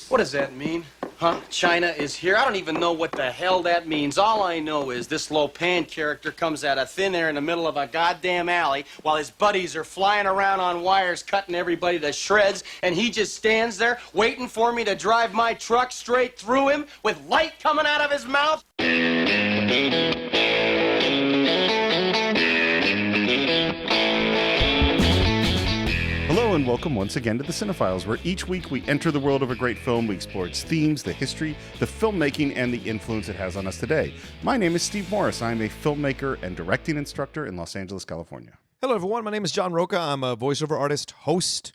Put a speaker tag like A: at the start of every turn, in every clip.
A: What does that mean? Huh? China is here? I don't even know what the hell that means. All I know is this Lopan character comes out of thin air in the middle of a goddamn alley while his buddies are flying around on wires cutting everybody to shreds, and he just stands there waiting for me to drive my truck straight through him with light coming out of his mouth.
B: Hello and welcome once again to the Cine-Files, where each week we enter the world of a great film. We explore its themes, the history, the filmmaking, and the influence it has on us today. My name is Steve Morris. I'm a filmmaker and directing instructor in Los Angeles, California.
C: Hello, everyone. My name is John Roca. I'm a voiceover artist, host,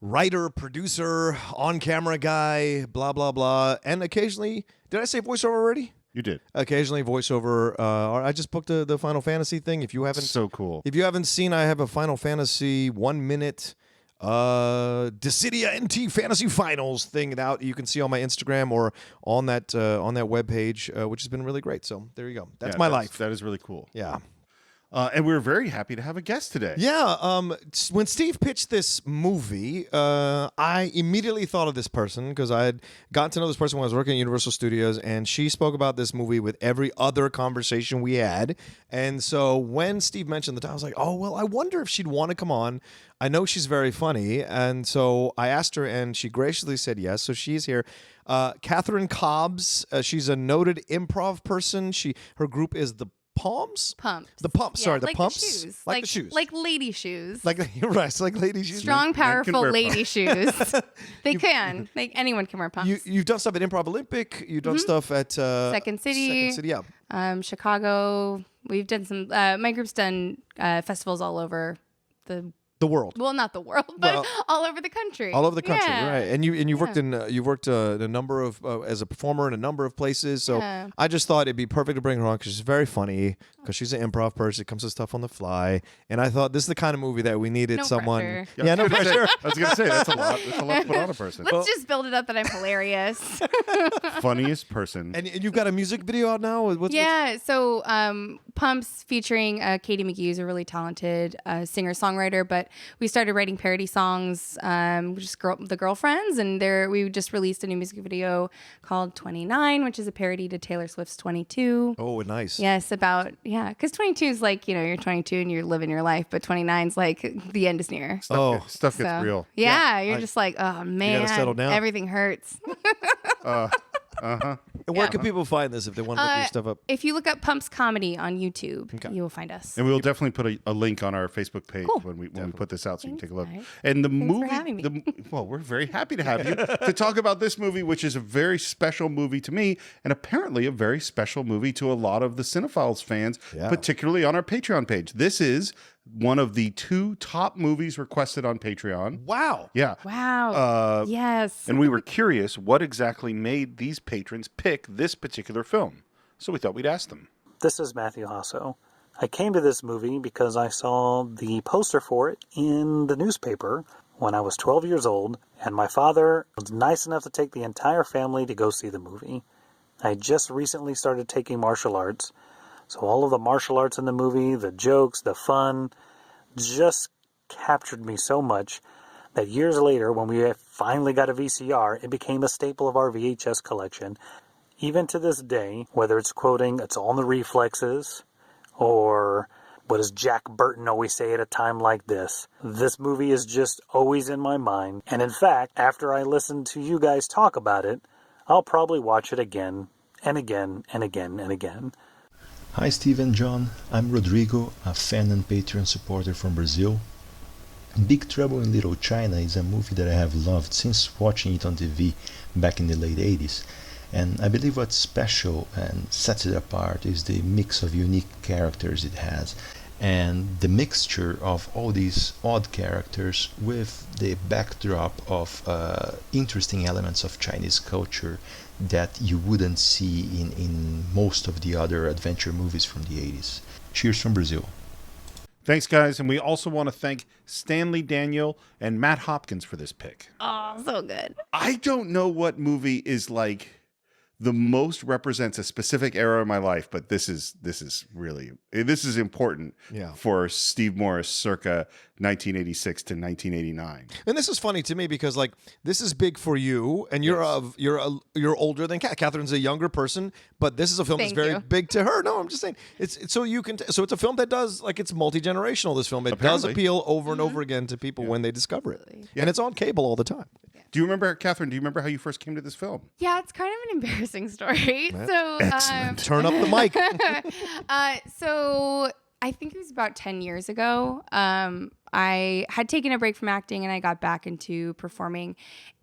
C: writer, producer, on-camera guy, blah, blah, blah. And occasionally, did I say voiceover already?
B: You did.
C: Occasionally voiceover. I just booked the Final Fantasy thing. If you haven't,
B: So cool.
C: If you haven't seen, I have a Final Fantasy 1 minute Dissidia NT Fantasy Finals thing out. You can see on my Instagram or on that webpage, which has been really great. So there you go. That's my life.
B: That is really cool.
C: Yeah.
B: And we're very happy to have a guest today.
C: Yeah, when Steve pitched this movie, I immediately thought of this person because I had gotten to know this person when I was working at Universal Studios, and she spoke about this movie with every other conversation we had. And so when Steve mentioned the time, I was like, oh, well, I wonder if she'd want to come on. I know she's very funny, and so I asked her, and she graciously said yes, so she's here. Catherine Cobbs, she's a noted improv person. Her group is the Pumps. The Pumps. Sorry, the
D: like
C: Pumps.
D: The shoes.
C: Like the shoes.
D: Like lady shoes.
C: You're right. It's like lady shoes.
D: Strong, powerful lady shoes. Anyone can wear pumps.
C: You've done stuff at Improv Olympic. You've done stuff at
D: Second City.
C: Yeah.
D: Chicago. We've done some. My group's done festivals all over
C: the world.
D: Well, not the world, but all over the country.
C: All over the country,
D: yeah.
C: right? And you've worked in a number of as a performer in a number of places. So I just thought it'd be perfect to bring her on because she's very funny. Because she's an improv person, it comes to stuff on the fly. And I thought this is the kind of movie that we needed.
D: No
C: someone.
D: pressure.
C: Yeah, no pressure.
B: I was going to say that's a lot. That's a lot to put on a person.
D: Let's just build it up that I'm hilarious.
B: Funniest person.
C: And you've got a music video out now.
D: So Pumps featuring Katie McGee, who's a really talented singer-songwriter, but we started writing parody songs, just the girlfriends, and we just released a new music video called 29, which is a parody to Taylor Swift's 22.
C: Oh, nice.
D: Yes, because 22 is like, you're 22 and you're living your life, but 29 is like the end is near.
B: Stuff gets real.
D: Yeah, you're just like, oh man,
C: you gotta settle down.
D: Everything hurts.
C: And where can people find this if they want to look your stuff up?
D: If you look up Pumps Comedy on YouTube, you will find us.
B: And we'll definitely put a link on our Facebook page when we put this out so you can take a look. And the movie,
D: for having me.
B: We're very happy to have you to talk about this movie, which is a very special movie to me and apparently a very special movie to a lot of the Cine-Files fans, particularly on our Patreon page. This is one of the 2 top movies requested on Patreon.
C: Wow.
B: Yeah.
D: Wow. Yes.
B: And we were curious what exactly made these patrons pick this particular film. So we thought we'd ask them.
E: This is Matthew Hasso. I came to this movie because I saw the poster for it in the newspaper when I was 12 years old, and my father was nice enough to take the entire family to go see the movie. I just recently started taking martial arts, so all of the martial arts in the movie, the jokes, the fun, just captured me so much that years later, when we finally got a VCR, it became a staple of our VHS collection. Even to this day, whether it's quoting "It's all in the reflexes," or what does Jack Burton always say at a time like this movie is just always in my mind. And in fact, after I listen to you guys talk about it, I'll probably watch it again and again and again and again.
F: Hi Steve and John, I'm Rodrigo, a fan and Patreon supporter from Brazil. Big Trouble in Little China is a movie that I have loved since watching it on TV back in the late 80s. And I believe what's special and sets it apart is the mix of unique characters it has, and the mixture of all these odd characters with the backdrop of interesting elements of Chinese culture that you wouldn't see in most of the other adventure movies from the 80s. Cheers from Brazil.
B: Thanks, guys. And we also want to thank Stanley Daniel and Matt Hopkins for this pick.
D: Oh, so good.
B: I don't know what movie is like the most represents a specific era of my life, but this is important for Steve Morris circa 1986 to 1989.
C: And this is funny to me because like this is big for you, and you're older than Catherine's a younger person, but this is a film that's very big to her. No, I'm just saying it's so you can so it's a film that does like it's multi-generational. This film does appeal over and over again to people when they discover it, and it's on cable all the time.
B: Do you remember, Catherine? Do you remember how you first came to this film?
D: Yeah, it's kind of an embarrassing story. So
C: turn up the mic.
D: So I think it was about 10 years ago. I had taken a break from acting and I got back into performing,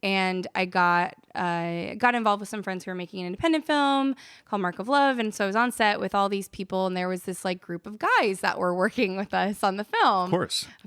D: and I got involved with some friends who were making an independent film called Mark of Love, and so I was on set with all these people, and there was this like group of guys that were working with us on the film. Of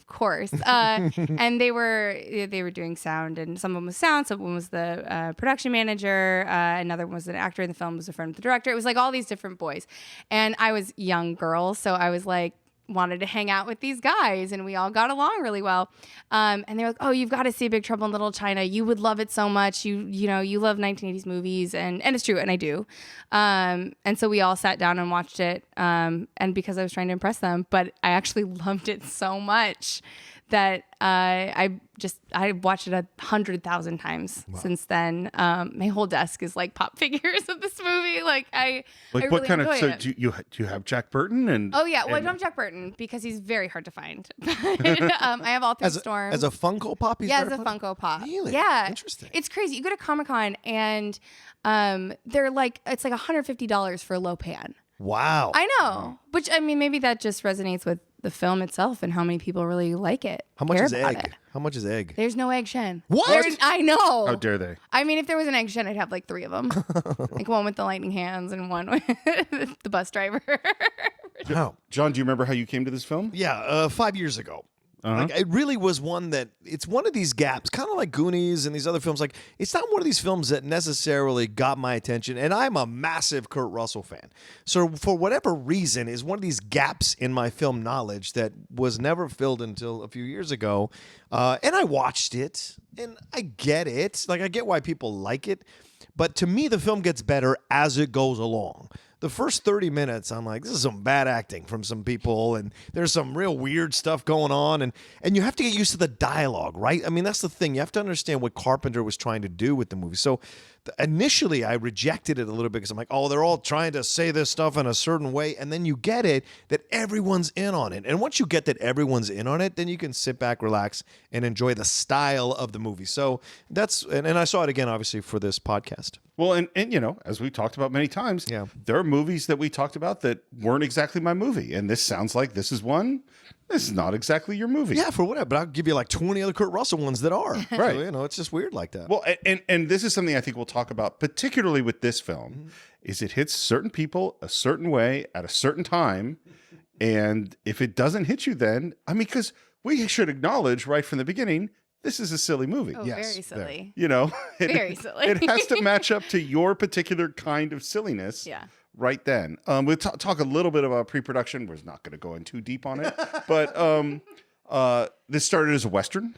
D: course. And they were doing sound, and someone was sound, someone was the production manager, another one was an actor in the film, was a friend of the director. It was like all these different boys, and I was a young girl, so I was like wanted to hang out with these guys, and we all got along really well. And they're like, "Oh, you've got to see Big Trouble in Little China. You would love it so much. You love 1980s movies," and it's true, and I do. And so we all sat down and watched it. And because I was trying to impress them, but I actually loved it so much that I watched it 100,000 times since then. My whole desk is like pop figures of this movie. Like I
B: what
D: really
B: kind of
D: enjoy it.
B: do you have Jack Burton and
D: Oh yeah, well I don't have Jack Burton because he's very hard to find. I have all through Storm.
C: As a Funko Pop?
D: Yeah, as a Funko Pop.
C: Really?
D: Yeah.
C: Interesting.
D: It's crazy. You go to Comic-Con and they're like it's like $150 for a low pan.
C: Wow.
D: I know. Which I mean maybe that just resonates with the film itself and how many people really like it.
C: How much is egg?
D: It.
C: How much is egg?
D: There's no egg Shen.
C: What?
D: I know.
B: How dare they?
D: I mean, if there was an egg Shen, I'd have like 3 of them. Like one with the lightning hands and one with the bus driver.
C: Wow.
B: John, do you remember how you came to this film?
C: Yeah, 5 years ago. Like it really was one that it's one of these gaps, kind of like Goonies and these other films. Like it's not one of these films that necessarily got my attention. And I'm a massive Kurt Russell fan, so for whatever reason, is one of these gaps in my film knowledge that was never filled until a few years ago. And I watched it, and I get it. Like I get why people like it, but to me, the film gets better as it goes along. The first 30 minutes, I'm like, this is some bad acting from some people, and there's some real weird stuff going on, and you have to get used to the dialogue, right? I mean, that's the thing. You have to understand what Carpenter was trying to do with the movie. So initially, I rejected it a little bit because I'm like, oh, they're all trying to say this stuff in a certain way, and then you get it that everyone's in on it. And once you get that everyone's in on it, then you can sit back, relax, and enjoy the style of the movie. So that's, and I saw it again, obviously, for this podcast.
B: Well, and you know, as we've talked about many times, there are movies that we talked about that weren't exactly my movie. And this sounds like this is one. This is not exactly your movie.
C: Yeah, for whatever. But I'll give you like 20 other Kurt Russell ones that are.
B: Right.
C: So, you know, it's just weird like that.
B: Well, and this is something I think we'll talk about, particularly with this film, is it hits certain people a certain way at a certain time. And if it doesn't hit you then, I mean, because we should acknowledge right from the beginning, this is a silly movie.
D: Oh,
C: Yes,
D: very silly.
B: You know,
D: Very silly.
B: It has to match up to your particular kind of silliness.
D: Yeah.
B: Right then. We'll talk a little bit about pre-production. We're not going to go in too deep on it. But this started as a Western.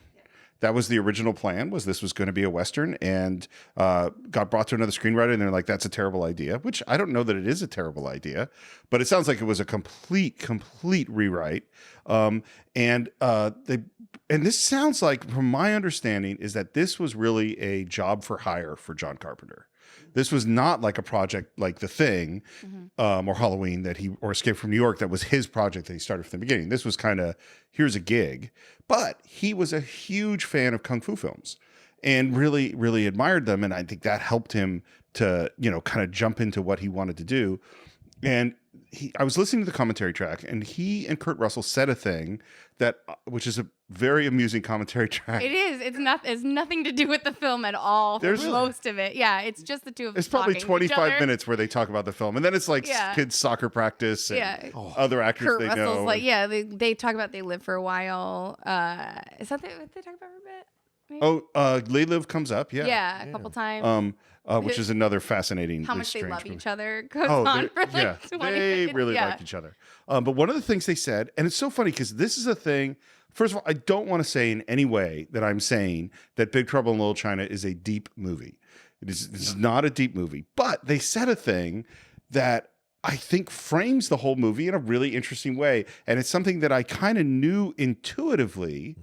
B: That was the original plan, was this was going to be a Western, and got brought to another screenwriter, and they're like, that's a terrible idea, which I don't know that it is a terrible idea, but it sounds like it was a complete rewrite. And this sounds like, from my understanding, is that this was really a job for hire for John Carpenter. This was not like a project like The Thing or Halloween or Escape from New York that was his project that he started from the beginning. This was kind of, here's a gig. But he was a huge fan of Kung Fu films and really, really admired them. And I think that helped him to, you know, kind of jump into what he wanted to do. And I was listening to the commentary track, and he and Kurt Russell said a thing which is a very amusing commentary track.
D: It is. It's nothing to do with the film at all. There's most of it. Yeah, it's just the two of them.
B: It's probably
D: talking to each
B: 25
D: other.
B: minets where they talk about the film, and then it's like kids' soccer practice and other actors
D: Kurt
B: they
D: Russell's
B: know.
D: like, they talk about they live for a while. Is that what they talk about for a bit? Maybe?
B: They Live comes up,
D: Yeah, a couple times.
B: Which is another fascinating.
D: How much they love
B: movie.
D: each other goes on for like 20
B: they
D: minutes.
B: really like each other. But one of the things they said, and it's so funny because this is a thing. First of all, I don't want to say in any way that I'm saying that Big Trouble in Little China is a deep movie. This is not a deep movie, but they said a thing that I think frames the whole movie in a really interesting way. And it's something that I kind of knew intuitively,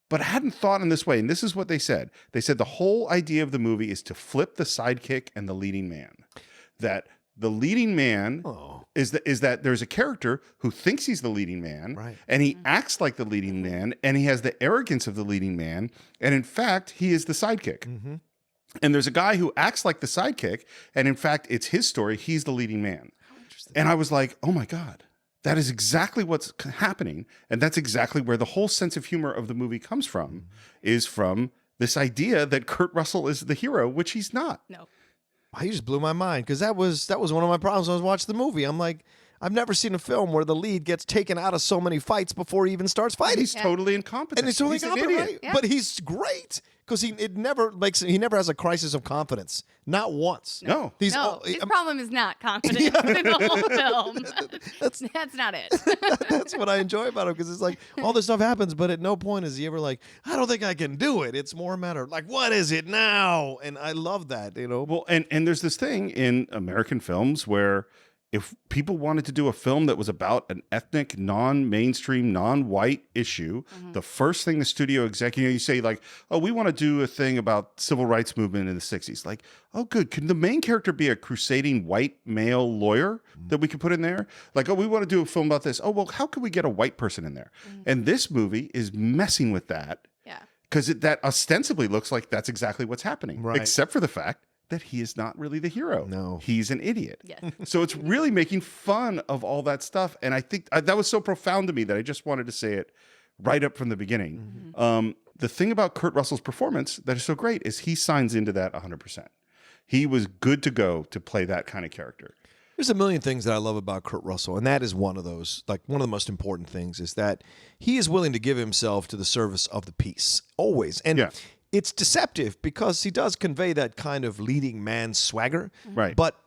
B: but I hadn't thought in this way. And this is what they said. They said the whole idea of the movie is to flip the sidekick and the leading man. That the leading man is that there's a character who thinks he's the leading man, and he acts like the leading man, and he has the arrogance of the leading man. And in fact, he is the sidekick. And there's a guy who acts like the sidekick, and in fact, it's his story. He's the leading man. And I was like, oh my God, that is exactly what's happening. And that's exactly where the whole sense of humor of the movie comes from, is from this idea that Kurt Russell is the hero, which he's not.
D: No.
C: You just blew my mind, because that was one of my problems when I was watching the movie. I'm like, I've never seen a film where the lead gets taken out of so many fights before he even starts fighting.
B: He's totally incompetent.
C: And he's totally
B: an
C: incompetent,
B: idiot.
C: right?
D: Yeah.
C: But he's great, because he never has a crisis of confidence, not once.
B: No.
C: He's
D: His problem is not confidence in the whole film. That's not it.
C: That's what I enjoy about him, because it's like all this stuff happens, but at no point is he ever like, I don't think I can do it. It's more a matter of like, what is it now? And I love that,
B: Well, and there's this thing in American films where if people wanted to do a film that was about an ethnic, non-mainstream, non-white issue, the first thing the studio executive, you say like, oh, we want to do a thing about civil rights movement in the 60s. Like, oh, good. Can the main character be a crusading white male lawyer that we could put in there? Like, oh, we want to do a film about this. Oh, well, how can we get a white person in there? And this movie is messing with that.
D: Yeah.
B: Because that ostensibly looks like that's exactly what's happening,
C: Right.
B: except for the fact that he is not really the hero.
C: No.
B: He's an idiot.
D: Yes.
B: So it's really making fun of all that stuff. And I think that was so profound to me that I just wanted to say it right up from the beginning. The thing about Kurt Russell's performance that is so great is he signs into that 100%. He was good to go to play that kind of character.
C: There's a million things that I love about Kurt Russell, and that is one of those. Like, one of the most important things is that he is willing to give himself to the service of the piece, always. And it's deceptive, because he does convey that kind of leading man swagger.
B: Right.
C: But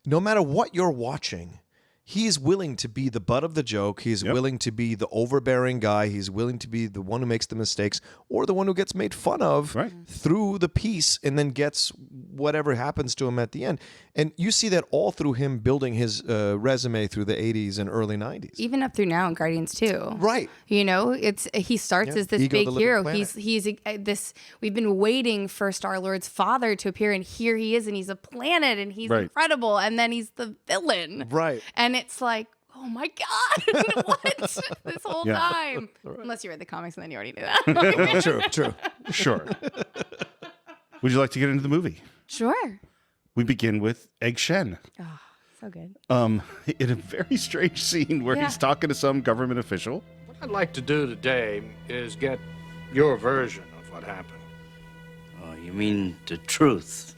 C: no matter what you're watching, he is willing to be the butt of the joke. He's willing to be the overbearing guy. He's willing to be the one who makes the mistakes, or the one who gets made fun of through the piece, and then gets whatever happens to him at the end. And you see that all through him building his resume through the 80s and early 90s.
D: Even up through now in Guardians 2.
C: Right.
D: You know, he starts as this
C: Ego
D: big
C: the Living
D: hero.
C: Planet.
D: He's this. We've been waiting for Star-Lord's father to appear, and here he is, and he's a planet, and he's incredible, and then he's the villain.
C: Right.
D: And it's like, oh my God, what? This whole time. Unless you read the comics, and then you already knew that.
C: True.
B: Sure. Would you like to get into the movie?
D: Sure.
B: We begin with Egg Shen.
D: Oh, so good.
B: In a very strange scene where he's talking to some government official.
G: What I'd like to do today is get your version of what happened.
H: Oh, you mean the truth?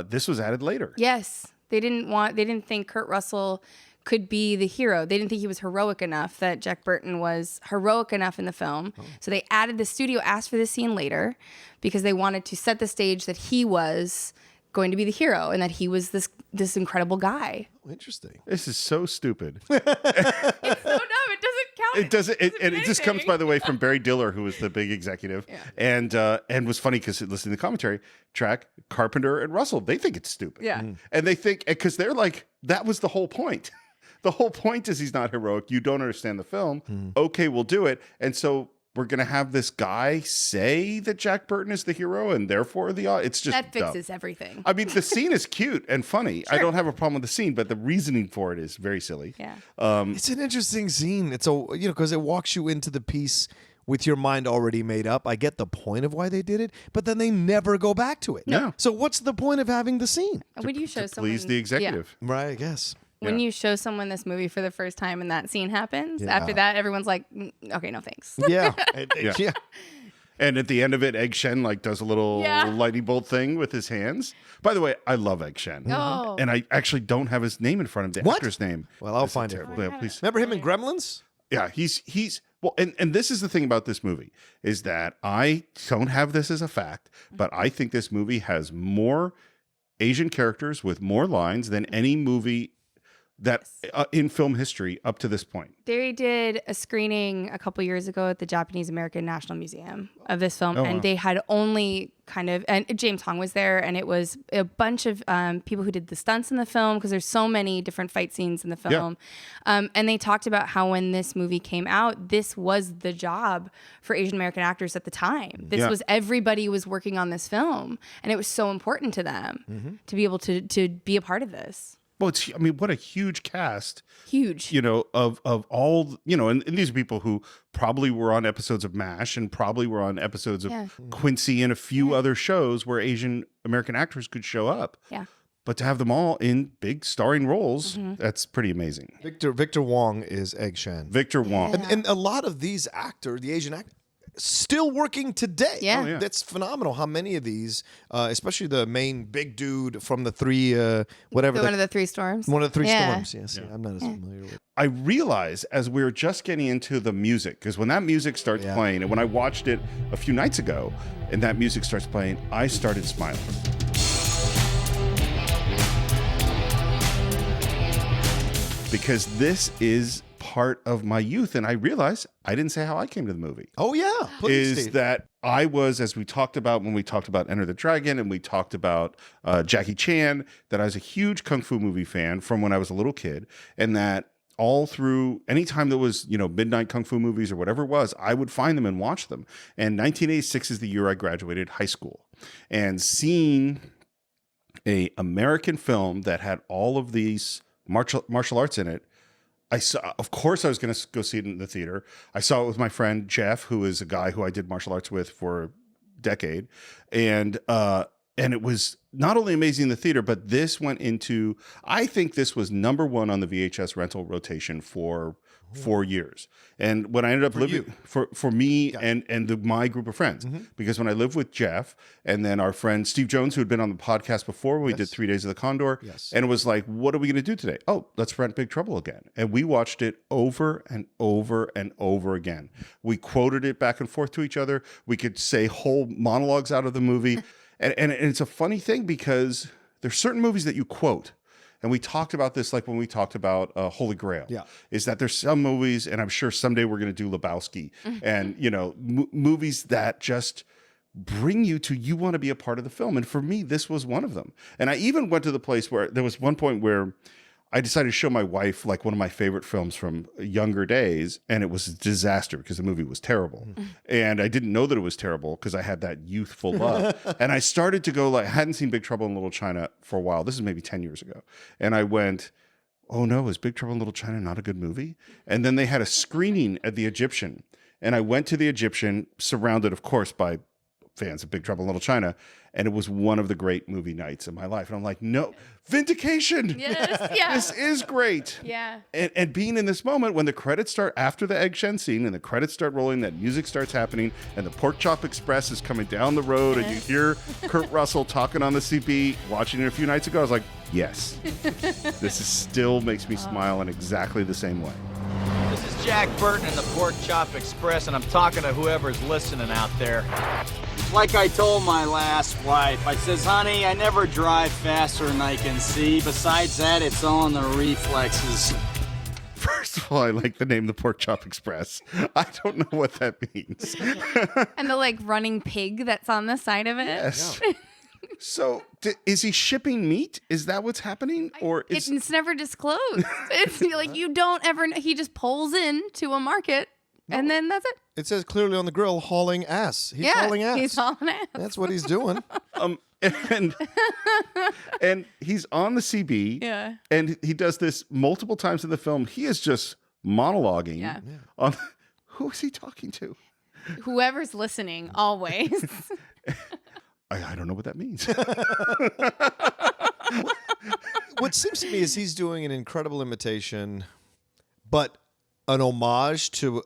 B: This was added later.
D: Yes. They didn't think Kurt Russell could be the hero. They didn't think he was heroic enough, that Jack Burton was heroic enough in the film. So they added, the studio asked for this scene later because they wanted to set the stage that he was going to be the hero and that he was this incredible guy.
C: Interesting.
B: This is so stupid.
D: It's so dumb. It doesn't count.
B: It doesn't. It just comes, by the way, from Barry Diller, who was the big executive, and was funny because listening to the commentary track, Carpenter and Russell, they think it's stupid.
D: Yeah.
B: And they think, because they're like, that was the whole point. The whole point is he's not heroic. You don't understand the film. Okay, we'll do it. And so we're going to have this guy say that Jack Burton is the hero, and therefore it's just
D: That fixes
B: dumb.
D: everything.
B: I mean, the scene is cute and funny. I don't have a problem with the scene, but the reasoning for it is very silly.
D: Yeah.
C: It's an interesting scene. It's because it walks you into the piece with your mind already made up. I get the point of why they did it, but then they never go back to it.
B: No.
C: So what's the point of having the scene?
D: When you show someone,
B: Please the executive.
C: Right, I guess.
D: When you show someone this movie for the first time and that scene happens, after that, everyone's like, okay, no thanks.
C: Yeah.
B: Yeah. And at the end of it, Egg Shen does a little lightning bolt thing with his hands. By the way, I love Egg Shen.
D: Oh.
B: And I actually don't have his name in front of him, the
C: What?
B: actor's name.
C: Well, I'll find it.
B: Yeah, please.
C: Remember him in Gremlins?
B: Yeah, he's well, and this is the thing about this movie, is that I don't have this as a fact, but I think this movie has more Asian characters with more lines than any movie that in film history up to this point.
D: They did a screening a couple years ago at the Japanese American National Museum of this film, and they had only and James Hong was there, and it was a bunch of people who did the stunts in the film, because there's so many different fight scenes in the film. And they talked about how when this movie came out, this was the job for Asian American actors at the time. This was, everybody was working on this film, and it was so important to them to be able to be a part of this.
B: Well, I mean, what a huge cast.
D: Huge.
B: You know, of all, you know, and these are people who probably were on episodes of MASH and probably were on episodes of Quincy and a few other shows where Asian American actors could show up.
D: Yeah.
B: But to have them all in big starring roles, that's pretty amazing.
C: Victor Wong is Egg Shen.
B: Victor Wong.
C: And a lot of these actors, the Asian actors, still working today.
D: Yeah. Oh,
B: yeah.
C: That's phenomenal how many of these, especially the main big dude from the three, whatever.
D: One of the three storms.
C: One of the three storms, yes. Yeah. I'm not as familiar with it.
B: I realized as we were just getting into the music, because when that music starts playing, and when I watched it a few nights ago, and that music starts playing, I started smiling. Because this is part of my youth, and I realized I didn't say how I came to the movie.
C: Oh, yeah. Please,
B: Is
C: Steve.
B: that I was, as we talked about when we talked about Enter the Dragon and we talked about Jackie Chan, that I was a huge Kung Fu movie fan from when I was a little kid, and that all through any time there was, you know, midnight Kung Fu movies or whatever it was, I would find them and watch them. And 1986 is the year I graduated high school. And seeing a American film that had all of these martial arts in it, I saw, of course, I was going to go see it in the theater. I saw it with my friend Jeff, who is a guy who I did martial arts with for a decade, and it was not only amazing in the theater, but this went into, I think this was number one on the VHS rental rotation for 4 years. And when I ended up living for me and my group of friends, because when I lived with Jeff and then our friend Steve Jones, who had been on the podcast before, we did 3 Days of the Condor, and it was like, what are we going to do today? Oh, let's rent Big Trouble again. And we watched it over and over and over again. We quoted it back and forth to each other. We could say whole monologues out of the movie. And it's a funny thing because there's certain movies that you quote. And we talked about this like when we talked about Holy Grail. Yeah. Is that there's some movies, and I'm sure someday we're going to do Lebowski, and, you know, movies that just bring you to, you want to be a part of the film. And for me, this was one of them. And I even went to the place where there was one point where I decided to show my wife like one of my favorite films from younger days, and it was a disaster because the movie was terrible. And I didn't know that it was terrible because I had that youthful love. And I started to go, like, I hadn't seen Big Trouble in Little China for a while. This is maybe 10 years ago. And I went, oh no, is Big Trouble in Little China not a good movie? And then they had a screening at the Egyptian. And I went to the Egyptian, surrounded, of course, by fans of Big Trouble in Little China, and it was one of the great movie nights of my life. And I'm like, no, vindication.
D: Yes, yeah.
B: This is great.
D: Yeah.
B: And being in this moment when the credits start after the Egg Shen scene and the credits start rolling, that music starts happening, and the Porkchop Express is coming down the road, and you hear Kurt Russell talking on the CB, watching it a few nights ago, I was like, yes, this is still makes me smile in exactly the same way.
I: This is Jack Burton in the Porkchop Express, and I'm talking to whoever's listening out there.
A: Like I told my last wife, I says, honey, I never drive faster than I can see. Besides that, it's all in the reflexes.
B: First of all, I like the name the Porkchop Express. I don't know what that means.
D: And the like running pig that's on the side of it.
B: Yes. So, is he shipping meat? Is that what's happening, or
D: it's never disclosed? It's like you don't ever. He just pulls in to a market, and then that's it.
C: It says clearly on the grill, hauling ass. He's hauling ass.
D: He's hauling ass.
C: That's what he's doing.
B: And he's on the CB.
D: Yeah.
B: And he does this multiple times in the film. He is just monologuing.
D: Yeah.
B: On who is he talking to?
D: Whoever's listening, always.
B: I don't know what that means.
C: What seems to me is he's doing an incredible imitation, but an homage to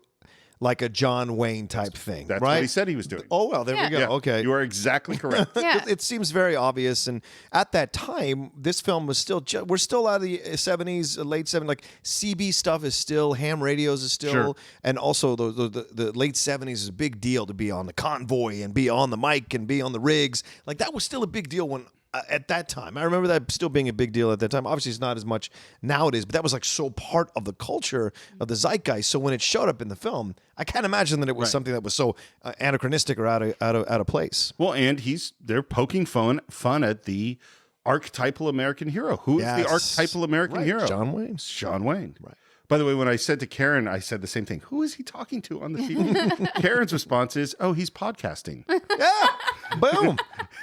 C: like a John Wayne type thing.
B: That's
C: right?
B: what he said he was doing.
C: Oh, well, there we go.
B: Yeah,
C: Okay.
B: you are exactly correct.
D: Yeah.
C: It seems very obvious. And at that time, this film was still, we're still out of the 70s, late 70s. Like CB stuff is still, ham radios is still.
B: Sure.
C: And also the late 70s is a big deal to be on the convoy and be on the mic and be on the rigs. Like that was still a big deal when at that time. I remember that still being a big deal at that time. Obviously, it's not as much nowadays, but that was like so part of the culture of the zeitgeist. So when it showed up in the film, I can't imagine that it was something that was so anachronistic or out of place.
B: Well, and they're poking fun at the archetypal American hero. Who is the archetypal American hero?
C: John Wayne.
B: It's John Wayne.
C: Right.
B: By the way, when I said to Karen, I said the same thing. Who is he talking to on the TV? Karen's response is, "Oh, he's podcasting."
C: Yeah. Boom.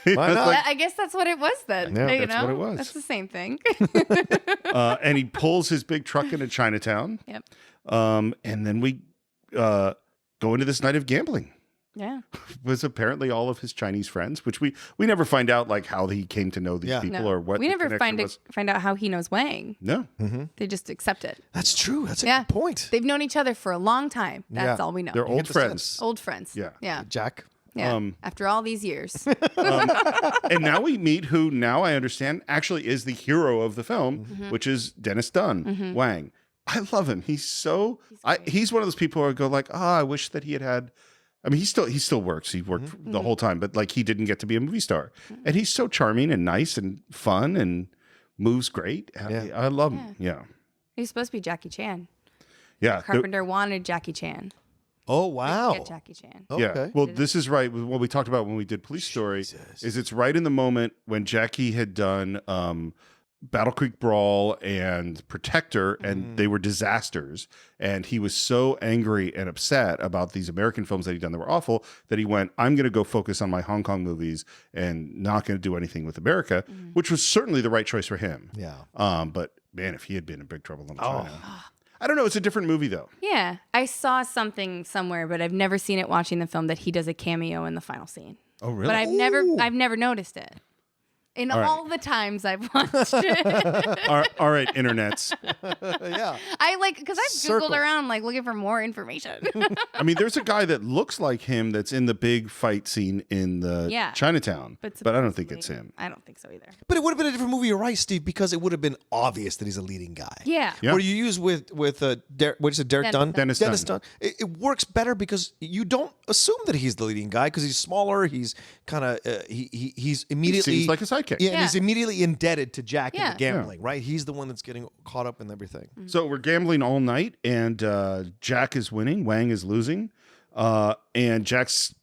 C: Why not?
D: I guess that's what it was then.
B: Yeah,
D: you
B: that's what
D: know?
B: it was.
D: That's the same thing.
B: And he pulls his big truck into Chinatown.
D: Yep.
B: And then we go into this night of gambling.
D: Yeah.
B: Was apparently all of his Chinese friends, which we never find out like how he came to know these people or what
D: we
B: the
D: never
B: connection was.
D: find out how he knows Wang.
B: No.
D: They just accept it.
C: That's true. That's a good point.
D: They've known each other for a long time. That's all we know.
B: They're old friends.
D: Old friends.
B: Yeah.
D: Yeah.
C: Jack.
D: Yeah. After all these years.
B: And now we meet who now I understand actually is the hero of the film, which is Dennis Dunn, Wang. I love him. He's one of those people who I go like, I wish that he had. I mean, he still works. He worked the whole time, but like he didn't get to be a movie star. And he's so charming and nice and fun and moves great. I love him. Yeah.
D: He was supposed to be Jackie Chan.
B: Yeah.
D: Carpenter wanted Jackie Chan.
C: Oh, wow.
D: Get Jackie Chan.
B: Yeah.
C: Okay.
B: Well, this is right. What we talked about when we did Police Story is it's right in the moment when Jackie had done Battle Creek Brawl and Protector, and they were disasters. And he was so angry and upset about these American films that he'd done that were awful that he went, I'm going to go focus on my Hong Kong movies and not going to do anything with America, which was certainly the right choice for him.
C: Yeah.
B: But man, if he had been in big trouble in China. I don't know. It's a different movie, though.
D: Yeah. I saw something somewhere, but I've never seen it watching the film that he does a cameo in the final scene.
B: Oh, really?
D: But I've never noticed it. In all the times I've watched it.
B: All right, internets.
C: Yeah.
D: Because I've Googled around, looking for more information.
B: I mean, there's a guy that looks like him that's in the big fight scene in the Chinatown, but I don't think it's him.
D: I don't think so either.
C: But it would have been a different movie, you're right, Steve, because it would have been obvious that he's a leading guy.
D: Yeah.
B: Yeah.
C: Where you use with Derek Dunn?
B: Dennis Dunn.
C: It works better because you don't assume that he's the leading guy because he's smaller. He's kind of he's immediately
B: He seems like a sidekick.
C: Yeah, and he's immediately indebted to Jack in the
D: Yeah.
C: gambling, right? He's the one that's getting caught up in everything.
B: So we're gambling all night, and Jack is winning, Wang is losing, and Jack's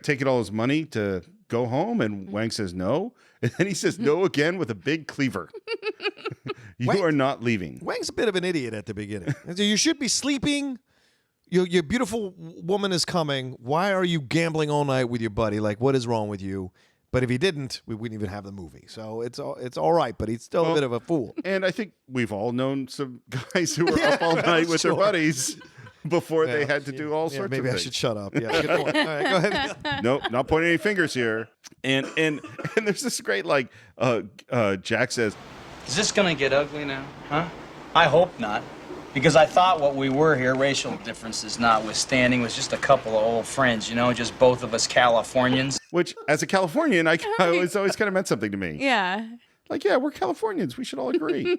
B: taking all his money to go home, and Wang says no, and then he says no again with a big cleaver. You are not leaving.
C: Wang's a bit of an idiot at the beginning. So you should be sleeping. Your beautiful woman is coming. Why are you gambling all night with your buddy? Like, what is wrong with you? But if he didn't, we wouldn't even have the movie. So it's all right, but he's still a bit of a fool.
B: And I think we've all known some guys who were up all night with their buddies before they had to do all sorts of things.
C: Maybe I should shut up. Yeah, good point. All right, go ahead.
B: Nope, not pointing any fingers here. And there's this great Jack says,
H: Is this gonna get ugly now? Huh? I hope not. Because I thought what we were here, racial differences notwithstanding, was just a couple of old friends, just both of us Californians.
B: which as a Californian, I always kind of meant something to me.
D: Yeah.
B: We're Californians. We should all agree.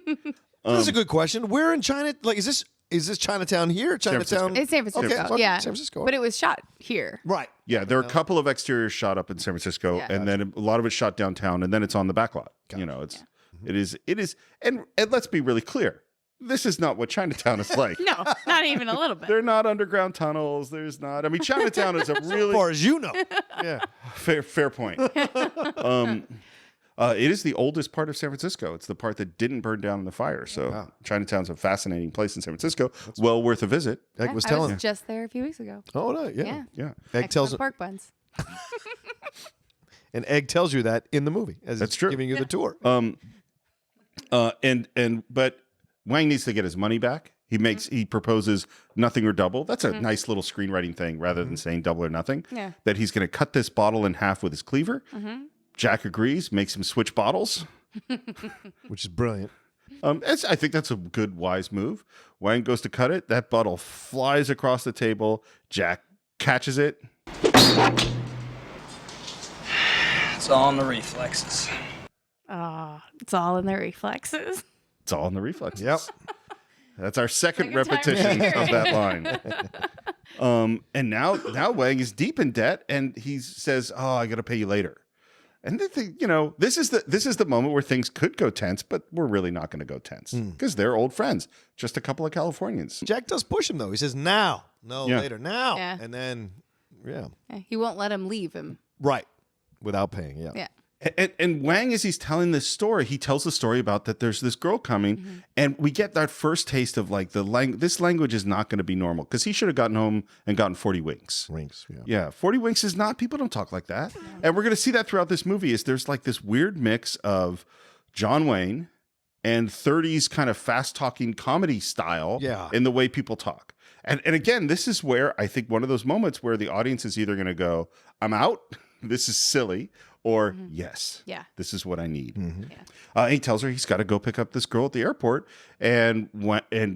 C: That's a good question. Where in China? Is this Chinatown here? Chinatown?
D: It's San Francisco.
C: Okay,
D: yeah.
C: San Francisco.
D: But it was shot here.
C: Right.
B: Yeah, there are a couple of exteriors shot up in San Francisco, and then a lot of it's shot downtown, and then it's on the backlot. It is, and let's be really clear. This is not what Chinatown is like.
D: No, not even a little bit.
B: They're not underground tunnels. There's not. I mean, Chinatown is a really,
C: as far as you know. Yeah.
B: fair point. It is the oldest part of San Francisco. It's the part that didn't burn down in the fire. So Chinatown's a fascinating place in San Francisco. Well worth a visit.
C: Egg was
D: I
C: telling
D: was just there a few weeks ago.
C: Oh, no,
D: Yeah.
B: Yeah.
C: Egg tells
D: pork buns.
C: and Egg tells you that in the movie as
B: That's
C: it's
B: true.
C: giving you the tour.
B: But Wang needs to get his money back. He proposes nothing or double. That's a nice little screenwriting thing rather than saying double or nothing.
D: Yeah.
B: That he's going to cut this bottle in half with his cleaver. Jack agrees, makes him switch bottles.
C: Which is brilliant.
B: I think that's a good, wise move. Wang goes to cut it. That bottle flies across the table. Jack catches it.
H: It's all in the reflexes.
D: It's all in the reflexes.
B: It's all in the reflexes.
C: Yep.
B: That's our second
D: Second
B: repetition
D: time.
B: of that line. And now Wang is deep in debt, and he says, "Oh, I got to pay you later." And the thing, you know, this is the moment where things could go tense, but we're really not going to go tense because they're old friends, just a couple of Californians.
C: Jack does push him though. He says now, no
B: Yeah.
C: later, now,
D: Yeah.
C: and then
D: Yeah, he won't let him leave him.
C: right without paying.
D: Yeah.
B: And Wang, as he's telling this story, he tells the story about that there's this girl coming, and we get that first taste of like this language is not going to be normal because he should have gotten home and gotten 40 winks. Yeah, 40 winks is not, people don't talk like that. And we're going to see that throughout this movie is there's like this weird mix of John Wayne and 30s kind of fast talking comedy style in the way people talk. And again, this is where I think one of those moments where the audience is either going to go, I'm out, this is silly, or yes, this is what I need. He tells her he's got to go pick up this girl at the airport, and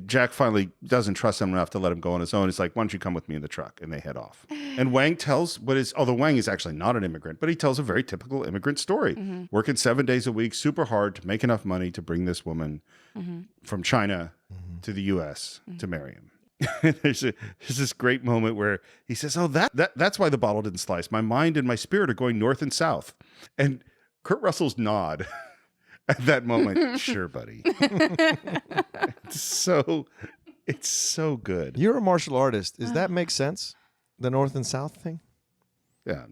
B: Jack finally doesn't trust him enough to let him go on his own. He's like, why don't you come with me in the truck? And they head off. And Wang tells although Wang is actually not an immigrant, but he tells a very typical immigrant story. Working 7 days a week, super hard to make enough money to bring this woman from China to the U.S. to marry him. There's this great moment where he says, "Oh, that's why the bottle didn't slice. My mind and my spirit are going north and south." And Kurt Russell's nod at that moment, sure, buddy. It's so good.
C: You're a martial artist. Does that make sense? The north and south thing?
B: Yeah.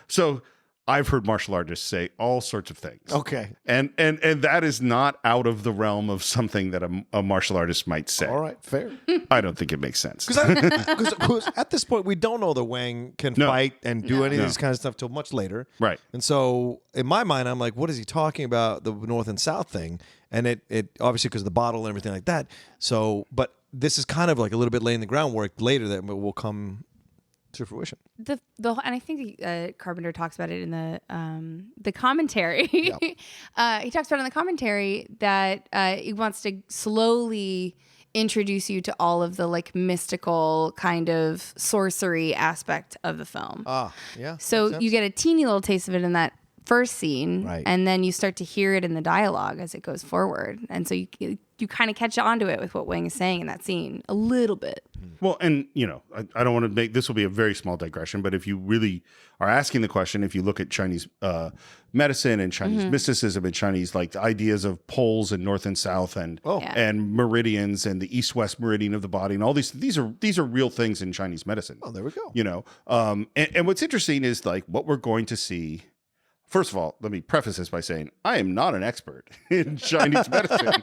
B: So I've heard martial artists say all sorts of things.
C: Okay.
B: And that is not out of the realm of something that a martial artist might say.
C: All right, fair.
B: I don't think it makes sense.
C: Because at this point, we don't know that Wang can fight and do any of this kind of stuff till much later.
B: Right.
C: And so in my mind, I'm like, what is he talking about, the north and south thing? And it obviously because of the bottle and everything like that. So, but this is kind of like a little bit laying the groundwork later that will come to fruition.
D: And I think Carpenter talks about it in the commentary. He talks about it in the commentary that he wants to slowly introduce you to all of the like mystical kind of sorcery aspect of the film. So you get a teeny little taste of it in that first scene,
C: right,
D: and then you start to hear it in the dialogue as it goes forward, and so you kind of catch on to it with what Wang is saying in that scene a little bit.
B: Well, and you know, I don't want to make this will be a very small digression, but if you really are asking the question, if you look at Chinese medicine and Chinese mysticism and Chinese like the ideas of poles and north and south and meridians and the east-west meridian of the body and all these are real things in Chinese medicine.
C: Oh, there we go.
B: You know, and what's interesting is like what we're going to see. First of all, let me preface this by saying I am not an expert in Chinese medicine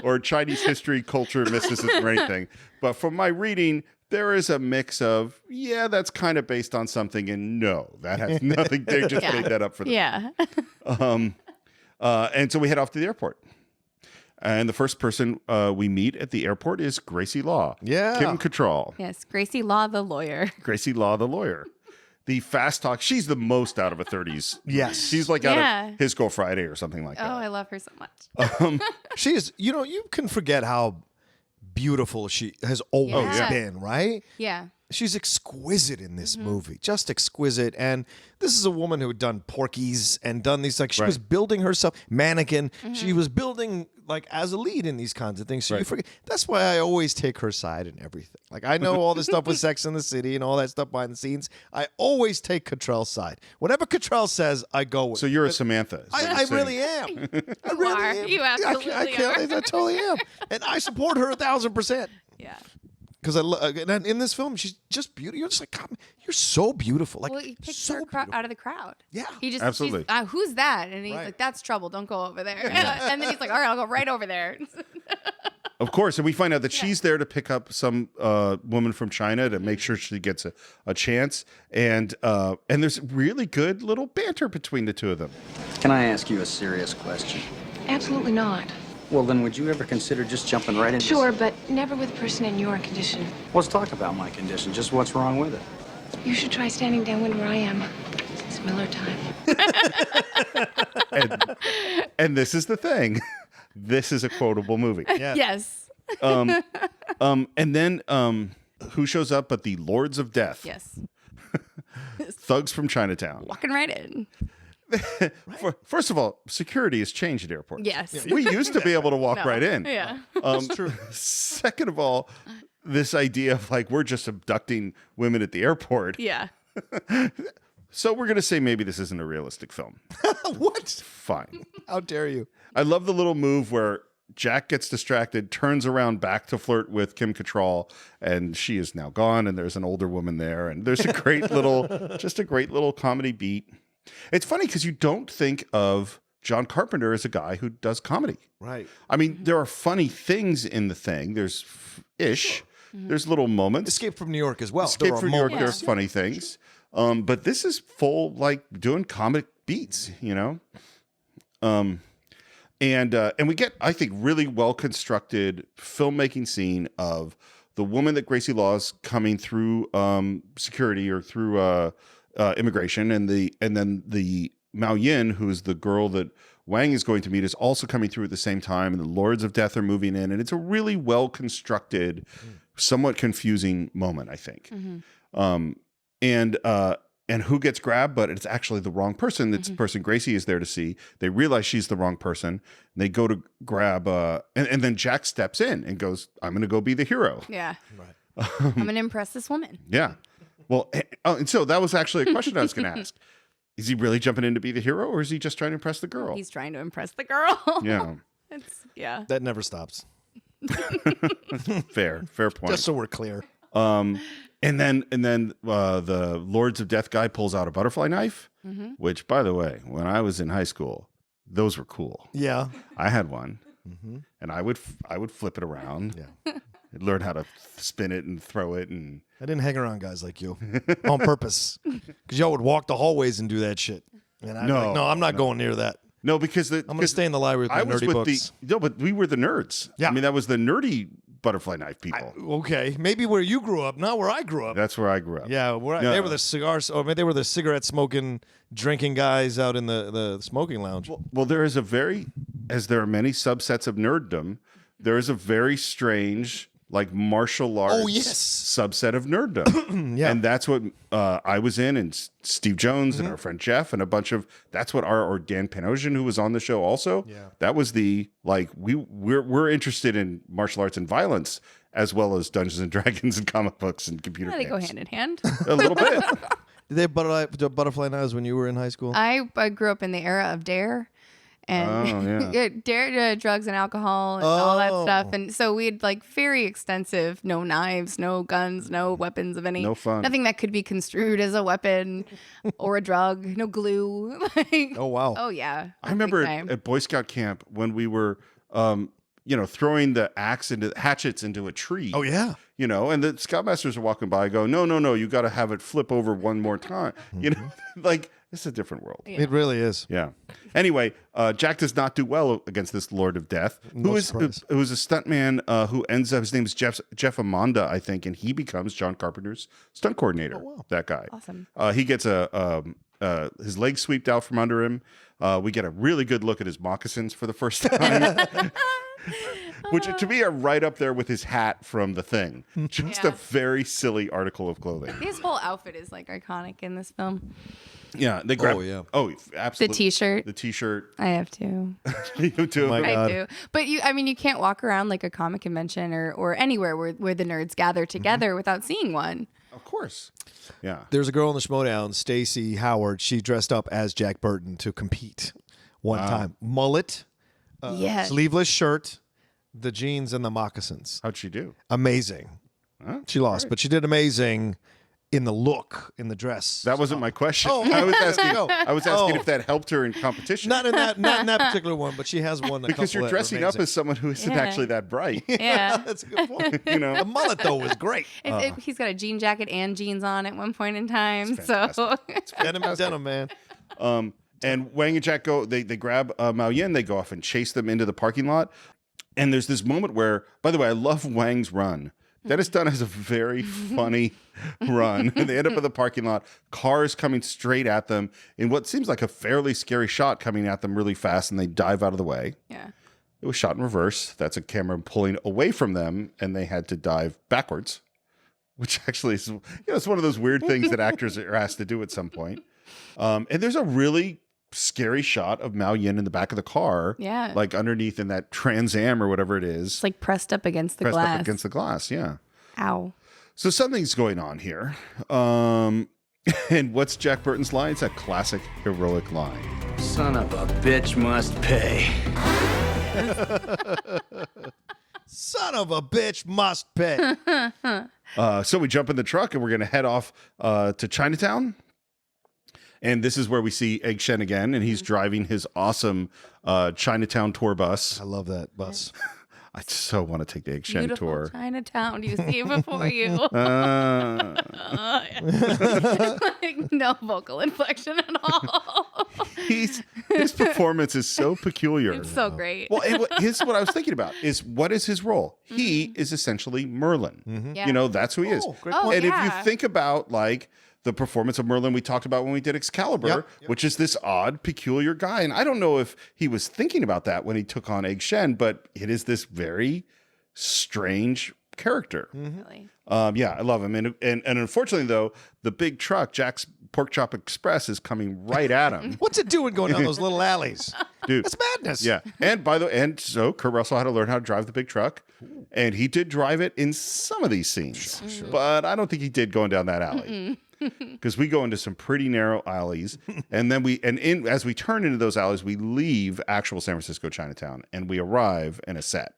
B: or Chinese history, culture, mysticism, or anything. But from my reading, there is a mix of, that's kind of based on something, and no, that has nothing. They just made that up for them.
D: Yeah.
B: And so we head off to the airport. And the first person we meet at the airport is Gracie Law.
C: Yeah.
B: Kim Cattrall.
D: Yes, Gracie Law, the lawyer.
B: Gracie Law, the lawyer. The fast talk. She's the most out of a 30s.
C: Yes.
B: She's like out of His Girl Friday or something like that.
D: Oh, I love her so much.
C: She is, you can forget how beautiful she has always been, right?
D: Yeah.
C: She's exquisite in this movie, just exquisite. And this is a woman who had done Porky's and done these, like, she was building herself, mannequin. She was building, like, as a lead in these kinds of things. So you forget. That's why I always take her side in everything. Like, I know all the stuff with Sex and the City and all that stuff behind the scenes. I always take Cattrall's side. Whatever Cattrall says, I go with.
B: So you're a Samantha.
C: I really am. I really am.
D: You absolutely
C: I totally am. And I support her 1,000%.
D: Yeah.
C: Because in this film, she's just beautiful. You're just like, God, you're so beautiful. Like,
D: Well, he picks
C: so
D: her out of the crowd.
C: Yeah.
D: He just
B: Absolutely.
D: Who's that? And he's
C: Right.
D: like, that's trouble. Don't go over there. And then he's like, all right, I'll go right over there.
B: Of course. And we find out that she's there to pick up some woman from China to make sure she gets a chance. And there's really good little banter between the two of them.
H: Can I ask you a serious question?
J: Absolutely not.
H: Well, then would you ever consider just jumping right into
J: Sure, but never with a person in your condition.
H: Let's talk about my condition, just what's wrong with it.
J: You should try standing downwind where I am. It's Miller time.
B: And this is the thing. This is a quotable movie.
D: Yes.
B: And then who shows up but the Lords of Death?
D: Yes.
B: Thugs from Chinatown.
D: Walking right in.
B: First of all, security has changed at airports.
D: Yes.
B: We used to be able to walk right in.
D: Yeah.
B: That's true. Second of all, this idea of like we're just abducting women at the airport.
D: Yeah.
B: So we're gonna say maybe this isn't a realistic film.
C: What?
B: Fine.
C: How dare you?
B: I love the little move where Jack gets distracted, turns around back to flirt with Kim Cattrall, and she is now gone, and there's an older woman there, and there's a great little comedy beat. It's funny because you don't think of John Carpenter as a guy who does comedy.
C: Right.
B: I mean, there are funny things in the thing. There's there's little moments.
C: Escape from New York as well.
B: Escape
C: There are
B: from New York,
C: moments.
B: there's funny things. But this is full, like, doing comic beats, you know? And we get, I think, really well-constructed filmmaking scene of the woman that Gracie Law is coming through security or through immigration, and then the Mao Yin, who's the girl that Wang is going to meet, is also coming through at the same time, and the Lords of Death are moving in, and it's a really well-constructed, somewhat confusing moment, I think. And who gets grabbed, but it's actually the wrong person. It's the person Gracie is there to see. They realize she's the wrong person. And they go to grab, and then Jack steps in and goes, I'm going to go be the hero.
D: Yeah. Right. I'm going to impress this woman.
B: Yeah. Well, and so that was actually a question I was going to ask. Is he really jumping in to be the hero, or is he just trying to impress the girl?
D: He's trying to impress the girl.
B: Yeah.
C: That never stops.
B: Fair point.
C: Just so we're clear.
B: And then the Lords of Death guy pulls out a butterfly knife, which, by the way, when I was in high school, those were cool.
C: Yeah.
B: I had one, and I would flip it around.
C: Yeah.
B: I'd learn how to spin it and throw it. And
C: I didn't hang around guys like you on purpose, because y'all would walk the hallways and do that shit. And I'm not going near that.
B: No, because
C: I'm going to stay in the library with my nerdy books.
B: But we were the nerds.
C: Yeah.
B: I mean, that was the nerdy butterfly knife people.
C: Okay, maybe where you grew up, not where I grew up.
B: That's where I grew up.
C: Yeah, they were the cigars, or maybe they were the cigarette smoking, drinking guys out in the smoking lounge.
B: Well, there is as there are many subsets of nerddom, there is a very strange, like, martial arts subset of nerddom.
C: Yeah.
B: And that's what I was in, and Steve Jones and our friend Jeff and a bunch of, that's what or Dan Panosian, who was on the show also. Yeah. That was the, like, we're interested in martial arts and violence, as well as Dungeons and Dragons and comic books and computer games.
D: They go hand in hand.
B: A little bit.
C: Did they have butterfly knives when you were in high school?
D: I grew up in the era of Dare. And Dare drugs and alcohol and all that stuff. And so we had, like, very extensive, no knives, no guns, no weapons of any.
B: No fun.
D: Nothing that could be construed as a weapon or a drug. No glue.
C: Oh, wow.
D: Oh, yeah.
B: I remember at Boy Scout camp when we were, throwing the hatchets into a tree.
C: Oh, yeah.
B: And the Scoutmasters are walking by, go, no, you got to have it flip over one more time. Like, it's a different world.
C: Yeah. It really is.
B: Yeah. Anyway, Jack does not do well against this Lord of Death, who is a stuntman who ends up, his name is Jeff Amanda, I think, and he becomes John Carpenter's stunt coordinator. Oh, wow. That guy.
D: Awesome.
B: He gets his legs swept out from under him. We get a really good look at his moccasins for the first time. Which to me are right up there with his hat from The Thing. Just a very silly article of clothing.
D: His whole outfit is, like, iconic in this film.
B: Yeah, they grab. Oh, absolutely.
D: The T-shirt.
B: The T-shirt.
D: I have to.
B: You too.
D: I do. But you can't walk around like a comic convention or anywhere where the nerds gather together without seeing one.
B: Of course. Yeah.
C: There's a girl in the Schmodown, Stacy Howard. She dressed up as Jack Burton to compete one time. Mullet, sleeveless shirt, the jeans, and the moccasins.
B: How'd she do?
C: Amazing.
B: Huh?
C: She lost, but she did amazing in the look, in the dress.
B: That wasn't my question.
C: Oh,
B: I was asking.
C: go.
B: I was asking if that helped her in competition.
C: Not in that particular one, but she has one.
B: Because you're dressing up as someone who isn't actually that bright.
D: Yeah,
C: that's a good point. The mullet though was great.
D: He's got a jean jacket and jeans on at one point in time. So
C: denim, man.
B: And Wang and Jack go. They grab Mao Yin. They go off and chase them into the parking lot. And there's this moment where, by the way, I love Wang's run. That is done as a very funny run. They end up in the parking lot, cars coming straight at them in what seems like a fairly scary shot coming at them really fast, and they dive out of the way.
D: Yeah.
B: It was shot in reverse. That's a camera pulling away from them, and they had to dive backwards, which actually is, it's one of those weird things that actors are asked to do at some point. And there's a really scary shot of Mao Yin in the back of the car.
D: Yeah.
B: Like underneath in that Trans Am or whatever it is.
D: It's like pressed up against the glass.
B: Pressed up against the glass, yeah.
D: Ow.
B: So something's going on here. And And what's Jack Burton's line? It's a classic heroic line.
H: Son of a bitch must pay.
C: Son of a bitch must pay.
B: So we jump in the truck and we're going to head off to Chinatown. And this is where we see Egg Shen again, and he's driving his awesome Chinatown tour bus.
C: I love that bus.
B: I so want to take the Egg Shen
D: Beautiful
B: tour.
D: Chinatown. Do you see it before you? Like, no vocal inflection at all.
B: His performance is so peculiar.
D: It's so great.
B: Well, here's what I was thinking about: is what is his role? He is essentially Merlin.
D: Yeah.
B: You know, that's who he is.
C: great
D: Oh,
B: And if you
D: yeah.
B: think about like the performance of Merlin we talked about when we did Excalibur,
C: Yep.
B: which is this odd, peculiar guy, and I don't know if he was thinking about that when he took on Egg Shen, but it is this very strange character.
D: Really.
B: Yeah, I love him, and unfortunately though, the big truck, Jack's Porkchop Express, is coming right at him.
C: What's it doing going down those little alleys?
B: Dude,
C: That's madness.
B: yeah. And so Kurt Russell had to learn how to drive the big truck, and he did drive it in some of these scenes, but I don't think he did going down that alley. Because we go into some pretty narrow alleys, and then as we turn into those alleys, we leave actual San Francisco Chinatown, and we arrive in a set.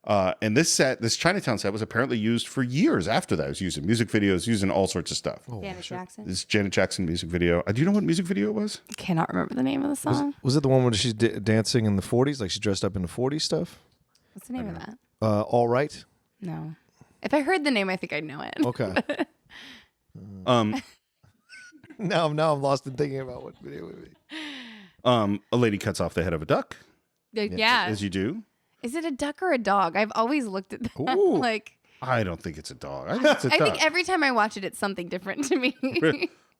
B: And this Chinatown set was apparently used for years after that. It was used in music videos, used in all sorts of stuff.
D: Janet Jackson.
B: This Janet Jackson music video. Do you know what music video it was?
D: Cannot remember the name of the song.
C: Was it the one where she's dancing in the 40s? Like she dressed up in the 40s stuff?
D: What's the name of that?
C: All Right?
D: No. If I heard the name, I think I'd know it.
C: Okay. Now I'm lost in thinking about what video it would be.
B: A lady cuts off the head of a duck,
D: Yeah.
B: as you do.
D: Is it a duck or a dog? I've always looked at that.
B: Ooh.
D: Like,
B: I don't think it's a dog. I think it's a duck.
D: I think every time I watch it, it's something different to me.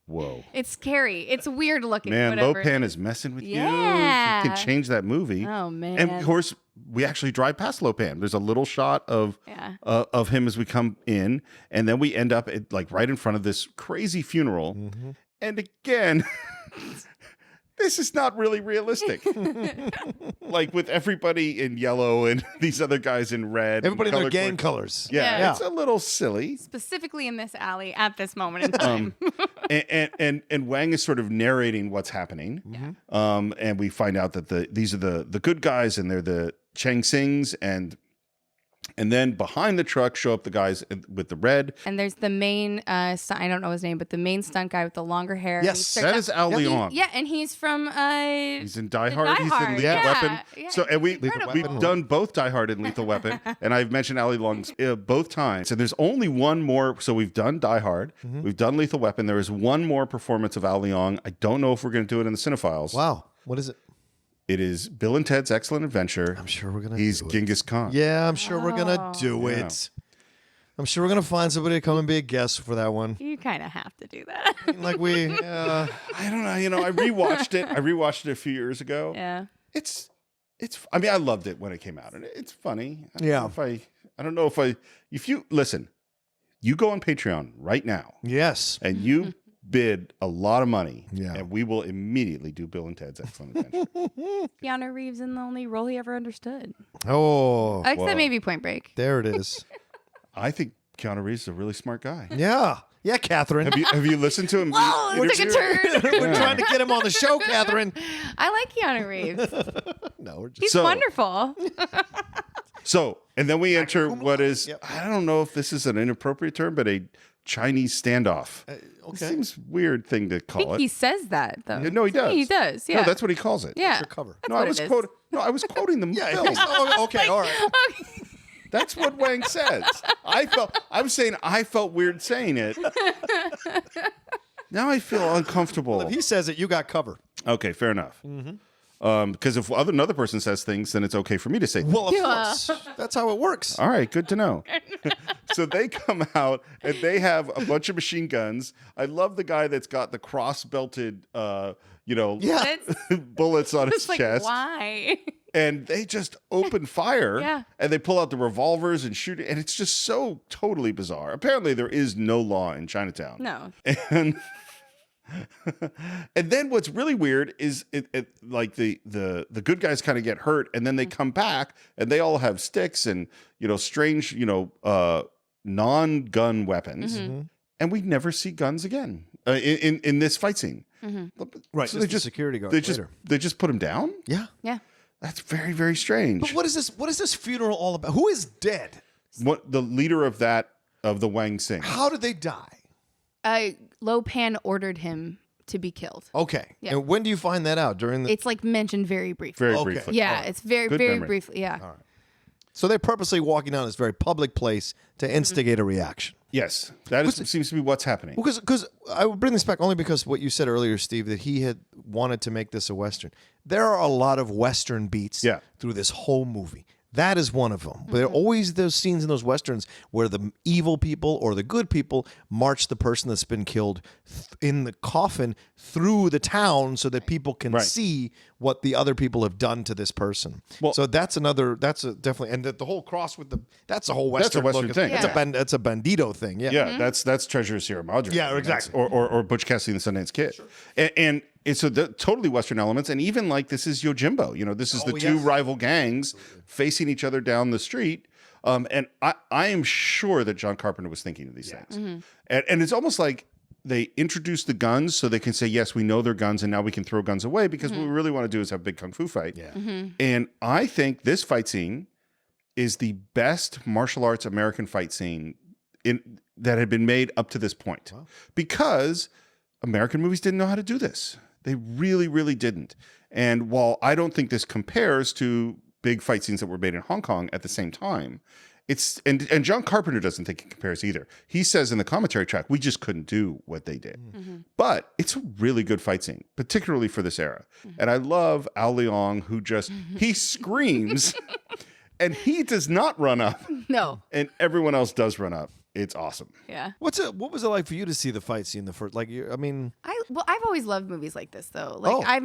B: Whoa.
D: It's scary. It's weird looking.
B: Man,
D: whatever.
B: Lopan is messing with
D: Yeah.
B: you. You can change that movie.
D: Oh, man.
B: And of course, we actually drive past Lopan. There's a little shot of
D: Yeah.
B: of him as we come in, and then we end up at, like right in front of this crazy funeral. And again, this is not really realistic. Like with everybody in yellow and these other guys in red.
C: Everybody in their
B: color
C: gang
B: coordinated.
C: colors.
B: Yeah,
D: Yeah.
B: it's a little silly.
D: Specifically in this alley at this moment in time.
B: And Wang is sort of narrating what's happening. And we find out that these are the good guys, and they're the Chang Sings, and then behind the truck show up the guys with the red.
D: And there's the main, I don't know his name, but the main stunt guy with the longer hair.
C: Yes,
D: He starts
B: That
D: out-
B: is Al Leong.
D: Yeah, and he's from
B: He's in Die
D: The
B: Hard.
D: Die
B: He's in
D: Hard,
B: Lethal
D: yeah.
B: Weapon.
D: Yeah,
B: So, and
D: he's incredible.
B: we've done both Die Hard and Lethal Weapon, and I've mentioned Ali Long's both times. And there's only one more. So we've done Die Hard, we've done Lethal Weapon. There is one more performance of Ali Long. I don't know if we're going to do it in the Cine-Files.
C: Wow. What is it?
B: It is Bill and Ted's Excellent Adventure.
C: I'm sure we're going to
B: He's
C: do it.
B: Genghis Khan.
C: Yeah, I'm sure we're going to do
B: Yeah.
C: it. I'm sure we're going to find somebody to come and be a guest for that one.
D: You kind of have to do that.
C: Like we,
B: I don't know. You know, I rewatched it. I rewatched it a few years ago.
D: Yeah.
B: It's. I mean, I loved it when it came out, and it's funny.
C: Yeah.
B: I don't know if you listen, you go on Patreon right now,
C: yes.
B: and you bid a lot of money,
C: Yeah.
B: and we will immediately do Bill and Ted's Excellent Adventure.
D: Keanu Reeves in the only role he ever understood.
C: Oh,
D: Except maybe Point Break.
C: there it is.
B: I think Keanu Reeves is a really smart guy.
C: Yeah. Yeah, Catherine.
B: Have you listened to him?
D: Whoa, it took a turn.
C: We're trying to get him on the show, Catherine.
D: I like Keanu Reeves.
C: No, we're just.
D: He's
B: So-
D: wonderful.
B: So, and then we enter what is,
C: Yep.
B: I don't know if this is an inappropriate term, but a Chinese standoff.
C: Okay.
B: Seems weird thing to
D: I
B: call
D: think
B: it.
D: he says that, though.
B: No, he does.
D: He does, yeah.
B: No, that's what he calls it.
D: Yeah.
C: Your cover.
D: That's
B: No,
D: what
B: I was
D: it is.
B: quoting. No, I was quoting the
C: Yeah.
B: film.
C: Oh, okay. All right.
D: Okay.
B: That's what Wang says. I was saying I felt weird saying it. Now I feel uncomfortable.
C: If he says it, you got cover.
B: Okay, fair enough. Because if another person says things, then it's okay for me to say things.
C: Well, of course. That's how it works.
B: All right, good to know. So they come out and they have a bunch of machine guns. I love the guy that's got the cross-belted,
C: Yeah.
D: That's
B: bullets on his
D: just like,
B: chest.
D: why?
B: And they just open fire.
D: Yeah.
B: And they pull out the revolvers and shoot it. And it's just so totally bizarre. Apparently, there is no law in Chinatown.
D: No.
B: And and then what's really weird is like the good guys kind of get hurt, and then they come back and they all have sticks and strange non-gun weapons. and we never see guns again in this fight scene.
C: Right.
B: So
C: just the security guard later.
B: they just put him down.
C: Yeah.
D: Yeah.
B: That's very, very strange.
C: But what is this? What is this funeral all about? Who is dead?
B: What the leader of the Wang Sing?
C: How did they die?
D: Lo Pan ordered him to be killed.
C: Okay.
D: Yeah.
C: And when do you find that out? During the.
D: It's like mentioned very briefly.
B: Very
C: Okay.
B: briefly.
D: Yeah, it's very,
B: Good
D: very
B: memory.
D: briefly. Yeah.
C: So they're purposely walking down this very public place to instigate a reaction.
B: Yes, that seems to be what's happening.
C: Because I would bring this back only because what you said earlier, Steve, that he had wanted to make this a Western. There are a lot of Western beats through this whole movie. That is one of them. But there are always those scenes in those Westerns where the evil people or the good people march the person that's been killed in the coffin through the town so that people can see what the other people have done to this person. Well, so that's definitely, and the whole cross with that's a whole Western,
B: That's a Western thing.
C: That's a bandito thing. Yeah.
B: That's Treasure of Sierra Madre.
C: Yeah, exactly.
B: Or Butch Cassidy and the Sundance Kid. Sure. And so the totally Western elements, and even like this is Yojimbo. You know, this is the two rival gangs facing each other down the street. And I am sure that John Carpenter was thinking of these things. And it's almost like they introduce the guns so they can say, yes, we know they're guns, and now we can throw guns away because what we really want to do is have a big kung fu fight. Yeah. And I think this fight scene is the best martial arts American fight scene that had been made up to this point. Wow. Because American movies didn't know how to do this. They really, really didn't. And while I don't think this compares to big fight scenes that were made in Hong Kong at the same time, and John Carpenter doesn't think it compares either. He says in the commentary track, we just couldn't do what they did. But it's a really good fight scene, particularly for this era. And I love Ao Leong, who he screams and he does not run up.
D: No.
B: And everyone else does run up. It's awesome.
D: Yeah.
C: What was it like for you to see the fight scene the first?
D: I've always loved movies like this though. Like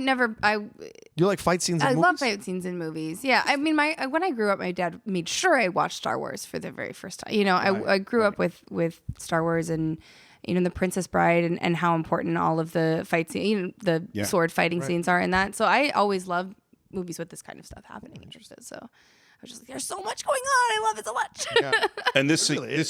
C: you like fight scenes in movies?
D: I love fight scenes in movies. Yeah. I mean when I grew up, my dad made sure I watched Star Wars for the very first time. You know, I grew up with Star Wars and The Princess Bride and how important all of the fight scenes, the sword fighting scenes are in that. So I always love movies with this kind of stuff happening. Interested. So I was just like, there's so much going on. I love it so much.
B: Yeah. And this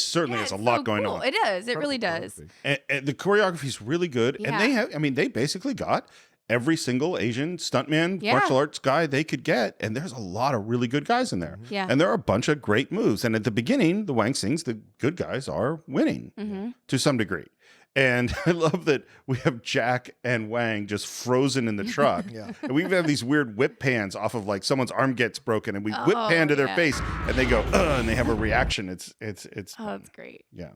B: certainly has a lot going on.
D: It is. It really does.
B: And the choreography is really good.
D: Yeah.
B: And they basically got every single Asian stuntman, martial arts guy they could get. And there's a lot of really good guys in there.
D: Yeah.
B: And there are a bunch of great moves. And at the beginning, the Wang Sings, the good guys are winning to some degree. And I love that we have Jack and Wang just frozen in the truck. And we even have these weird whip pans off of like someone's arm gets broken and we whip pan to their face and they go, and they have a reaction. It's
D: that's great.
B: Yeah.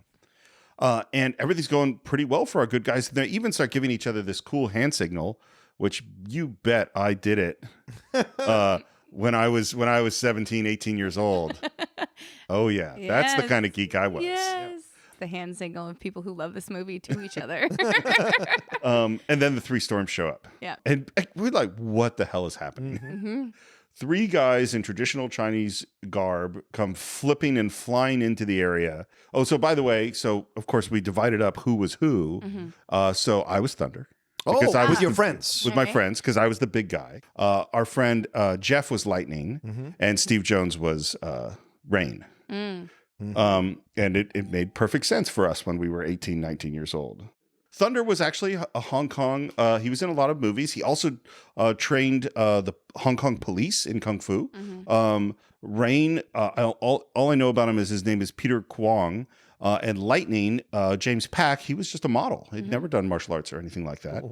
B: And everything's going pretty well for our good guys. They even start giving each other this cool hand signal, which you bet I did it when I was 17, 18 years old. Oh yeah. That's the kind of geek I was.
D: Yes. The hand signal of people who love this movie to each other.
B: And then the three storms show up.
D: Yeah.
B: And we're like, what the hell is happening? Three guys in traditional Chinese garb come flipping and flying into the area. Oh, so by the way, of course we divided up who was who. So I was Thunder.
C: Because I was with your friends.
B: With my friends, because I was the big guy. Our friend Jeff was Lightning, and Steve Jones was Rain. And it made perfect sense for us when we were 18, 19 years old. Thunder was actually a Hong Kong. He was in a lot of movies. He also trained the Hong Kong police in Kung Fu. Rain, all I know about him is his name is Peter Kwong. And Lightning, James Pack, he was just a model. He'd never done martial arts or anything like that.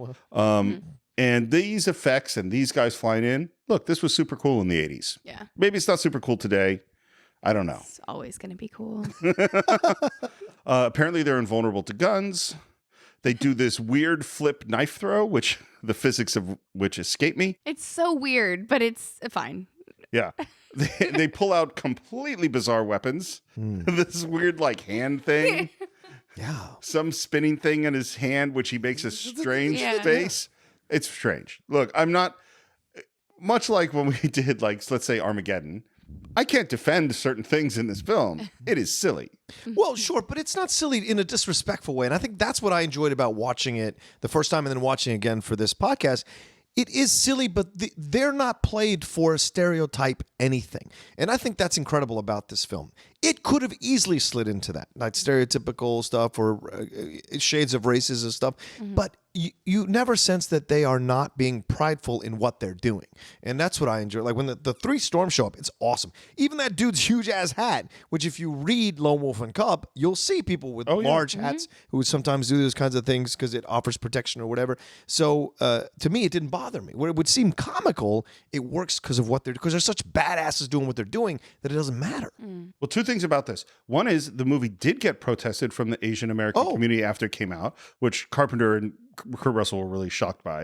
B: And these effects and these guys flying in, look, this was super cool in the 80s.
D: Yeah.
B: Maybe it's not super cool today. I don't know.
D: It's always going to be cool.
B: Apparently, they're invulnerable to guns. They do this weird flip knife throw, which the physics of which escape me.
D: It's so weird, but it's fine.
B: Yeah. They pull out completely bizarre weapons. This weird like hand thing.
C: Yeah.
B: Some spinning thing in his hand, which he makes a strange face. It's strange. Look, I'm not much like when we did let's say Armageddon. I can't defend certain things in this film. It is silly.
C: Well, sure, but it's not silly in a disrespectful way. And I think that's what I enjoyed about watching it the first time and then watching it again for this podcast. It is silly, but they're not played for a stereotype anything. And I think that's incredible about this film. it could have easily slid into that, like stereotypical stuff or shades of racism stuff. But you never sense that they are not being prideful in what they're doing. And that's what I enjoy. Like when the three storms show up, it's awesome. Even that dude's huge ass hat, which if you read Lone Wolf and Cub, you'll see people with large hats who sometimes do those kinds of things because it offers protection or whatever. So to me, it didn't bother me. Where it would seem comical, it works because they're such badasses doing what they're doing that it doesn't matter.
B: Well, two things about this. One is the movie did get protested from the Asian American community after it came out, which Carpenter and Kurt Russell were really shocked by.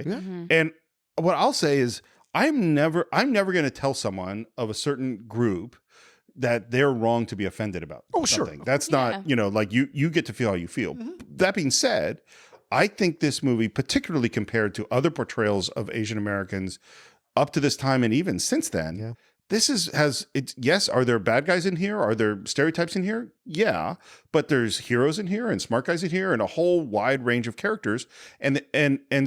B: And what I'll say is I'm never going to tell someone of a certain group that they're wrong to be offended about something. That's not, like you get to feel how you feel. That being said, I think this movie, particularly compared to other portrayals of Asian Americans up to this time and even since then, this yes, are there bad guys in here? Are there stereotypes in here? Yeah, but there's heroes in here and smart guys in here and a whole wide range of characters. And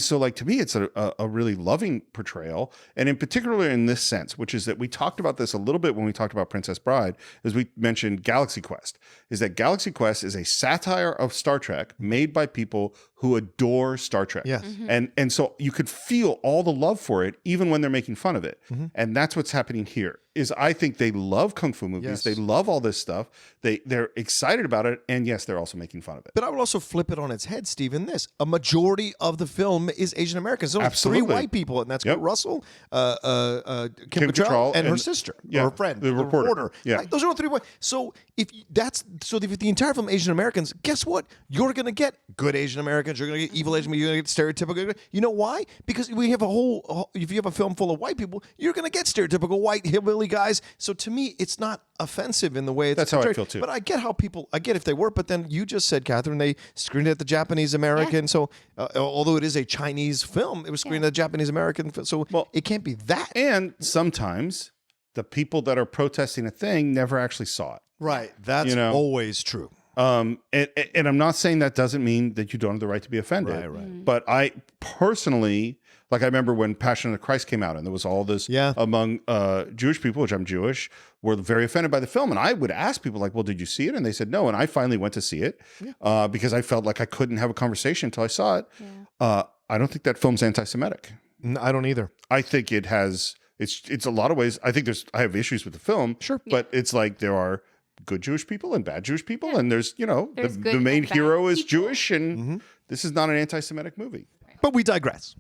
B: so, like, to me, it's a really loving portrayal. And in particular in this sense, which is that we talked about this a little bit when we talked about Princess Bride, as we mentioned Galaxy Quest, is that Galaxy Quest is a satire of Star Trek made by people who adore Star Trek.
C: Yes.
B: And so you could feel all the love for it, even when they're making fun of it. And that's what's happening here. Is I think they love kung fu movies.
C: Yes.
B: They love all this stuff. They're excited about it, and yes, they're also making fun of it.
C: But I would also flip it on its head, Steve, in this. A majority of the film is Asian Americans. There's only
B: Absolutely.
C: 3 white people, and that's Kurt Russell, Kim Cattrall,
B: Cattrall,
C: and her
B: and-
C: sister,
B: yeah,
C: or her friend,
B: the reporter. Yeah.
C: Right? Those are all 3 white. So if the entire film Asian Americans, guess what? You're going to get good Asian Americans. You're going to get evil Asian. You're going to get stereotypical. You know why? Because we have if you have a film full of white people, you're going to get stereotypical white hillbilly guys. So to me, it's not offensive in the way it's
B: That's how I
C: portrayed.
B: feel, too.
C: But I get if they were, but then you just said, Catherine, they screened it at the Japanese American. So although it is a Chinese film, it was screened at the Japanese American. So it can't be that.
B: And sometimes the people that are protesting a thing never actually saw it.
C: Right. That's always true.
B: And I'm not saying that doesn't mean that you don't have the right to be offended.
C: Right.
B: But I personally, like I remember when Passion of the Christ came out and there was all this among Jewish people, which I'm Jewish, were very offended by the film. And I would ask people like, well, did you see it? And they said no. And I finally went to see it because I felt like I couldn't have a conversation until I saw it. I don't think that film's anti-Semitic.
C: I don't either.
B: I think it has, it's a lot of ways. I think I have issues with the film.
C: Sure.
B: But it's like there are good Jewish people and bad Jewish people. And there's,
D: There's
B: the
D: good
B: main
D: and bad
B: hero is
D: people.
B: Jewish. And this is not an anti-Semitic movie.
C: But we digress.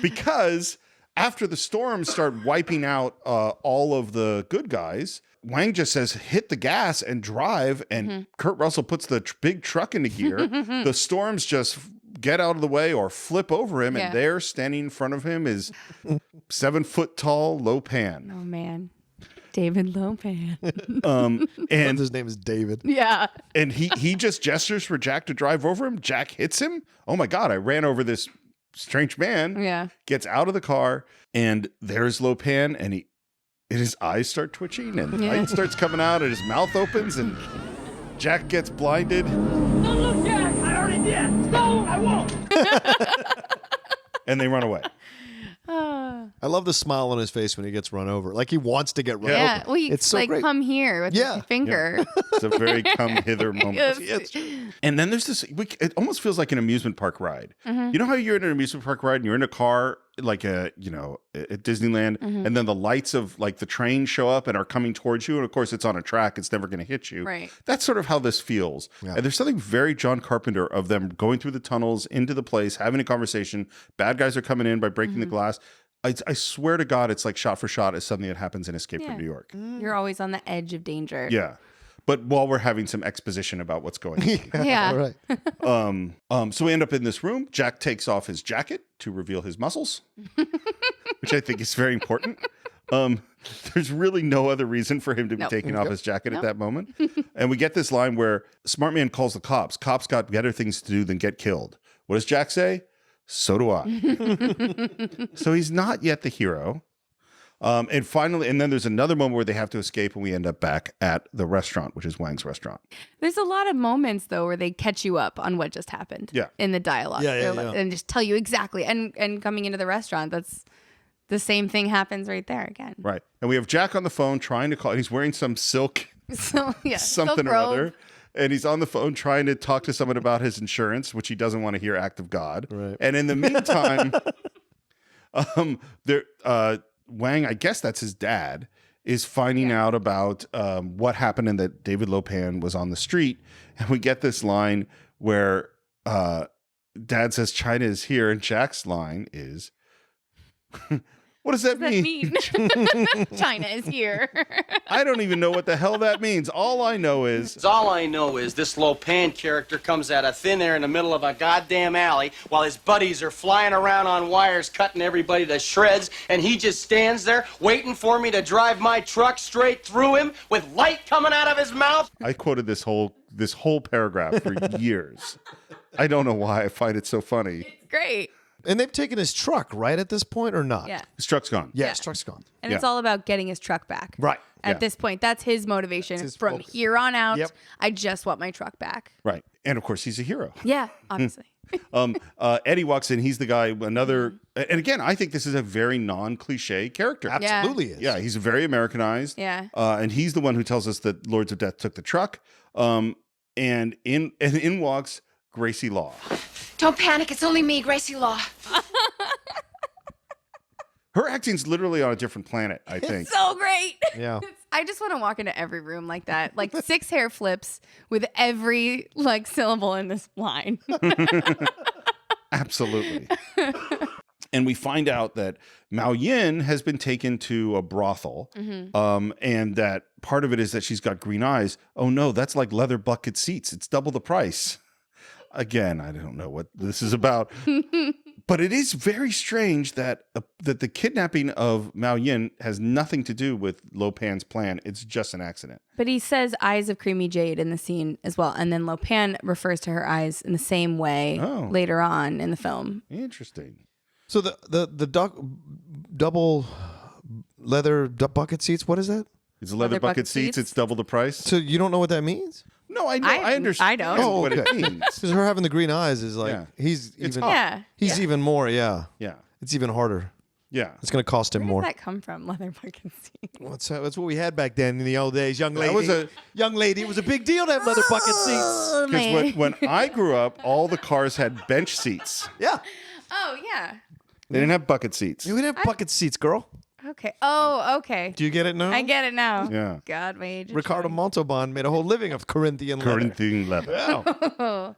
B: Because after the storms start wiping out all of the good guys, Wang just says, hit the gas and drive. And Kurt Russell puts the big truck into gear. The storms just get out of the way or flip over him. And there standing in front of him is 7 foot tall Lo Pan.
D: Oh, man. David Lopan.
B: And
C: his name is David.
D: Yeah.
B: And he just gestures for Jack to drive over him. Jack hits him. Oh my God, I ran over this strange man.
D: Yeah.
B: Gets out of the car, and there's Lo Pan, and his eyes start twitching, and light starts coming out, and his mouth opens, and Jack gets blinded.
K: Don't look, Jack! I already did! No, I won't!
B: And they run away.
C: I love the smile on his face when he gets run over. Like he wants to get run over.
D: Yeah. Well,
C: It's so
D: like,
C: great.
D: come here with his finger.
B: It's a very come hither moment.
D: Yes.
B: And then there's this, it almost feels like an amusement park ride. You know how you're in an amusement park ride and you're in a car, like at Disneyland, and then the lights of like the train show up and are coming towards you. And of course it's on a track. It's never going to hit you.
D: Right.
B: That's sort of how this feels.
C: Yeah.
B: And there's something very John Carpenter of them going through the tunnels into the place, having a conversation. Bad guys are coming in by breaking the glass. I swear to God, it's like shot for shot as something that happens in Escape from New York.
D: You're always on the edge of danger.
B: Yeah. But while we're having some exposition about what's going on.
D: Yeah.
C: Right.
B: So we end up in this room. Jack takes off his jacket to reveal his muscles, which I think is very important. There's really no other reason for him to be taking off his jacket at that moment. And we get this line where Smart Man calls the cops. Cops got better things to do than get killed. What does Jack say? So do I. So he's not yet the hero. And finally, and then there's another moment where they have to escape and we end up back at the restaurant, which is Wang's restaurant.
D: There's a lot of moments though where they catch you up on what just happened.
B: Yeah.
D: In the dialogue.
C: Yeah,
D: And just tell you exactly. And coming into the restaurant, the same thing happens right there again.
B: Right. And we have Jack on the phone trying to call. And he's wearing some silk
D: So yeah,
B: something
D: Silk
B: or
D: Robe.
B: other. And he's on the phone trying to talk to someone about his insurance, which he doesn't want to hear act of God.
C: Right.
B: And in the meantime, Wang, I guess that's his dad, is finding out about what happened and that David Lopan was on the street. And we get this line where Dad says China is here, and Jack's line is, what does that mean?
D: China is here.
B: I don't even know what the hell that means. All I know is
A: This Lopan character comes out of thin air in the middle of a goddamn alley while his buddies are flying around on wires cutting everybody to shreds, and he just stands there waiting for me to drive my truck straight through him with light coming out of his mouth.
B: I quoted this whole paragraph for years. I don't know why I find it so funny.
D: It's great.
C: And they've taken his truck, right, at this point, or not?
D: Yeah.
B: His truck's gone.
C: Yeah, his truck's gone.
D: And it's all about getting his truck back.
C: Right.
D: At this point, that's his motivation.
C: That's his
D: From
C: focus.
D: here on out,
C: Yep.
D: I just want my truck back.
B: Right. And of course, he's a hero.
D: Yeah, obviously.
B: Eddie walks in. He's the guy, and again, I think this is a very non-cliche character.
C: Absolutely is.
B: Yeah, he's very Americanized.
D: Yeah.
B: And he's the one who tells us that Lords of Death took the truck. And in walks Gracie Law.
J: Don't panic. It's only me, Gracie Law.
B: Her acting's literally on a different planet, I think.
D: So great.
C: Yeah.
D: I just want to walk into every room like that. Like 6 hair flips with every syllable in this line.
B: Absolutely. And we find out that Mao Yin has been taken to a brothel, and that part of it is that she's got green eyes. Oh no, that's like leather bucket seats. It's double the price. Again, I don't know what this is about, but it is very strange that the kidnapping of Mao Yin has nothing to do with Lopan's plan. It's just an accident.
D: But he says eyes of creamy jade in the scene as well. And then Lopan refers to her eyes in the same way later on in the film.
B: Interesting.
C: So the double leather bucket seats, what is that?
B: It's leather bucket seats. It's double the price.
C: So you don't know what that means?
B: No, I know. I understand.
D: I don't.
C: Oh,
B: what
C: okay.
B: it means.
C: Because her having the green eyes is like,
B: Yeah.
C: he's
B: It's
C: even,
B: hot.
D: Yeah.
C: he's even more, yeah.
B: Yeah.
C: It's even harder.
B: Yeah.
C: It's going to cost him
D: Where
C: more.
D: does that come from? Leather bucket seats.
C: That's what we had back then in the old days, young lady.
B: was
C: young lady. It was a big deal to have leather bucket seats.
D: Oh,
B: Because when I grew up, all the cars had bench seats.
C: Yeah.
D: Oh, yeah.
B: They didn't have bucket seats.
C: You can have bucket seats, girl.
D: Okay. Oh, okay.
C: Do you get it now?
D: I get it now.
B: Yeah.
D: God, my age. is
C: Ricardo
D: showing.
C: Montalban made a whole living of Corinthian leather.
B: Corinthian leather.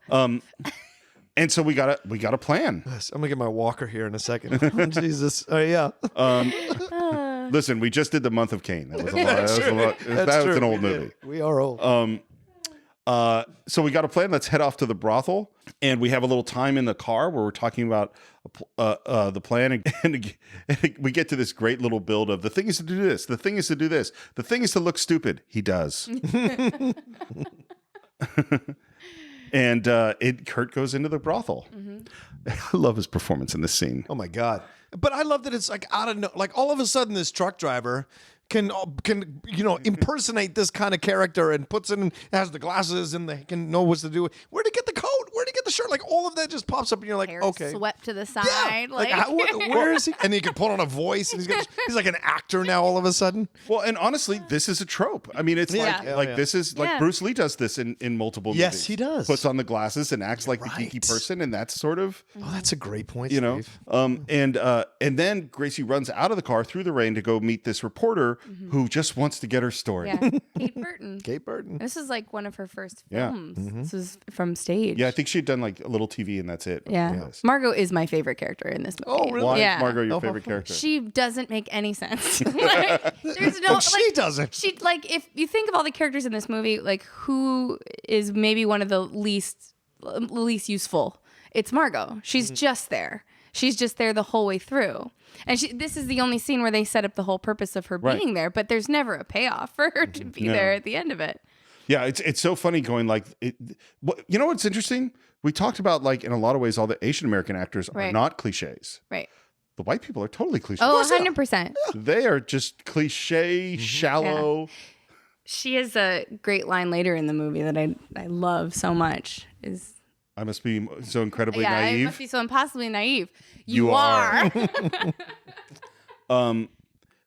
B: And so we got a plan.
C: Yes, I'm gonna get my walker here in a second. Oh, Jesus. Oh yeah.
B: Listen, we just did the month of Cain. That was a lot. That was an old movie.
C: We are old.
B: So we got a plan. Let's head off to the brothel, and we have a little time in the car where we're talking about the plan, and we get to this great little build of the thing is to do this, the thing is to do this, the thing is to look stupid. He does, and Kurt goes into the brothel. I love his performance in this scene.
C: Oh my God. But I love that it's like out of like all of a sudden this truck driver can impersonate this kind of character and puts in, has the glasses and they can know what to do. Where'd he get the coat? Where'd he get the shirt? Like all of that just pops up and you're like,
D: Hair
C: okay.
D: swept to the
C: Yeah.
D: side.
C: Like, where is he? And he can put on a voice and he's like an actor now all of a sudden.
B: Well, and honestly, this is a trope. I mean, it's
D: Yeah.
B: like
C: Yeah.
B: this is like
D: Yeah.
B: Bruce Lee does this in multiple
C: Yes,
B: movies.
C: he does.
B: Puts on the glasses and acts like the geeky
C: Right.
B: person, and that's sort of
C: Oh, that's a great point,
B: you know.
C: Steve.
B: And then Gracie runs out of the car through the rain to go meet this reporter who just wants to get her story.
D: Yeah. Kate Burton.
C: Kate Burton.
D: This is like one of her first
B: Yeah.
D: films. This is from stage.
B: Yeah, I think she'd done like a little TV and that's it.
D: Yeah.
B: Yes.
D: Margo is my favorite character in this movie.
C: Oh, really?
B: Why
D: Yeah.
B: is Margo your
C: Oh,
B: favorite character?
D: She doesn't make any sense. Like, there's no.
C: She doesn't.
D: She like if you think of all the characters in this movie, like who is maybe one of the least useful? It's Margo. She's just there. She's just there the whole way through. And this is the only scene where they set up the whole purpose of her
B: Right.
D: being there, but there's never a payoff for her to be
B: No.
D: there at the end of it.
B: Yeah, it's so funny going like you know what's interesting? We talked about like in a lot of ways all the Asian American actors are
D: Right.
B: not cliches.
D: Right.
B: The white people are totally cliches.
D: Oh, 100%.
B: They are just cliche, shallow.
D: She has a great line later in the movie that I love so much. Is
B: I must be so incredibly
D: I
B: naive.
D: must be so impossibly naive.
B: You are.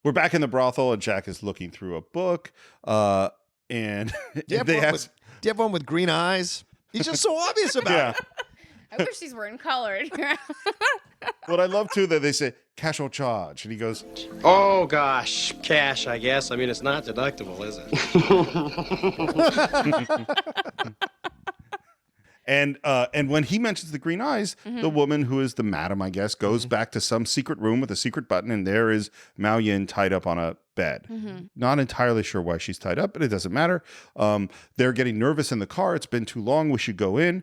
B: We're back in the brothel, and Jack is looking through a book. And
C: Do you have one with green eyes? He's just so obvious about it.
D: I wish these weren't colored.
B: What I love too that they say cash or charge, and he goes,
L: Oh gosh, cash, I guess. I mean, it's not deductible, is it?
B: And when he mentions the green eyes, the woman who is the madam, I guess, goes back to some secret room with a secret button, and there is Mao Yin tied up on a bed. Not entirely sure why she's tied up, but it doesn't matter. They're getting nervous in the car. It's been too long. We should go in.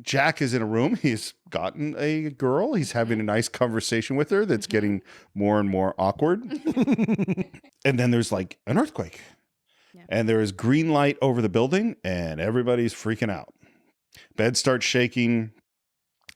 B: Jack is in a room. He's gotten a girl. He's having a nice conversation with her that's getting more and more awkward. And then there's like an earthquake. And there is green light over the building, and everybody's freaking out. Bed starts shaking,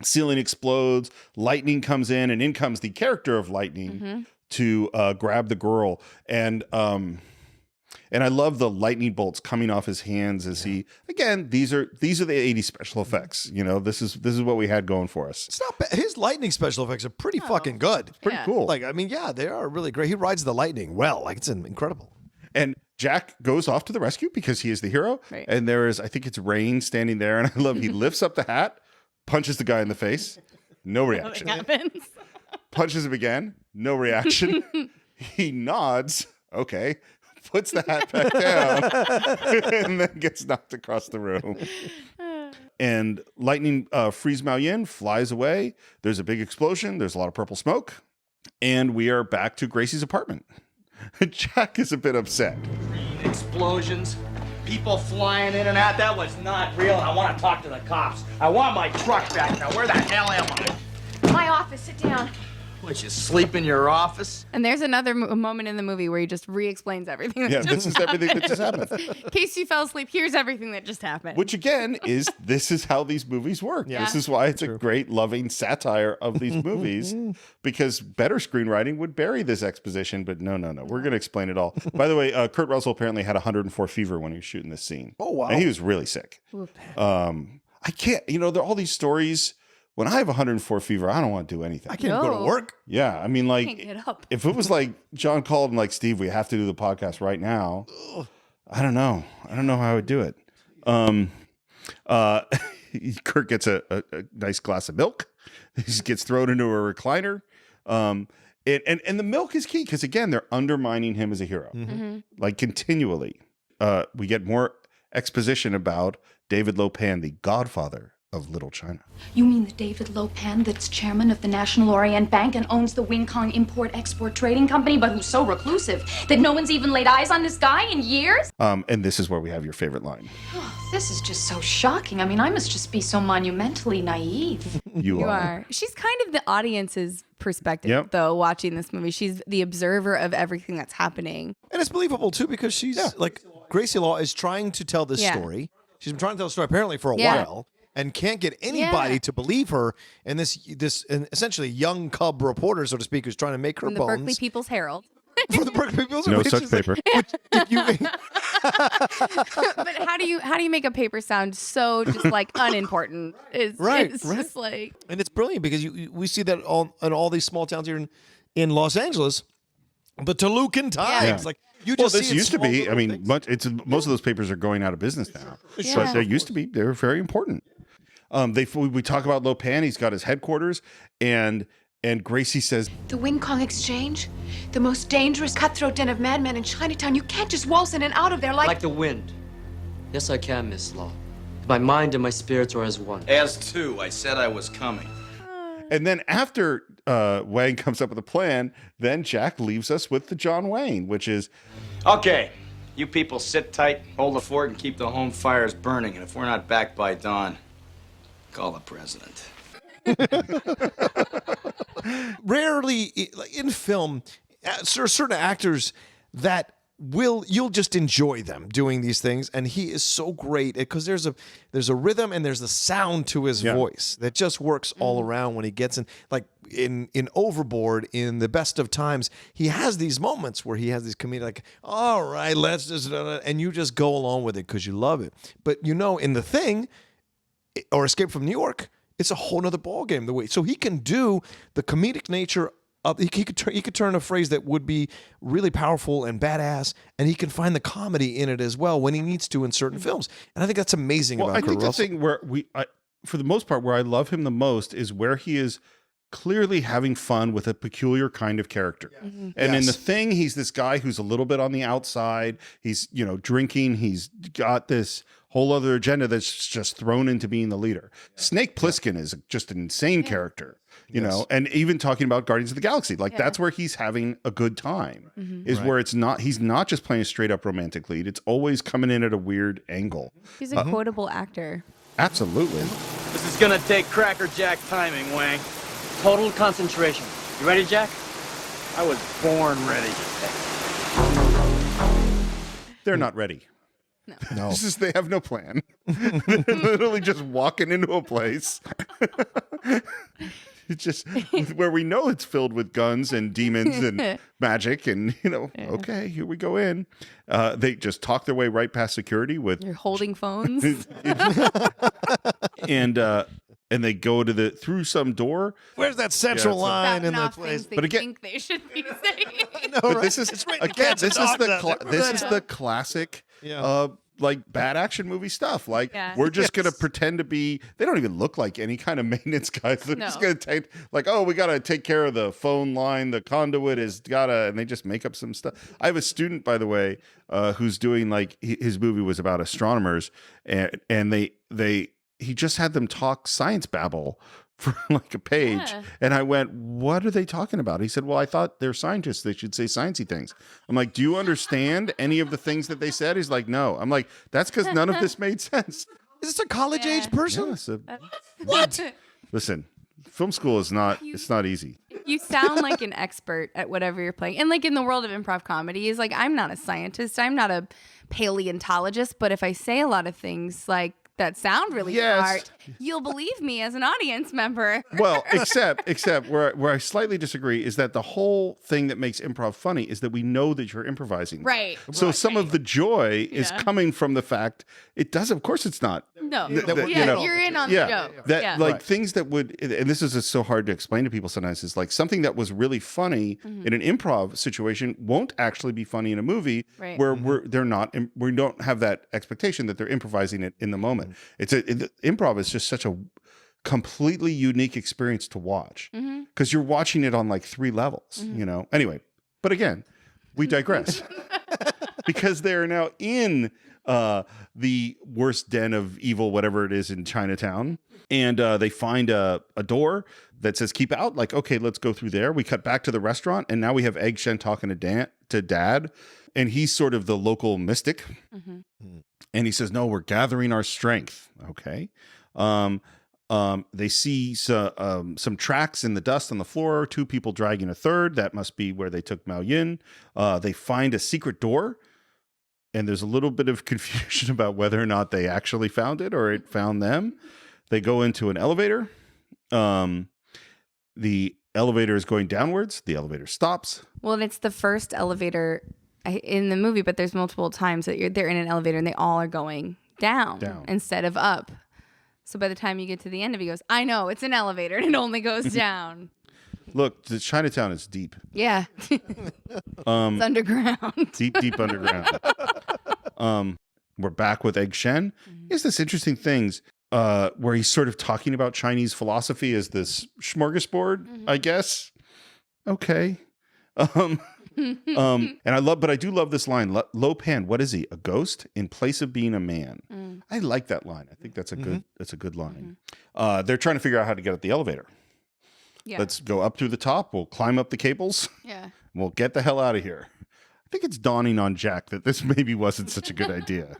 B: ceiling explodes, lightning comes in comes the character of Lightning to grab the girl. And I love the lightning bolts coming off his hands as he, again, these are the 80s special effects. You know, this is what we had going for us.
C: It's not bad. His lightning special effects are pretty fucking good. It's
B: pretty cool.
C: Like, I mean, yeah, they are really great. He rides the lightning well. Like, it's incredible.
B: And Jack goes off to the rescue because he is the hero. Right. And there is, I think it's Rain standing there. And I love, he lifts up the hat, punches the guy in the face. No reaction.
D: Nothing happens.
B: Punches him again. No reaction. He nods. Okay. Puts the hat back down. And then gets knocked across the room. And Lightning frees Mao Yin, flies away. There's a big explosion. There's a lot of purple smoke. And we are back to Gracie's apartment. Jack is a bit upset.
H: Explosions, people flying in and out. That was not real. I want to talk to the cops. I want my truck back now. Where the hell am I?
J: My office, sit down.
H: What, you sleep in your office?
D: And there's another moment in the movie where he just re-explains everything.
B: This is everything that just happened.
D: In case you fell asleep, here's everything that just happened.
B: Which again this is how these movies work. Yeah. This is why it's a great loving satire of these movies, because better screenwriting would bury this exposition, but no. We're going to explain it all. By the way, Kurt Russell apparently had 104 fever when he was shooting this scene.
C: Oh, wow.
B: And he was really sick. I can't, there are all these stories. When I have 104 fever, I don't want to do anything.
C: I can't go to work.
B: Yeah, I mean, like,
D: can't get up.
B: If it was like John called and like, Steve, we have to do the podcast right now. I don't know. I don't know how I would do it. Kurt gets a nice glass of milk. He just gets thrown into a recliner. And the milk is key because, again, they're undermining him as a hero, like continually. We get more exposition about David Lopan, the godfather of Little China.
J: You mean the David Lopan that's chairman of the National Orient Bank and owns the Wing Kong Import-Export Trading Company, but who's so reclusive that no one's even laid eyes on this guy in years?
B: And this is where we have your favorite line.
J: Oh, this is just so shocking. I mean, I must just be so monumentally naive.
B: You are.
D: She's kind of the audience's perspective, though, watching this movie. She's the observer of everything that's happening.
C: And it's believable, too, because she's like, Gracie Law is trying to tell this story. She's been trying to tell the story apparently for a while. And can't get anybody to believe her, and this essentially young cub reporter, so to speak, who's trying to make her
D: From the
C: bones.
D: Berkeley People's Herald.
C: For the Berkeley People's
B: No
C: Herald.
B: such paper.
D: But how do you make a paper sound so just like unimportant? It's just like,
C: and it's brilliant because we see that in all these small towns here in Los Angeles, the Tolucan Times, like.
B: This used to be. I mean, most of those papers are going out of business now. But they used to be. They were very important. We talk about Lopan. He's got his headquarters, and Gracie says,
J: The Wing Kong Exchange? The most dangerous cutthroat den of madmen in Chinatown. You can't just waltz in and out of there like
M: the wind. Yes, I can, Miss Law. My mind and my spirits are as one.
H: As two. I said I was coming.
B: And then after Wang comes up with a plan, then Jack leaves us with the John Wayne, which is...
H: Okay, you people sit tight, hold the fort, and keep the home fires burning. And if we're not back by dawn, call the president.
C: Rarely in film, there are certain actors that you'll just enjoy them doing these things, and he is so great because there's a rhythm and there's a sound to his voice that just works all around when he gets in. Like in Overboard, in The Best of Times, he has these moments where he has these comedic, like, all right, let's just, and you just go along with it because you love it. But in The Thing or Escape from New York, it's a whole nother ballgame. So he can do the comedic nature He could turn a phrase that would be really powerful and badass, and he can find the comedy in it as well when he needs to in certain films. And I think that's amazing about Kurt
B: I think
C: Russell.
B: the thing where for the most part, where I love him the most is where he is clearly having fun with a peculiar kind of character. And in The Thing, he's this guy who's a little bit on the outside. He's, drinking. He's got this whole other agenda that's just thrown into being the leader. Snake Plissken is just an insane character, you know, and even talking about Guardians of the Galaxy, like that's where he's having a good time is where he's not just playing a straight up romantic lead. It's always coming in at a weird angle.
D: He's a quotable actor.
B: Absolutely.
H: This is gonna take Cracker Jack timing, Wang. Total concentration. You ready, Jack? I was born ready.
B: They're not ready.
C: No.
B: They have no plan. They're literally just walking into a place. It's just where we know it's filled with guns and demons and magic and, okay, here we go in. They just talk their way right past security with...
D: You're holding phones.
B: And they go to through some door.
C: Where's that central line in the place?
D: But again, think they should be saying.
B: But this is the classic, like bad action movie stuff. Like we're just gonna pretend to be. They don't even look like any kind of maintenance guys. They're just gonna take we gotta take care of the phone line. The conduit and they just make up some stuff. I have a student, by the way, who's doing his movie was about astronomers, and he just had them talk science babble for like a page. And I went, what are they talking about? He said, well, I thought they're scientists. They should say sciencey things. I'm like, do you understand any of the things that they said? He's like, no. I'm like, that's because none of this made sense.
C: Is this a college age person?
B: What? Listen, film school is it's not easy.
D: You sound like an expert at whatever you're playing. And like in the world of improv comedy is like, I'm not a scientist. I'm not a paleontologist. But if I say a lot of things like, that sound really smart, you'll believe me as an audience member.
B: Well, except where I slightly disagree is that the whole thing that makes improv funny is that we know that you're improvising.
D: Right.
B: So some of the joy is coming from the fact of course it's not.
D: No. You're in on the joke.
B: Things that would, and this is so hard to explain to people sometimes, is like something that was really funny in an improv situation won't actually be funny in a movie where we don't have that expectation that they're improvising it in the moment. Improv is just such a completely unique experience to watch because you're watching it on like 3 levels, Anyway, but again, we digress because they're now in the worst den of evil, whatever it is in Chinatown. And they find a door that says keep out. Like, okay, let's go through there. We cut back to the restaurant and now we have Egg Shen talking to Dad. And he's sort of the local mystic. And he says, no, we're gathering our strength. Okay. They see some tracks in the dust on the floor, 2 people dragging a third. That must be where they took Mao Yin. They find a secret door. And there's a little bit of confusion about whether or not they actually found it or it found them. They go into an elevator. The elevator is going downwards. The elevator stops.
D: Well, and it's the first elevator in the movie, but there's multiple times that they're in an elevator and they all are going down instead of up. So by the time you get to the end of it, he goes, I know, it's an elevator and it only goes down.
B: Look, the Chinatown is deep.
D: Yeah. It's underground.
B: Deep underground. We're back with Egg Shen. Is this interesting things where he's sort of talking about Chinese philosophy as this smorgasbord, I guess. Okay. And I do love this line. Lo Pan, what is he? A ghost in place of being a man. I like that line. I think that's a good line. They're trying to figure out how to get at the elevator. Yeah. Let's go up through the top. We'll climb up the cables.
D: Yeah.
B: And we'll get the hell out of here. I think it's dawning on Jack that this maybe wasn't such a good idea.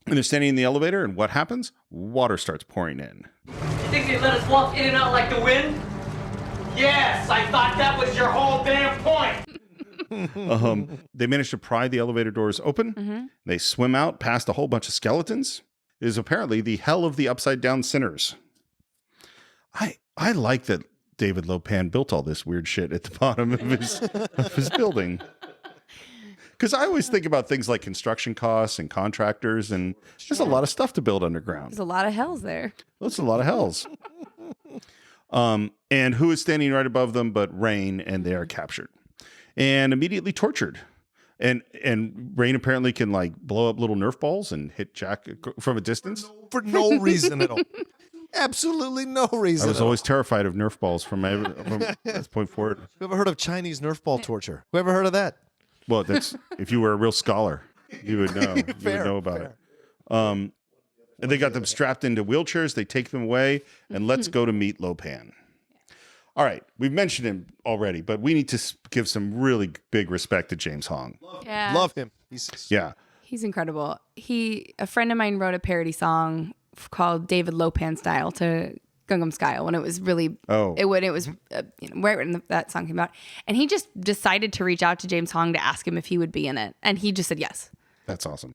B: And they're standing in the elevator, and what happens? Water starts pouring in.
H: You think they let us walk in and out like the wind? Yes, I thought that was your whole damn point.
B: They manage to pry the elevator doors open. They swim out past a whole bunch of skeletons. It is apparently the hell of the upside down sinners. I like that David Lopan built all this weird shit at the bottom of his building. Because I always think about things like construction costs and contractors, and there's a lot of stuff to build underground.
D: There's a lot of hells there.
B: There's a lot of hells. And who is standing right above them but Rain, and they are captured and immediately tortured. And Rain apparently can like blow up little Nerf balls and hit Jack from a distance.
C: For no reason at all. Absolutely no reason.
B: I was always terrified of Nerf balls from this point forward.
C: Who ever heard of Chinese Nerf ball torture? Who ever heard of that?
B: Well, that's if you were a real scholar, you would know.
C: Fair,
B: you would know about it. And they got them strapped into wheelchairs. They take them away, and let's go to meet Lo Pan. All right, we've mentioned him already, but we need to give some really big respect to James Hong.
D: Yeah.
C: Love him.
D: He's incredible. A friend of mine wrote a parody song called David Lopan Style to Gangnam Style when it was really right when that song came out, and he just decided to reach out to James Hong to ask him if he would be in it, and he just said yes.
B: That's awesome.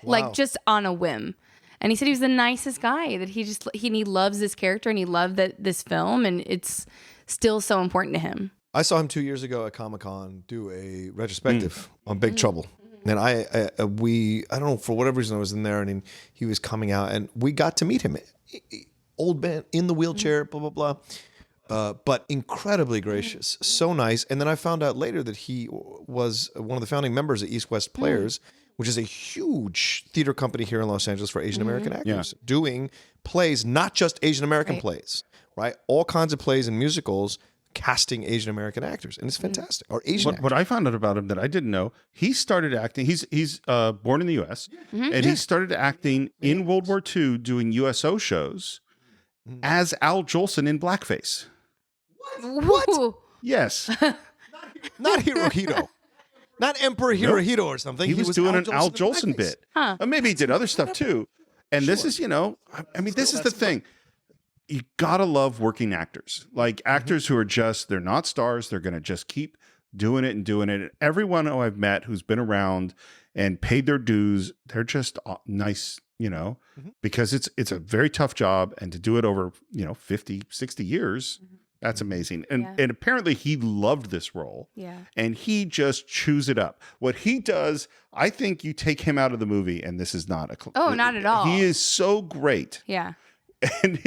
D: Like just on a whim. And he said he was the nicest guy, that he loves this character and he loved this film, and it's still so important to him.
C: I saw him 2 years ago at Comic-Con do a retrospective on Big Trouble. And I don't know, for whatever reason I was in there, and he was coming out, and we got to meet him. Old man in the wheelchair, blah, blah, blah. But incredibly gracious, so nice. And then I found out later that he was one of the founding members of East West Players, which is a huge theater company here in Los Angeles for Asian American actors, doing plays, not just Asian American plays, right? All kinds of plays and musicals, casting Asian American actors, and it's fantastic. Or Asian actors.
B: What I found out about him that I didn't know, he started acting. He's born in the U.S. And he started acting in World War II, doing USO shows as Al Jolson in blackface.
D: What?
B: Yes.
C: Not Hirohito. Not Emperor Hirohito or something.
B: He was doing an Al Jolson bit.
D: Huh.
B: Maybe he did other stuff too. And this is, this is the thing. You gotta love working actors, like actors who are they're not stars. They're going to just keep doing it and doing it. And everyone who I've met who's been around and paid their dues, they're just nice, because it's a very tough job, and to do it over, 50, 60 years, that's amazing. And apparently he loved this role.
D: Yeah. And
B: he just chews it up. What he does, I think you take him out of the movie and this is not
D: not at all.
B: He is so great.
D: Yeah.
B: And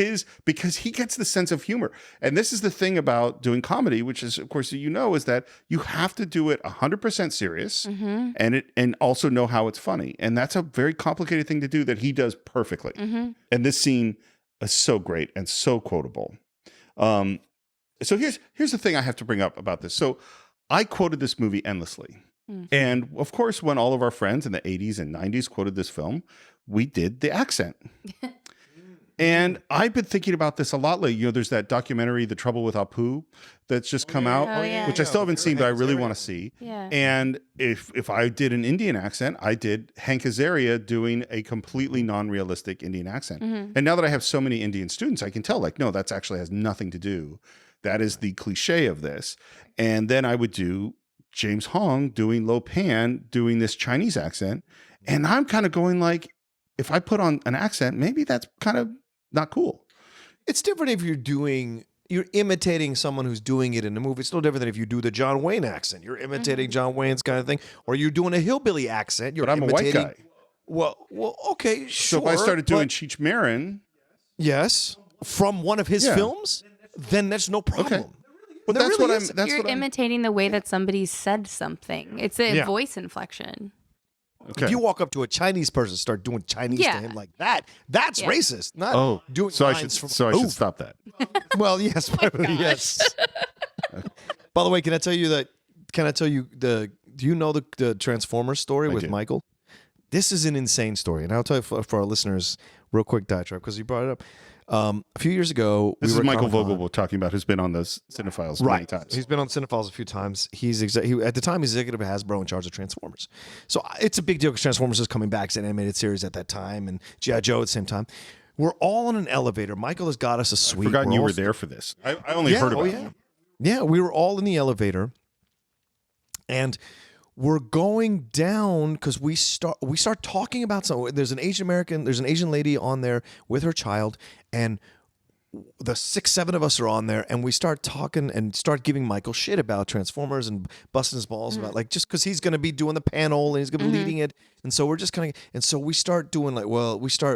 B: because he gets the sense of humor. And this is the thing about doing comedy, which is, of course, is that you have to do it 100% serious and also know how it's funny. And that's a very complicated thing to do that he does perfectly. And this scene is so great and so quotable. So here's the thing I have to bring up about this. So I quoted this movie endlessly. And of course, when all of our friends in the 80s and 90s quoted this film, we did the accent. And I've been thinking about this a lot lately. There's that documentary, The Trouble with Apu, that's just come out, which I still haven't seen, but I really want to see.
D: Yeah.
B: And if I did an Indian accent, I did Hank Azaria doing a completely non-realistic Indian accent. And now that I have so many Indian students, I can tell, no, that's actually has nothing to do. That is the cliche of this. And then I would do James Hong doing Lo Pan, doing this Chinese accent. And I'm kind of going if I put on an accent, maybe that's kind of not cool.
C: It's different if you're imitating someone who's doing it in the movie. It's no different than if you do the John Wayne accent. You're imitating John Wayne's kind of thing. Or you're doing a hillbilly accent. But
B: I'm a white guy.
C: Well, okay, sure.
B: So if I started doing Cheech Marin.
C: Yes. From one of his films, then that's no problem.
B: Okay. But that's what I'm.
D: You're imitating the way that somebody said something. It's a voice inflection.
B: Okay.
C: If you walk up to a Chinese person and start doing Chinese to him like that, that's racist. Not doing lines from
B: I should stop that.
C: Well, yes, probably, yes. By the way, can I tell you do you know the Transformers story with Michael? This is an insane story, and I'll tell you for our listeners real quick diatribe because you brought it up. A few years ago,
B: this is Michael Vogel we're talking about, who's been on the Cine-Files many times.
C: He's been on Cine-Files a few times. He at the time he's executive at Hasbro in charge of Transformers. So it's a big deal because Transformers is coming back as an animated series at that time, and G.I. Joe at the same time. We're all in an elevator. Michael has got us a suite.
B: I've forgotten you were there for this. I only heard about it.
C: Yeah, we were all in the elevator, and we're going down because we start talking about something. There's an Asian lady on there with her child, and the 6-7 of us are on there, and we start talking and start giving Michael shit about Transformers and busting his balls about like just because he's going to be doing the panel and he's going to be leading it, and so we're just kind of and so we start doing like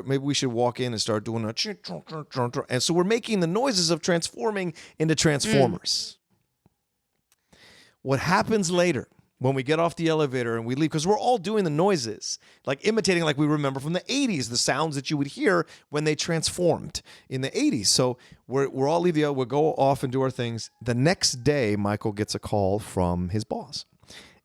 C: maybe we should walk in and start doing a and so we're making the noises of transforming into Transformers. What happens later? When we get off the elevator and we leave, because we're all doing the noises, like imitating like we remember from the 80s, the sounds that you would hear when they transformed in the 80s. So we're all leave we'll go off and do our things. The next day, Michael gets a call from his boss.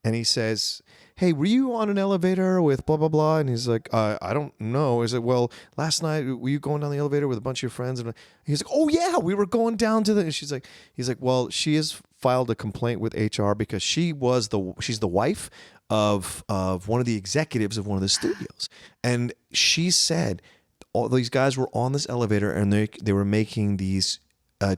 C: And he says, hey, were you on an elevator with blah, blah, blah? And he's like, I don't know. Is it, well, last night, were you going down the elevator with a bunch of your friends? And he's like, oh, yeah, we were going down to the, and he's like, well, she has filed a complaint with HR because she's the wife of one of the executives of one of the studios. And she said all these guys were on this elevator and they were making these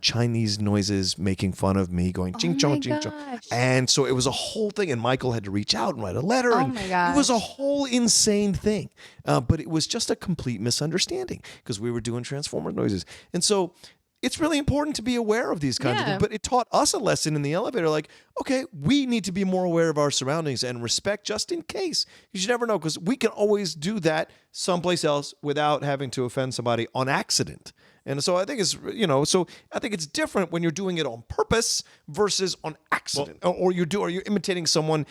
C: Chinese noises, making fun of me, going ching chong, ching chong. And so it was a whole thing. And Michael had to reach out and write a letter.
D: Oh
C: and
D: my gosh.
C: It was a whole insane thing. But it was just a complete misunderstanding because we were doing Transformer noises. And so it's really important to be aware of these kinds of things. But it taught us a lesson in the elevator, like, okay, we need to be more aware of our surroundings and respect just in case. You should never know, because we can always do that someplace else without having to offend somebody on accident. And so I think it's, so I think it's different when you're doing it on purpose versus on accident. Or you're imitating someone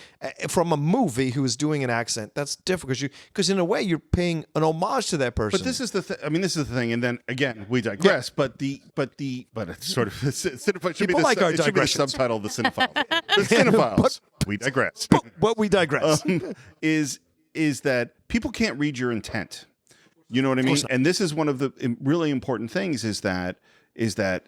C: from a movie who is doing an accent. That's different because in a way you're paying an homage to that person.
B: But this is the this is the thing. And then again, we digress. Yeah. But it's sort of Cine-Files should
C: People like our digressions.
B: Should be the subtitle of the Cine-Files. The Cine-Files. We digress.
C: But we digress.
B: Is that people can't read your intent. You know what I mean? And this is one of the really important things is that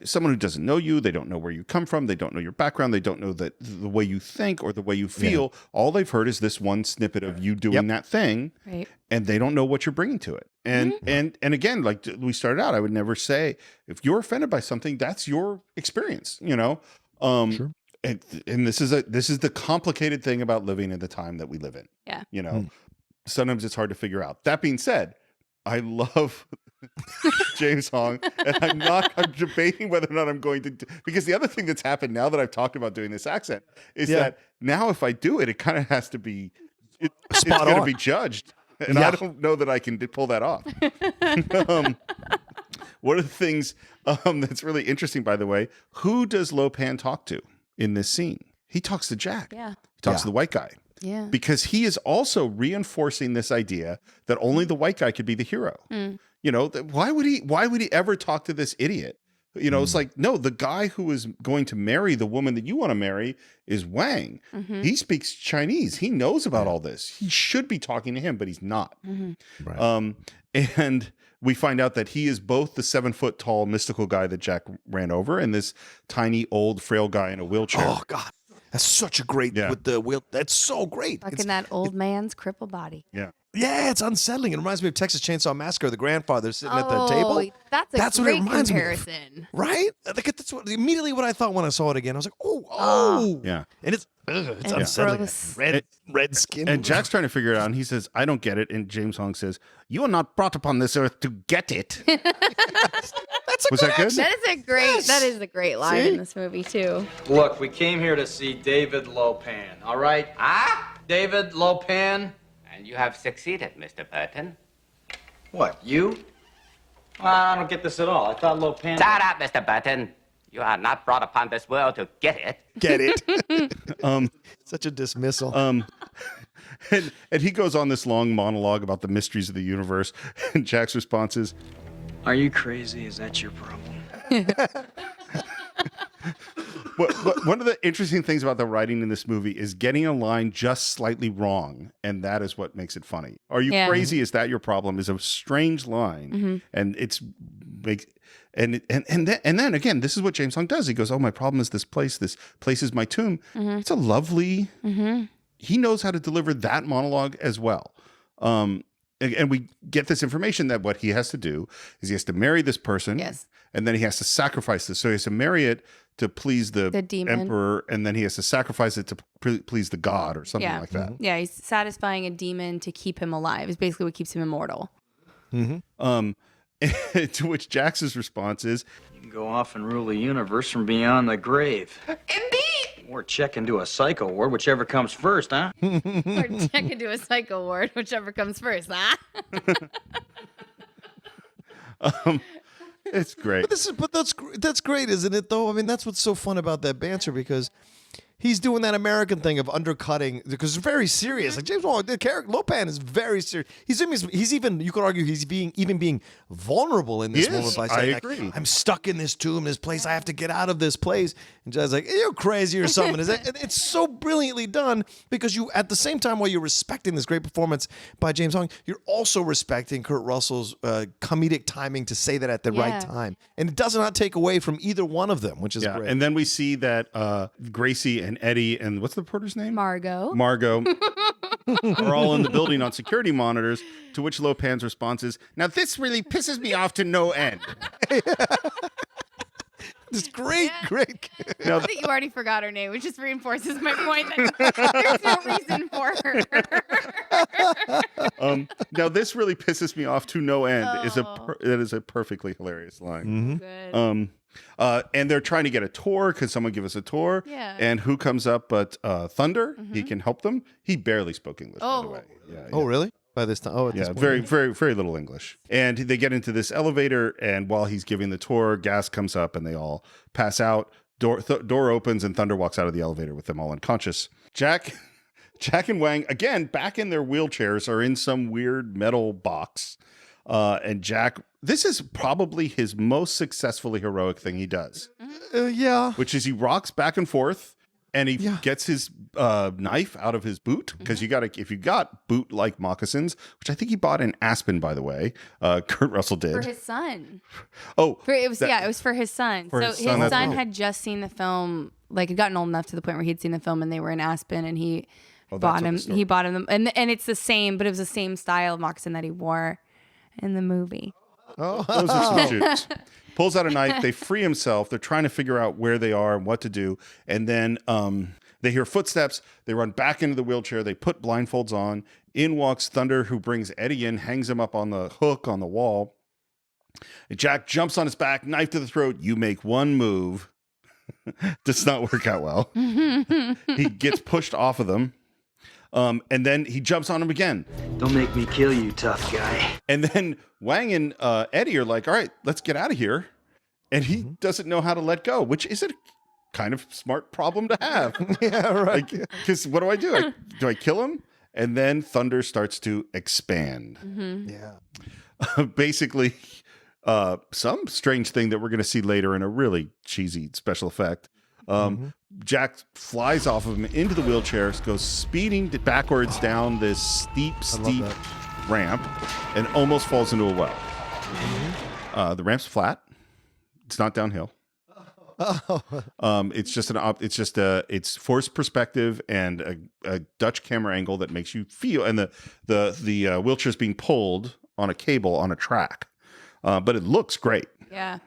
B: someone who doesn't know you, they don't know where you come from, they don't know your background, they don't know the way you think or the way you feel. Yeah. All they've heard is this one snippet of you doing that thing, right? And they don't know what you're bringing to it. And and again, like we started out, I would never say if you're offended by something, that's your experience. Sure. And this is the complicated thing about living in the time that we live in.
D: Yeah.
B: Sometimes it's hard to figure out. That being said, I love James Hong, and I'm debating whether or not I'm going to because the other thing that's happened now that I've talked about doing this accent is that now if I do it, it kind of has to be it's going to be judged, and I don't know that I can pull that off. One of the things that's really interesting, by the way, who does Lo Pan talk to in this scene? He talks to Jack.
D: Yeah.
B: He talks to the white guy.
D: Yeah.
B: Because he is also reinforcing this idea that only the white guy could be the hero. Why would he ever talk to this idiot? It's like, no, the guy who is going to marry the woman that you want to marry is Wang. Mm-hmm. He speaks Chinese. He knows about all this. He should be talking to him, but he's not. Mm-hmm. Right. And we find out that he is both the 7-foot tall mystical guy that Jack ran over and this tiny old frail guy in a wheelchair.
C: Oh God. That's such a great with the wheel. That's so great.
D: Fucking that old man's crippled body.
B: Yeah.
C: Yeah, it's unsettling. It reminds me of Texas Chainsaw Massacre, the grandfather sitting at the table.
D: That's a great comparison.
C: Right? That's immediately what I thought when I saw it again. I was like, oh.
B: Yeah.
C: And it's unsettling. Red skin.
B: And Jack's trying to figure it out, and he says, I don't get it. And James Hong says, you are not brought upon this earth to get it.
C: Was that good?
D: That is a great line in this movie, too.
H: Look, we came here to see David Lo Pan, all right? David Lo Pan.
N: And you have succeeded, Mr. Burton.
H: What, you? I don't get this at all. I thought Lo Pan...
N: Shut up, Mr. Burton. You are not brought upon this world to get it.
C: Get it? Such a dismissal.
B: And he goes on this long monologue about the mysteries of the universe, and Jack's response is,
A: are you crazy? Is that your problem?
B: One of the interesting things about the writing in this movie is getting a line just slightly wrong, and that is what makes it funny. Are you crazy? Is that your problem? Is a strange line, and it's and then again, this is what James Hong does. He goes, "Oh, my problem is this place. This place is my tomb." It's a lovely. He knows how to deliver that monologue as well. And we get this information that what he has to do is he has to marry this person, and then he has to sacrifice this. So he has to marry it to please the
D: demon.
B: emperor, and then he has to sacrifice it to please the god or something like that.
D: Yeah, he's satisfying a demon to keep him alive. It's basically what keeps him immortal.
B: To which Jax's response is,
H: You can go off and rule the universe from beyond the grave.
K: Indeed!
H: Or check into a psycho ward, whichever comes first, huh?
D: Or check into a psycho ward, whichever comes first, huh?
B: it's great.
C: But that's great, isn't it? Though I mean, that's what's so fun about that banter because he's doing that American thing of undercutting because it's very serious. Like James Wong, the character Lopan is very serious. He's even you could argue he's being vulnerable in this moment by saying,
B: I agree.
C: Like, I'm stuck in this tomb, this place. I have to get out of this place. And Jaz's like, you're crazy or something. It's so brilliantly done because you, at the same time, while you're respecting this great performance by James Wong, you're also respecting Kurt Russell's comedic timing to say that at the right time. And it does not take away from either one of them, which is great.
B: And then we see that Gracie and Eddie and what's the reporter's name?
D: Margo
B: are all in the building on security monitors, to which Lopan's response is, now this really pisses me off to no end.
C: It's great.
B: Now,
D: I think you already forgot her name, which just reinforces my point that there's no reason for her.
B: now this really pisses me off to no end that is a perfectly hilarious line.
D: Good.
B: And they're trying to get a tour. Could someone give us a tour?
D: Yeah.
B: And who comes up but Thunder? He can help them. He barely spoke English, by the way. Yeah,
C: Oh, really? By this time? Oh, at this point.
B: very, very, very little English. And they get into this elevator, and while he's giving the tour, gas comes up, and they all pass out. Door opens, and Thunder walks out of the elevator with them all unconscious. Jack and Wang, again, back in their wheelchairs, are in some weird metal box. And Jack, this is probably his most successfully heroic thing he does.
C: Yeah.
B: Which is he rocks back and forth, and he gets his knife out of his boot, because if you got boot-like moccasins, which I think he bought in Aspen, by the way, Kurt Russell did.
D: For his son.
B: Oh.
D: It was for his son.
B: For
D: So
B: his
D: his
B: son,
D: son had just seen the film, like had gotten old enough to the point where he'd seen the film and they were in Aspen, and he bought him them. And it's the same, but it was the same style of moccasin that he wore in the movie.
B: Oh, those are some shoes. Pulls out a knife. They free himself. They're trying to figure out where they are and what to do. And then they hear footsteps. They run back into the wheelchair. They put blindfolds on. In walks Thunder, who brings Eddie in, hangs him up on the hook on the wall. And Jack jumps on his back, knife to the throat. You make one move. Does not work out well. He gets pushed off of them. And then he jumps on him again.
H: Don't make me kill you, tough guy.
B: And then Wang and Eddie are like, all right, let's get out of here. And he doesn't know how to let go, which is a kind of smart problem to have.
C: Yeah, right.
B: Because what do? Do I kill him? And then Thunder starts to expand.
C: Yeah.
B: Basically, some strange thing that we're going to see later in a really cheesy special effect. Jack flies off of him into the wheelchair, goes speeding backwards down this steep ramp, and almost falls into a well. The ramp's flat. It's not downhill. It's forced perspective and a Dutch camera angle that makes you feel, and the wheelchair's being pulled on a cable on a track, but it looks great.
D: Yeah.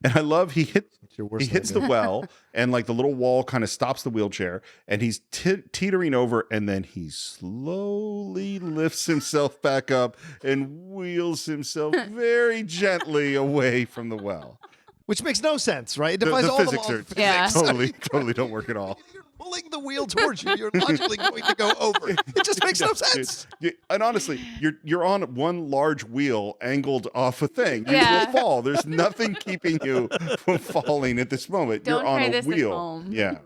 B: And I love he hits the well, and like the little wall kind of stops the wheelchair, and he's teetering over, and then he slowly lifts himself back up and wheels himself very gently away from the well.
C: Which makes no sense, right? It
B: The
C: defies all
B: physics
C: the
B: are
C: laws of physics.
B: totally don't work at all.
C: You're pulling the wheel towards you. You're logically going to go over. It just makes no sense.
B: And honestly, you're on one large wheel angled off a thing. You will fall. There's nothing keeping you from falling at this moment.
D: Don't
B: you're on
D: try
B: a
D: this at
B: wheel.
D: home.
B: Yeah.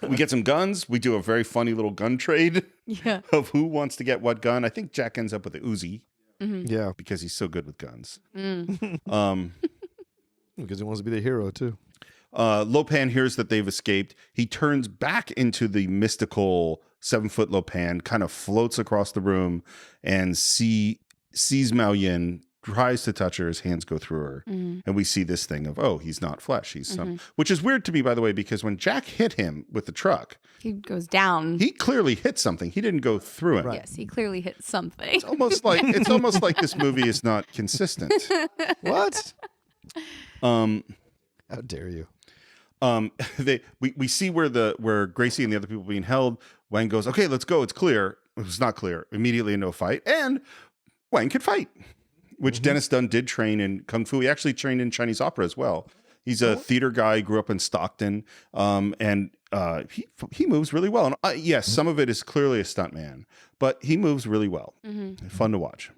B: We get some guns. We do a very funny little gun trade of who wants to get what gun. I think Jack ends up with the Uzi.
C: Yeah.
B: Because he's so good with guns.
C: Because he wants to be the hero, too.
B: Lopan hears that they've escaped. He turns back into the mystical 7-foot Lopan, kind of floats across the room, and sees Mao Yin, tries to touch her. His hands go through her. And we see this thing of, oh, he's not flesh. He's some, which is weird to me, by the way, because when Jack hit him with the truck,
D: he goes down.
B: He clearly hit something. He didn't go through him.
D: Yes, he clearly hit something.
B: It's almost like this movie is not consistent.
C: What? How dare you?
B: We see where Gracie and the other people are being held. Wang goes, okay, let's go. It's clear. It was not clear. Immediately, no fight. And Wang could fight. which Dennis Dunn did train in Kung Fu. He actually trained in Chinese opera as well. He's a theater guy, grew up in Stockton, and he moves really well. And yes, some of it is clearly a stuntman, but he moves really well. Fun to watch.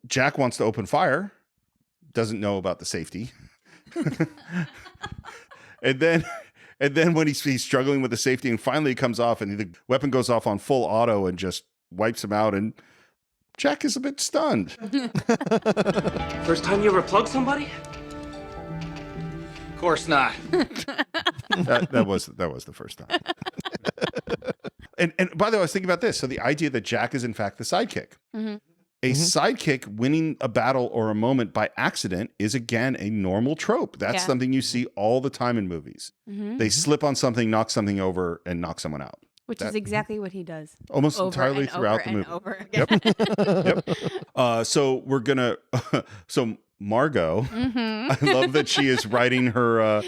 B: Jack wants to open fire, doesn't know about the safety. and then when he's struggling with the safety and finally it comes off and the weapon goes off on full auto and just wipes him out, and Jack is a bit stunned.
M: First time you ever plugged somebody?
A: Of course not.
B: that was the first time. And by the way, I was thinking about this. So the idea that Jack is in fact the sidekick. A sidekick winning a battle or a moment by accident is again a normal trope. That's something you see all the time in movies. They slip on something, knock something over, and knock someone out.
D: Which is exactly what he does.
B: Almost entirely throughout the movie. Yep. So we're gonna. So Margo, I love that she is writing her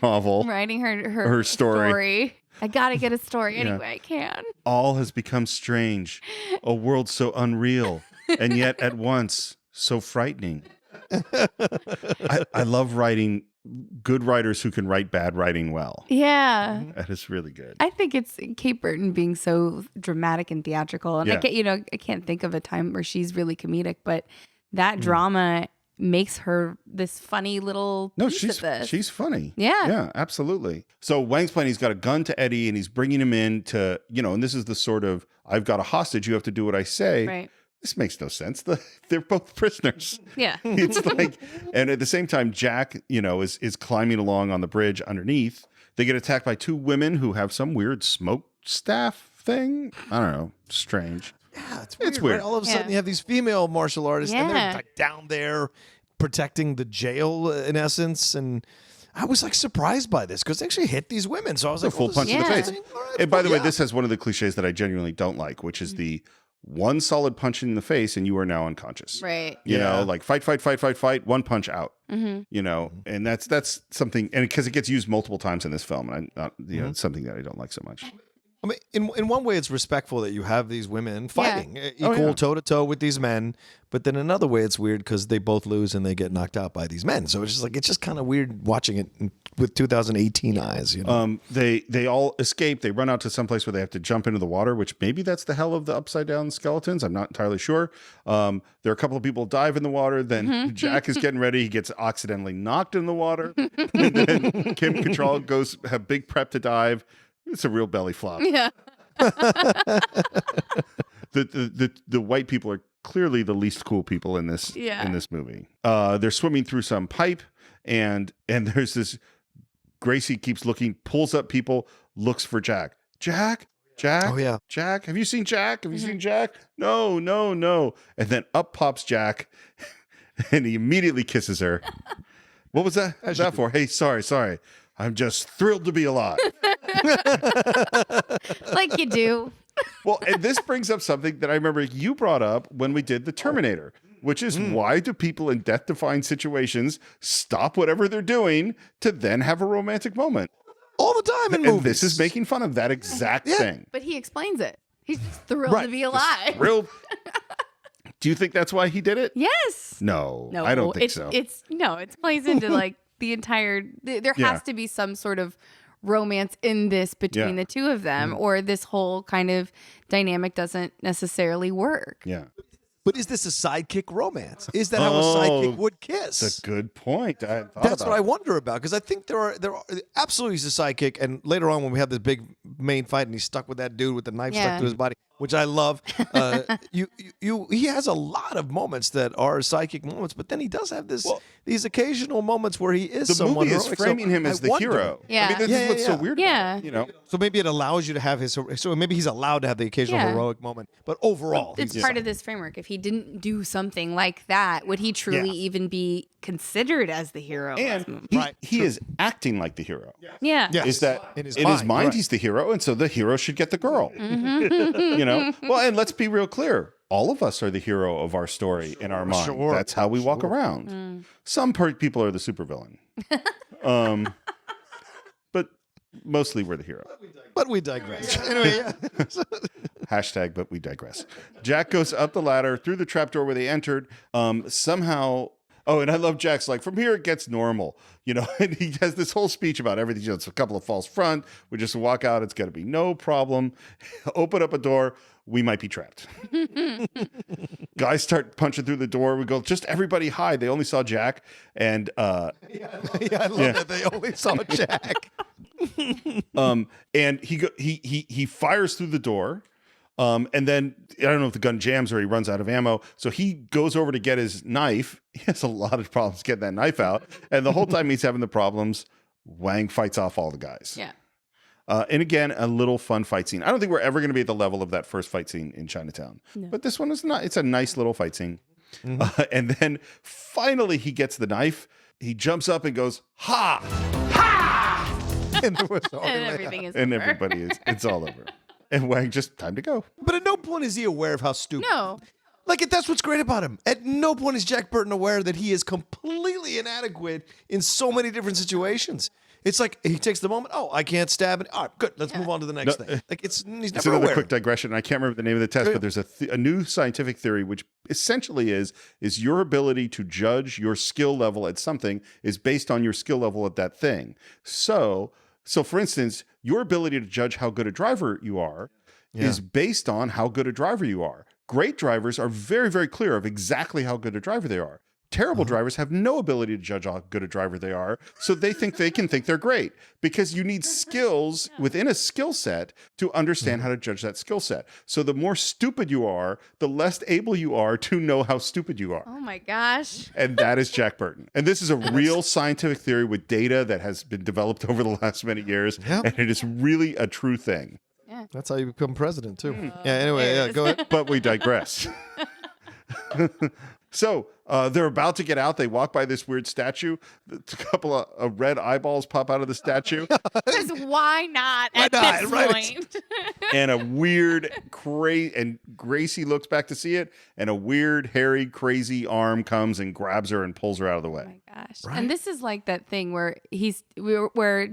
B: novel,
D: writing her
B: story.
D: I gotta get a story any way I can.
B: All has become strange, a world so unreal, and yet at once so frightening. I love writing. Good writers who can write bad writing well.
D: Yeah.
B: That is really good.
D: I think it's Kate Burton being so dramatic and theatrical. And I can't think of a time where she's really comedic, but that drama makes her this funny little piece of this.
B: She's funny.
D: Yeah.
B: Yeah, absolutely. So Wang's playing, he's got a gun to Eddie and he's bringing him in to, and this is the sort of, I've got a hostage, you have to do what I say.
D: Right.
B: This makes no sense. They're both prisoners.
D: Yeah.
B: It's like, and at the same time, Jack, is climbing along on the bridge underneath. They get attacked by two women who have some weird smoke staff thing. I don't know. Strange.
C: Yeah, it's weird. Right? All of a sudden, you have these female martial artists, and they're like down there protecting the jail, in essence. And I was like surprised by this because they actually hit these women. So I was like,
B: full punch in the face. And by the way, this has one of the cliches that I genuinely don't like, which is the one solid punch in the face and you are now unconscious.
D: Right.
B: You know, like fight, one punch out. And that's something, and because it gets used multiple times in this film, and it's something that I don't like so much.
C: I mean, in one way, it's respectful that you have these women fighting equal toe-to-toe with these men, but then another way, it's weird because they both lose and they get knocked out by these men. So it's just kind of weird watching it with 2018 eyes.
B: They all escape. They run out to some place where they have to jump into the water, which maybe that's the hell of the upside down skeletons. I'm not entirely sure. There are a couple of people dive in the water. Then Jack is getting ready. He gets accidentally knocked in the water. And then Kim Cattrall have big prep to dive. It's a real belly flop.
D: Yeah.
B: The white people are clearly the least cool people in this movie. They're swimming through some pipe, and there's this. Gracie keeps looking, pulls up people, looks for Jack. Jack. Oh yeah. Jack. Have you seen Jack? Have you seen Jack? No. And then up pops Jack, and he immediately kisses her. What was that? How's that for? Hey, sorry. I'm just thrilled to be alive.
D: Like you do.
B: Well, and this brings up something that I remember you brought up when we did the Terminator, which is why do people in death-defying situations stop whatever they're doing to then have a romantic moment?
C: All the time in
B: and
C: movies.
B: This is making fun of that exact thing.
D: But he explains it. He's just thrilled to be alive.
B: Thrilled. Do you think that's why he did it?
D: Yes.
B: No, I don't think so.
D: It plays into like the entire. There has to be some sort of romance in this between the two of them, or this whole kind of dynamic doesn't necessarily work.
B: Yeah.
C: But is this a sidekick romance? Is that how a sidekick would kiss?
B: That's a good point.
C: That's what I wonder about, because I think there are absolutely is a sidekick, and later on when we have this big main fight and he's stuck with that dude with the knife stuck to his body, which I love. He has a lot of moments that are psychic moments, but then he does have these occasional moments where he is someone
B: heroic. The movie is framing him as the hero.
D: Yeah.
B: I mean, this is what's so weird about it,
C: So maybe it allows you to have so maybe he's allowed to have the occasional heroic moment, but overall,
D: it's part of this framework. If he didn't do something like that, would he truly even be considered as the hero?
B: And he is acting like the hero.
D: Yeah.
C: Yes.
B: Is that in his mind he's the hero, and so the hero should get the girl. Well, and let's be real clear. All of us are the hero of our story in our mind.
C: Sure.
B: That's how we walk around. Some people are the supervillain. But mostly we're the hero.
C: But we digress. Anyway,
B: Hashtag, but we digress. Jack goes up the ladder through the trapdoor where they entered. Somehow, oh, and I love Jack's like, from here it gets normal, and he has this whole speech about everything. It's a couple of false front. We just walk out. It's going to be no problem. Open up a door. We might be trapped. Guys start punching through the door. We go, just everybody hide. They only saw Jack. And
C: I love that they only saw Jack.
B: And he fires through the door. And then I don't know if the gun jams or he runs out of ammo. So he goes over to get his knife. He has a lot of problems getting that knife out. And the whole time he's having the problems, Wang fights off all the guys.
D: Yeah.
B: And again, a little fun fight scene. I don't think we're ever going to be at the level of that first fight scene in Chinatown. No. But this one is not. It's a nice little fight scene. Mm-hmm. And then finally he gets the knife. He jumps up and goes, ha! Ha!
D: And everything is
B: and
D: over.
B: Everybody is. It's all over. And Wang just, time to go.
C: But at no point is he aware of how stupid.
D: No.
C: Like, that's what's great about him. At no point is Jack Burton aware that he is completely inadequate in so many different situations. It's like he takes the moment. Oh, I can't stab it. All right, good. Let's move on to the next thing. Like he's never
B: another
C: aware.
B: quick digression. I can't remember the name of the test, but there's a new scientific theory which essentially is your ability to judge your skill level at something is based on your skill level at that thing. So for instance, your ability to judge how good a driver you are is based on how good a driver you are. Great drivers are very, very clear of exactly how good a driver they are. Terrible drivers have no ability to judge how good a driver they are, so they think they're great because you need skills within a skill set to understand how to judge that skill set. So the more stupid you are, the less able you are to know how stupid you are.
D: Oh my gosh.
B: And that is Jack Burton. And this is a real scientific theory with data that has been developed over the last many years, and it is really a true thing.
D: Yeah.
C: That's how you become president, too. Anyway, go ahead.
B: But we digress. So they're about to get out. They walk by this weird statue. A couple of red eyeballs pop out of the statue.
D: Because why not at this point?
B: And a weird, and Gracie looks back to see it, and a weird, hairy, crazy arm comes and grabs her and pulls her out of the way.
D: Oh my gosh. Right? And this is like that thing where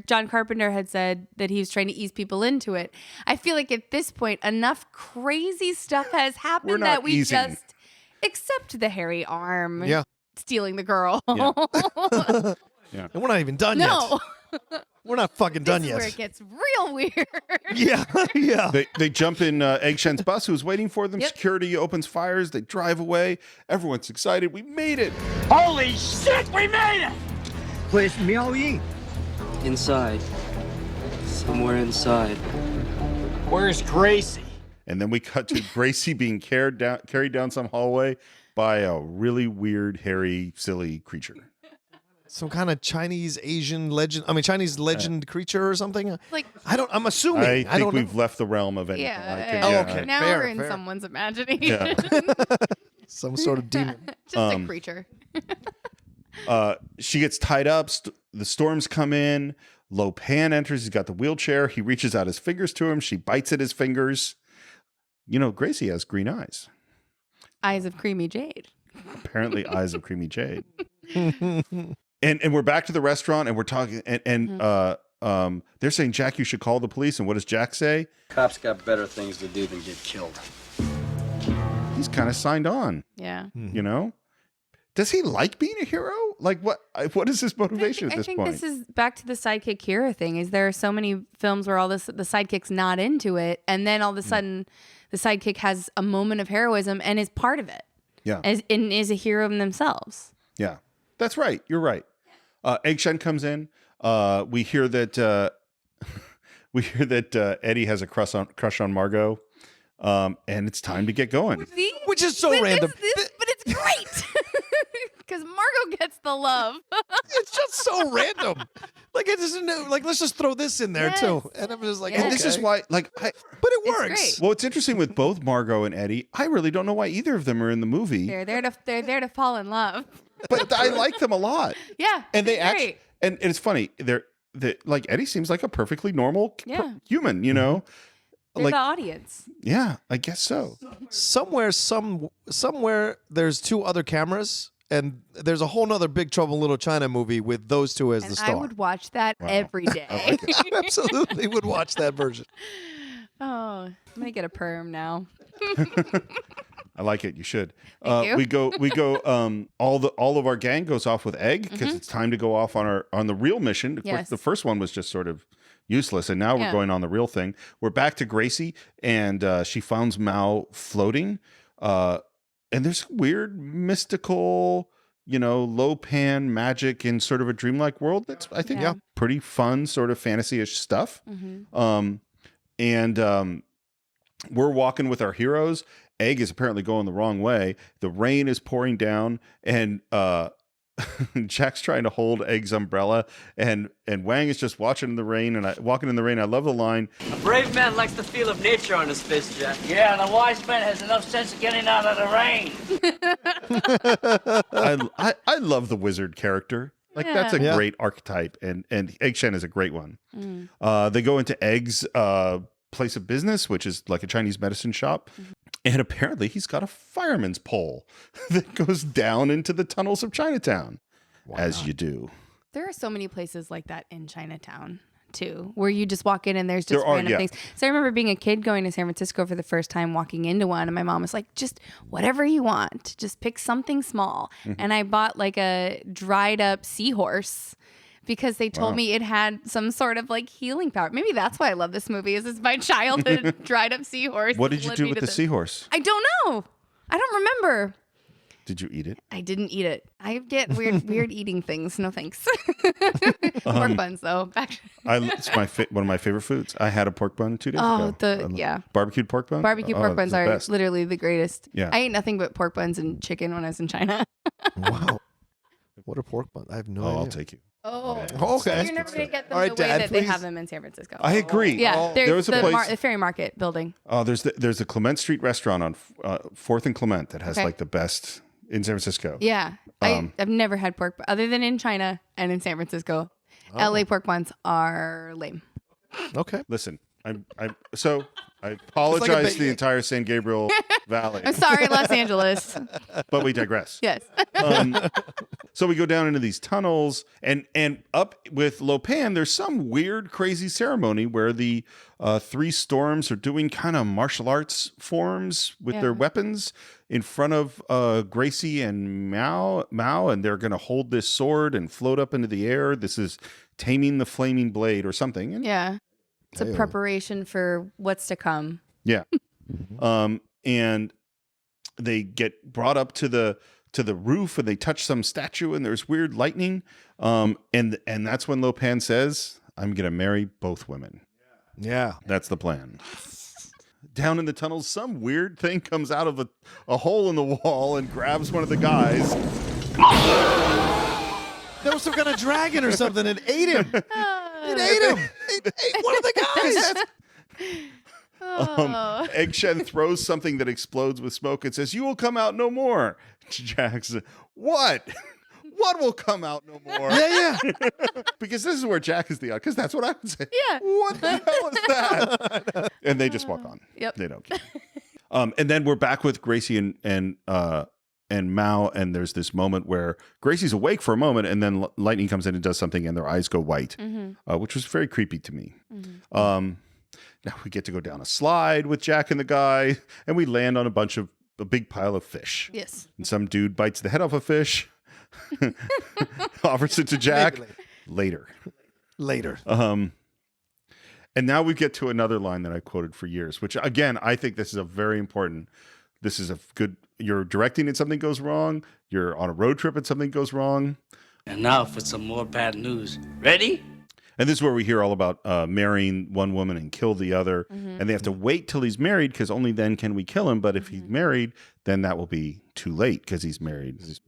D: John Carpenter had said that he was trying to ease people into it. I feel like at this point, enough crazy stuff has happened that we just... Except the hairy arm stealing the girl.
B: Yeah.
C: And we're not even done yet. We're not fucking done yet.
D: This is where it gets real weird.
C: Yeah.
B: They jump in Egg Shen's bus, who's waiting for them. Yep. Security opens fires. They drive away. Everyone's excited. We made it.
K: Holy shit, we made it!
M: Where's Miao Ying? Inside. Somewhere inside.
H: Where's Gracie?
B: And then we cut to Gracie being carried down some hallway by a really weird, hairy, silly creature.
C: Some kind of Chinese legend creature or something. Like I'm assuming.
B: I think we've left the realm of anything.
C: Okay.
D: Now we're in someone's imagination.
C: Some sort of demon.
D: Just a creature.
B: She gets tied up. The storms come in. Lo Pan enters. He's got the wheelchair. He reaches out his fingers to him. She bites at his fingers. Gracie has green eyes.
D: Eyes of creamy jade.
B: Apparently, eyes of creamy jade. And we're back to the restaurant, and we're talking, and they're saying, Jack, you should call the police. And what does Jack say?
H: Cops got better things to do than get killed.
B: He's kind of signed on.
D: Yeah.
B: Does he like being a hero? Like, what is his motivation at this point?
D: I think this is back to the sidekick hero thing. Is there are so many films where the sidekick's not into it, and then all of a sudden the sidekick has a moment of heroism and is part of it.
B: Yeah.
D: And is a hero in themselves.
B: Yeah. That's right. You're right. Egg Shen comes in. We hear that Eddie has a crush on Margo. And it's time to get going.
C: Which is so random.
D: But it's great. Because Margo gets the love.
C: It's just so random. Like, it doesn't know. Like, let's just throw this in there too. And I'm just like,
B: and this is why, but
C: it works.
D: Great.
B: Well, it's interesting with both Margo and Eddie. I really don't know why either of them are in the movie.
D: They're there to fall in love.
B: But I like them a lot.
D: Yeah,
B: and they actually, and it's funny. They're like Eddie seems like a perfectly normal human.
D: They're the audience.
B: Yeah, I guess so.
C: Somewhere, there's two other cameras. And there's a whole nother Big Trouble in Little China movie with those two as the star.
D: I would watch that every day.
C: I absolutely would watch that version.
D: Oh, I'm gonna get a perm now.
B: I like it. You should.
D: Thank you.
B: We go. All of our gang goes off with Egg because it's time to go off on the real mission. Of course,
D: Yes.
B: the first one was just sort of useless, and now we're going on the real thing. We're back to Gracie, and she finds Mao floating. And there's weird mystical, low pan magic in sort of a dreamlike world. That's I think pretty fun, sort of fantasy-ish stuff. And we're walking with our heroes. Egg is apparently going the wrong way. The rain is pouring down, and Jack's trying to hold Egg's umbrella, and Wang is just watching in the rain and walking in the rain. I love the line.
M: A brave man likes the feel of nature on his face, Jack.
N: Yeah, and a wise man has enough sense of getting out of the rain.
B: I love the wizard character. Like that's a great archetype, and Egg Shen is a great one. They go into Egg's place of business, which is like a Chinese medicine shop. And apparently he's got a fireman's pole that goes down into the tunnels of Chinatown, as you do.
D: There are so many places like that in Chinatown, too, where you just walk in and there's just random things. So I remember being a kid going to San Francisco for the first time, walking into one, and my mom was like, just whatever you want, just pick something small. And I bought like a dried up seahorse because they told me it had some sort of like healing power. Maybe that's why I love this movie. Is it's my childhood dried up seahorse.
B: What did you do with the seahorse?
D: I don't know. I don't remember.
B: Did you eat it?
D: I didn't eat it. I get weird eating things. No thanks. Pork buns though.
B: It's one of my favorite foods. I had a pork bun 2 days ago. Barbecued pork bun.
D: Barbecued pork buns are literally the greatest.
B: Yeah.
D: I ate nothing but pork buns and chicken when I was in China.
C: Wow. What a pork bun. I have no idea.
B: I'll take you.
D: Oh,
C: okay.
D: You're never going to get them
C: All right,
D: the way
C: Dad,
D: that they
C: please.
D: have them in San Francisco.
B: I agree.
D: Yeah,
B: there was a place.
D: the Ferry Market building.
B: There's a Clement Street restaurant on 4th and Clement that has like the best in San Francisco.
D: Yeah, I've never had pork other than in China and in San Francisco. LA pork buns are lame.
C: Okay.
B: Listen, I apologize to the entire San Gabriel Valley.
D: I'm sorry, Los Angeles.
B: But we digress.
D: Yes.
B: So we go down into these tunnels, and up with Lopan, there's some weird, crazy ceremony where the 3 storms are doing kind of martial arts forms with their weapons in front of Gracie and Mao, and they're going to hold this sword and float up into the air. This is taming the flaming blade or something. And
D: it's a preparation for what's to come.
B: Yeah. And they get brought up to the roof, and they touch some statue, and there's weird lightning. And that's when Lopan says, I'm going to marry both women.
C: Yeah.
B: That's the plan. Down in the tunnels, some weird thing comes out of a hole in the wall and grabs one of the guys.
C: There was some kind of dragon or something and ate him. It ate him. It ate one of the guys.
B: Egg Shen throws something that explodes with smoke and says, "You will come out no more." Jack's, what? What will come out no more?
C: Yeah.
B: Because this is where Jack is because that's what I would say.
D: Yeah.
B: What the hell is that? And they just walk on.
D: Yep.
B: They don't care. And then we're back with Gracie and Mao, and there's this moment where Gracie's awake for a moment, and then lightning comes in and does something, and their eyes go white, which was very creepy to me. Now we get to go down a slide with Jack and the guy, and we land on a big pile of fish.
D: Yes.
B: And some dude bites the head off a fish, offers it to Jack. Later. And now we get to another line that I quoted for years, which again, I think this is a very important. This is a good. You're directing and something goes wrong. You're on a road trip and something goes wrong.
N: And now for some more bad news. Ready?
B: And this is where we hear all about marrying one woman and kill the other. And they have to wait till he's married because only then can we kill him. But if he's married, then that will be too late because he's married.
C: He's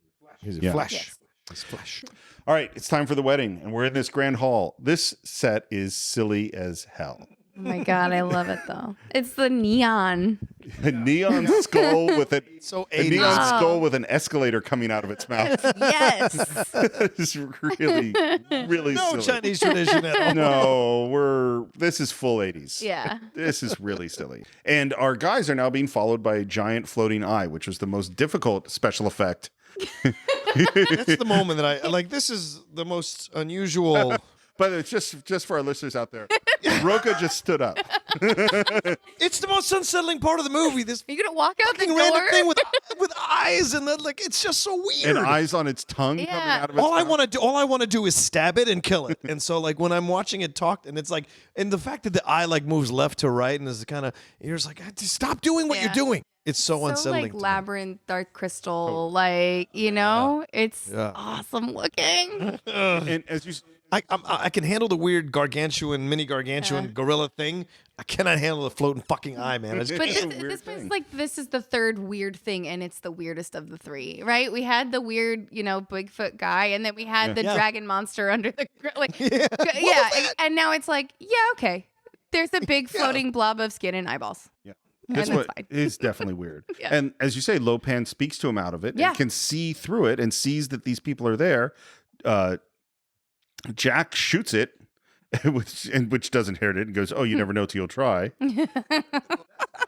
B: flesh.
C: Yes. He's flesh.
B: All right, it's time for the wedding. And we're in this grand hall. This set is silly as hell.
D: Oh my God, I love it though. It's the neon.
B: A neon skull with a neon
D: Oh.
B: skull with an escalator coming out of its mouth.
D: Yes.
B: It's really, really
C: No
B: silly.
C: Chinese tradition at all.
B: No, this is full 80s.
D: Yeah.
B: This is really silly. And our guys are now being followed by a giant floating eye, which was the most difficult special effect.
C: That's the moment that I like. This is the most unusual.
B: But it's just for our listeners out there. Roka just stood up.
C: It's the most unsettling part of the movie. This
D: Are you gonna walk out the
C: fucking
D: door?
C: random thing with eyes and then like it's just so weird.
B: And eyes on its tongue coming out of its
C: all I
B: mouth.
C: want to do is stab it and kill it. And so like when I'm watching it talk, and it's like, and the fact that the eye like moves left to right and is kind of, you're just like, stop doing what you're doing. It's so unsettling.
D: Like
C: to me.
D: Labyrinth, Dark Crystal, like it's awesome looking.
B: And as you.
C: I can handle the weird mini gargantuan gorilla thing. I cannot handle the floating fucking eye, man.
D: But this is the third weird thing, and it's the weirdest of the three, right? We had the weird, Bigfoot guy, and then we had the dragon monster under the and now it's like, okay, there's a big floating blob of skin and eyeballs.
B: Yeah.
D: That's
B: what
D: fine.
B: is definitely weird. And as you say, Lopan speaks to him out of it and can see through it and sees that these people are there. Jack shoots it, which doesn't hurt it, and goes, "Oh, you never know till you'll try."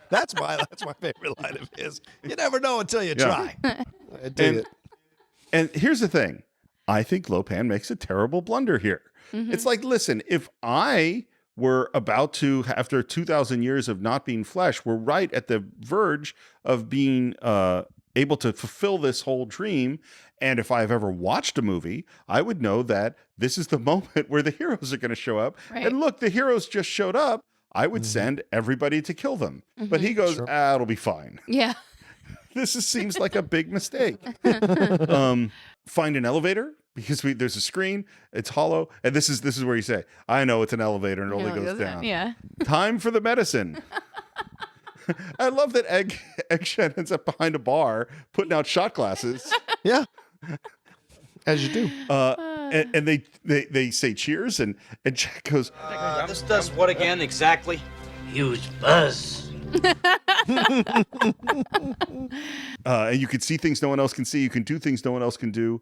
C: That's my favorite line of his. You never know until you try. I dig it.
B: And here's the thing: I think Lopan makes a terrible blunder here.
D: Mm-hmm.
B: It's like, listen, if I were about to, after 2,000 years of not being flesh, we're right at the verge of being able to fulfill this whole dream. And if I've ever watched a movie, I would know that this is the moment where the heroes are going to show up. Right. And look, the heroes just showed up. I would send everybody to kill them. But he goes, it'll be fine.
D: Yeah.
B: This seems like a big mistake. Find an elevator because there's a screen. It's hollow. And this is where you say, I know it's an elevator and it only goes down.
D: Yeah.
B: Time for the medicine. I love that Egg Shen ends up behind a bar putting out shot glasses.
C: Yeah. As you do.
B: And they say cheers, and Jack goes,
H: this does what again exactly?
N: Huge buzz.
B: And you can see things no one else can see. You can do things no one else can do.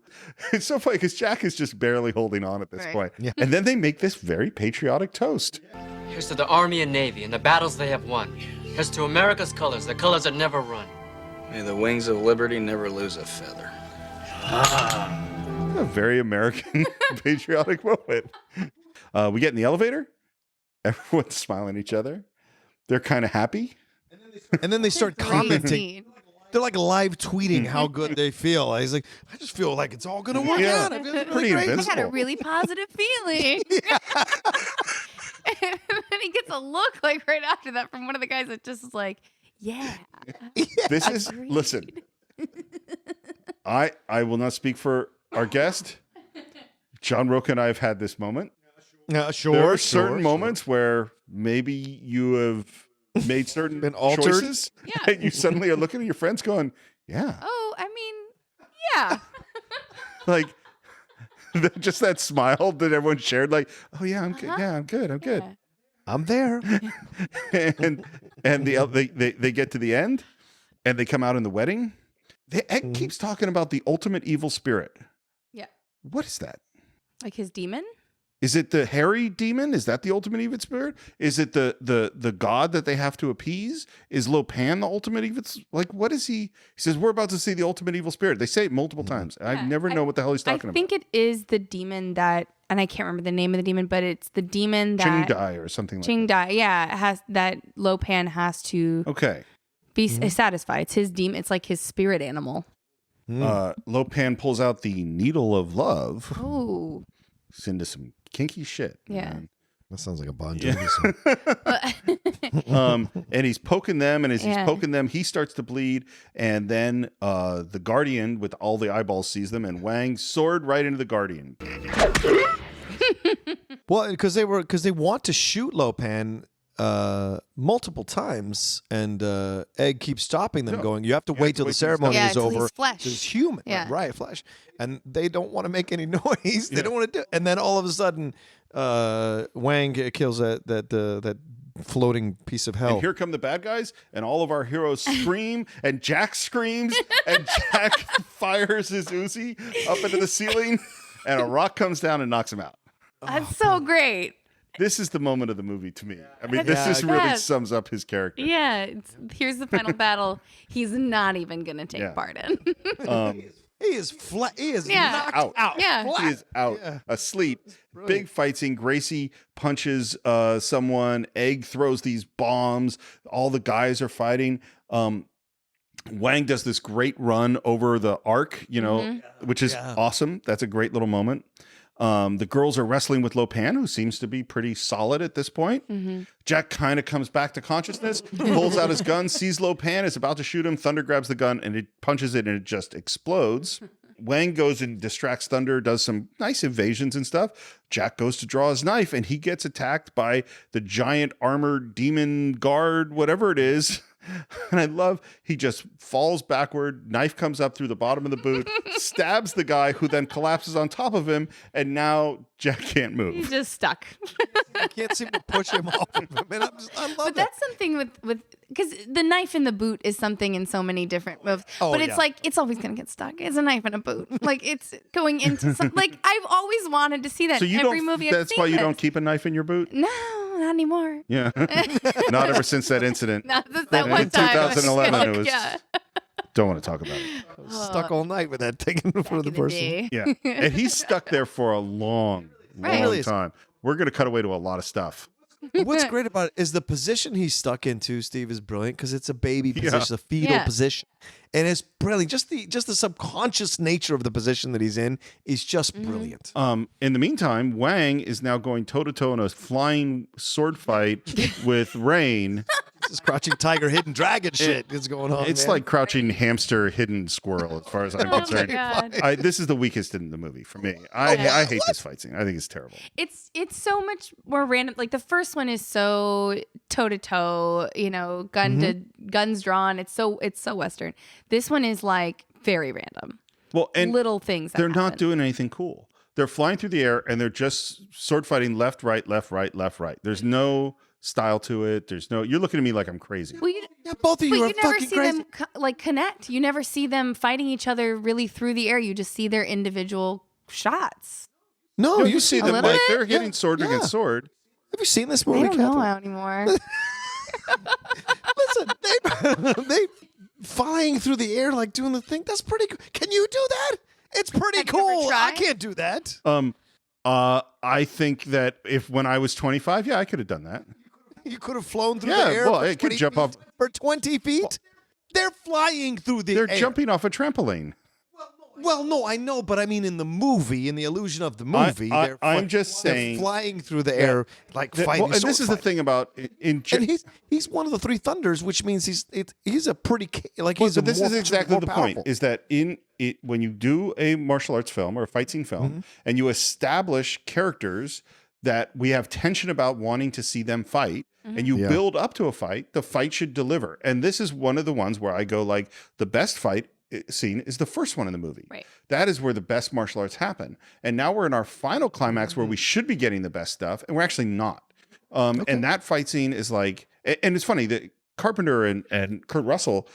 B: It's so funny because Jack is just barely holding on at this point. Yeah. And then they make this very patriotic toast.
M: Here's to the Army and Navy and the battles they have won. Here's to America's colors, the colors that never run.
H: May the wings of liberty never lose a feather.
B: A very American patriotic moment. We get in the elevator. Everyone's smiling at each other. They're kind of happy.
C: And then they start commenting. They're like live tweeting how good they feel. He's like, I just feel like it's all going to work out. I feel really
B: pretty
C: great.
B: invincible.
D: I had a really positive feeling. And then he gets a look like right after that from one of the guys that just is like,
B: This is, listen, I will not speak for our guest. John Roca and I have had this moment.
C: Sure.
B: There are certain moments where maybe you have made certain choices.
D: Yeah.
B: And you suddenly are looking at your friends going, yeah.
D: Oh, I mean, yeah.
B: Like, just that smile that everyone shared, like, oh yeah, I'm good. Yeah, I'm good. I'm good.
D: Yeah.
C: I'm there.
B: and they get to the end, and they come out in the wedding. Egg keeps talking about the ultimate evil spirit.
D: Yeah.
B: What is that?
D: Like his demon?
B: Is it the hairy demon? Is that the ultimate evil spirit? Is it the god that they have to appease? Is Lopan the ultimate evil? Like, what is he? He says, we're about to see the ultimate evil spirit. They say it multiple times. I never know what the hell he's talking about.
D: I think it is the demon that, and I can't remember the name of the demon, but it's the demon that
B: Ching-Dai or something like that.
D: Ching-Dai, yeah, has that Lopan has to be satisfied. It's his demon. It's like his spirit animal.
B: Lopan pulls out the needle of love.
D: Oh.
B: It's into some kinky shit.
D: Yeah.
B: Man.
C: That sounds like a Bon Jovi
B: song. And he's poking them, and as he's poking them, he starts to bleed. And then the Guardian with all the eyeballs sees them, and Wang soared right into the Guardian.
C: Well, because they want to shoot Lopan multiple times, and Egg keeps stopping them, going, "You have to wait till the ceremony is over.
D: He's flesh.
C: He's human, right? Flesh." And they don't want to make any noise. They don't want to do. And then all of a sudden, Wang kills that floating piece of hell.
B: And here come the bad guys, and all of our heroes scream, and Jack screams, and Jack fires his Uzi up into the ceiling, and a rock comes down and knocks him out.
D: That's so great.
B: This is the moment of the movie to me. I mean, this just really sums up his character.
D: Yeah. Here's the final battle he's not even going to take part in.
C: He is flat. He is
D: Yeah.
C: knocked out.
D: Yeah.
C: Flat.
B: He is out, asleep. Big fight scene. Gracie punches someone. Egg throws these bombs. All the guys are fighting. Wang does this great run over the arc, which is awesome. That's a great little moment. The girls are wrestling with Lo Pan, who seems to be pretty solid at this point. Jack kind of comes back to consciousness, pulls out his gun, sees Lo Pan, is about to shoot him. Thunder grabs the gun and it punches it and it just explodes. Wang goes and distracts Thunder, does some nice evasions and stuff. Jack goes to draw his knife and he gets attacked by the giant armored demon guard, whatever it is. And I love, he just falls backward, knife comes up through the bottom of the boot, stabs the guy who then collapses on top of him, and now Jack can't move.
D: He's just stuck.
C: I can't seem to push him off of him. And I love
D: But that's something with because the knife in the boot is something in so many different moves. But it's like it's always gonna get stuck. It's a knife in a boot. Like it's going into some. Like I've always wanted to see that
B: So
D: in
B: you
D: every
B: don't,
D: movie.
B: that's why you don't keep a knife in your boot?
D: No, not anymore.
B: Yeah. Not ever since that incident.
D: Not since that one
B: In
D: time.
B: 2011, it was.
D: Yeah.
B: Don't want to talk about it.
C: I was stuck all night with that thing in front of the person.
B: Yeah. And he's stuck there for a long
C: Right.
B: time. We're going to cut away to a lot of stuff.
C: What's great about it is the position he's stuck into, Steve, is brilliant because it's a baby position, a fetal
D: Yeah.
C: position. And it's brilliant. Just the subconscious nature of the position that he's in is just brilliant.
B: In the meantime, Wang is now going toe-to-toe in a flying sword fight with Rain.
C: This is crouching tiger, hidden dragon shit is going on.
B: It's
C: man.
B: like crouching hamster, hidden squirrel, as far as I'm concerned.
D: God.
B: This is the weakest in the movie for me. I hate this fight scene. I think it's terrible.
D: It's so much more random. Like the first one is so toe to toe, guns drawn. It's so Western. This one is like very random.
B: Well, and
D: little things.
B: They're not doing anything cool. They're flying through the air and they're just sword fighting left, right, left, right, left, right. There's no style to it. There's no. You're looking at me like I'm crazy.
D: Well,
C: both of you are
D: you never
C: fucking
D: see
C: crazy.
D: them connect. You never see them fighting each other really through the air. You just see their individual shots.
C: No,
B: you see them like they're hitting sword against sword.
C: Have you seen this
D: I
C: movie?
D: don't know anymore.
C: Listen, they flying through the air like doing the thing. That's pretty cool. Can you do that? It's pretty cool. I can't do that.
B: I think that when I was 25, I could have done that.
C: You could have flown through the air.
B: Well, it could jump off
C: for 20 feet. They're flying through the air.
B: They're jumping off a trampoline.
C: Well, no, I know, but I mean, in the movie, in the illusion of the movie,
B: I'm just saying
C: they're flying through the air like fighting.
B: Well, and this is the thing about
C: and he's one of the three thunders, which means he's a pretty he's.
B: But this is exactly the point: is that when you do a martial arts film or a fight scene film, and you establish characters that we have tension about wanting to see them fight, and you build up to a fight, the fight should deliver. And this is one of the ones where I go like the best fight scene is the first one in the movie. Right. That is where the best martial arts happen. And now we're in our final climax where we should be getting the best stuff, and we're actually not. And that fight scene is like, and it's funny that Carpenter and Kurt Russell,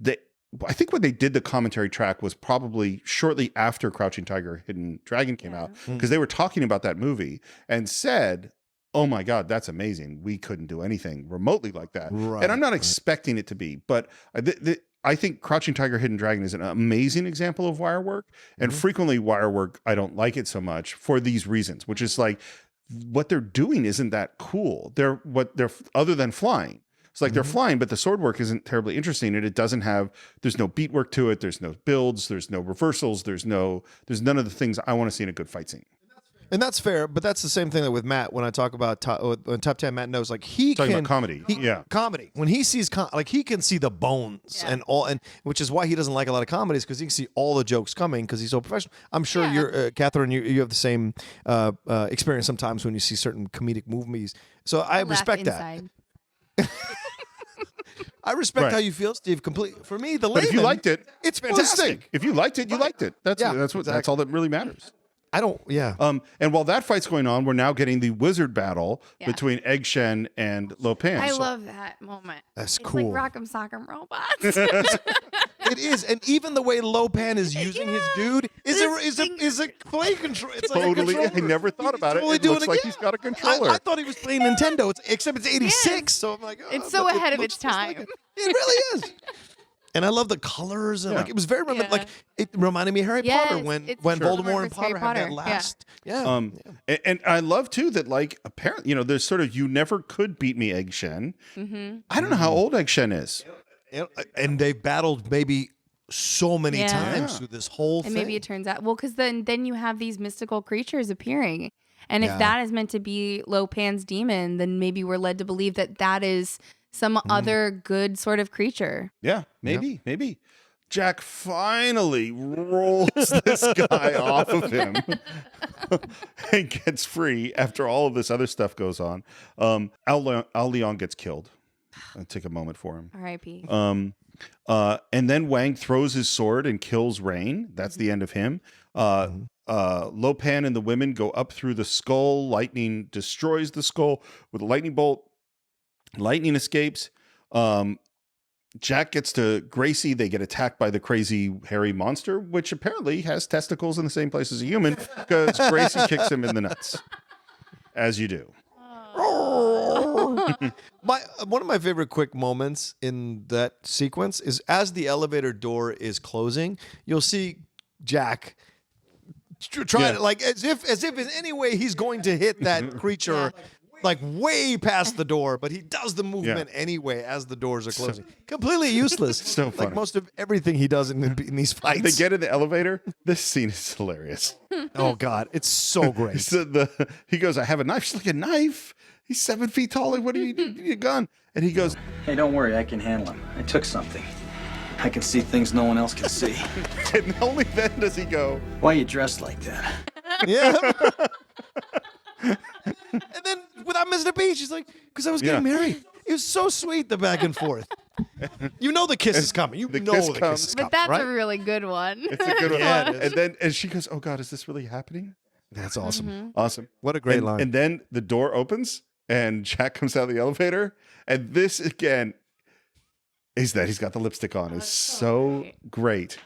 B: I think when they did the commentary track was probably shortly after Crouching Tiger, Hidden Dragon came out, because they were talking about that movie and said, oh my God, that's amazing. We couldn't do anything remotely like that. Right, and I'm not expecting it to be, but I think Crouching Tiger, Hidden Dragon is an amazing example of wire work. And frequently wire work, I don't like it so much for these reasons, which is like what they're doing isn't that cool. They're other than flying. It's like they're flying, but the sword work isn't terribly interesting. And there's no beat work to it. There's no builds. There's no reversals. There's none of the things I want to see in a good fight scene.
C: And that's fair, but that's the same thing that with Matt when I talk about on Top 10. Matt knows like
B: Talking about comedy,
C: comedy. When he sees he can see the bones and all, and which is why he doesn't like a lot of comedies because he can see all the jokes coming because he's so professional. I'm sure you're Catherine. You have the same experience sometimes when you see certain comedic movies. So I respect that. I respect how you feel, Steve. Completely. For me,
B: but if you liked it,
C: it's fantastic.
B: If you liked it, you liked it. That's all that really matters.
C: I don't. Yeah.
B: And while that fight's going on, we're now getting the wizard battle between Egg Shen and Lo Pan.
D: I love that moment.
C: That's
D: It's
C: cool.
D: like Rock'em Sock'em Robots.
C: It is, and even the way Lo Pan is using his dude is a play control. It's like
B: totally.
C: a
B: I never thought about it. It looks like he's got a controller.
C: I thought he was playing Nintendo, except it's 86. So I'm like,
D: it's so ahead of its time.
C: It really is. And I love the colors. And
B: Yeah.
C: like it was very like it reminded me of Harry
D: Yes,
C: Potter when
D: it's
C: Voldemort and
D: Harry
C: Potter had that
D: Potter.
C: last.
B: And I love too that like apparently there's sort of you never could beat me, Egg Shen. I don't know how old Egg Shen is.
C: And they've battled maybe so many times through this whole thing.
D: And maybe it turns out because then you have these mystical creatures appearing. And if that is meant to be Lo Pan's demon, then maybe we're led to believe that is some other good sort of creature.
B: Yeah, maybe. Jack finally rolls this guy off of him and gets free after all of this other stuff goes on. Al Leon gets killed. I'll take a moment for him.
D: R.I.P.
B: And then Wang throws his sword and kills Rain. That's the end of him. Lo Pan and the women go up through the skull. Lightning destroys the skull with a lightning bolt. Lightning escapes. Jack gets to Gracie. They get attacked by the crazy hairy monster, which apparently has testicles in the same place as a human because Gracie kicks him in the nuts, as you do.
C: One of my favorite quick moments in that sequence is as the elevator door is closing, you'll see Jack try to like as if in any way he's going to hit that creature like way past the door, but he does the movement anyway as the doors are closing. Completely useless.
B: So funny.
C: Like most of everything he does in these fights.
B: They get in the elevator. This scene is hilarious.
C: Oh God, it's so great.
B: So he goes, I have a knife. She's like, a knife? He's 7 feet tall. Like, what do you need? You need a gun. And he goes,
H: Hey, don't worry, I can handle him. I took something. I can see things no one else can see.
B: And only then does he go,
H: Why are you dressed like that?
C: Yeah. And then without missing a beat, she's like, because I was getting married. It was so sweet, the back and forth. You know the kiss is coming. The kiss is coming.
D: But that's
C: right?
D: a really good one.
B: it's a good one.
C: Yeah, it is.
B: And she goes, oh God, is this really happening?
C: That's awesome.
B: Awesome.
C: What a great line.
B: And then the door opens and Jack comes out of the elevator. And this again is that he's got the lipstick on. It's so great.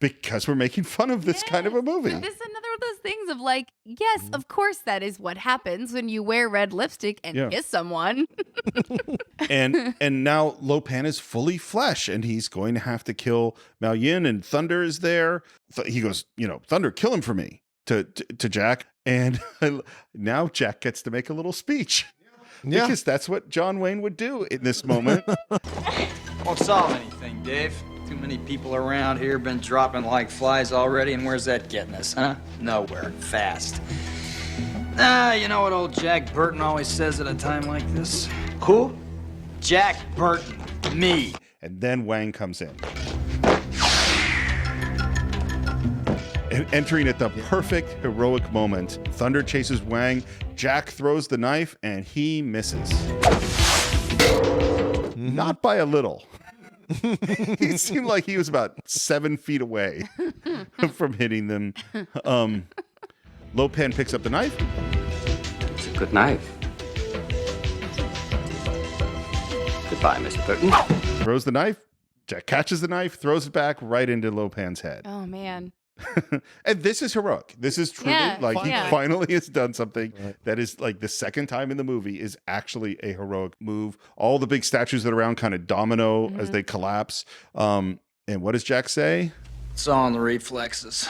B: Because we're making fun of this kind of a movie.
D: This is another of those things of like, yes, of course that is what happens when you wear red lipstick and kiss someone.
B: and now Lo Pan is fully flesh and he's going to have to kill Mao Yin and Thunder is there. He goes, Thunder, kill him for me to Jack. And now Jack gets to make a little speech.
C: Yeah.
B: Because that's what John Wayne would do in this moment.
H: Won't solve anything, Dave. Too many people around here been dropping like flies already, and where's that getting us, huh? Nowhere. Fast. You know what old Jack Burton always says at a time like this? Who? Jack Burton. Me.
B: And then Wang comes in. And entering at the perfect heroic moment. Thunder chases Wang. Jack throws the knife, and he misses. Not by a little. He seemed like he was about 7 feet away from hitting them. Lo Pan picks up the knife.
N: It's a good knife. Goodbye, Mr. Burton.
B: Throws the knife. Jack catches the knife, throws it back right into Lo Pan's head.
D: Oh, man.
B: And this is heroic. This is truly he finally has done something that is like the second time in the movie is actually a heroic move. All the big statues that are around kind of domino as they collapse. And what does Jack say?
H: It's all in the reflexes.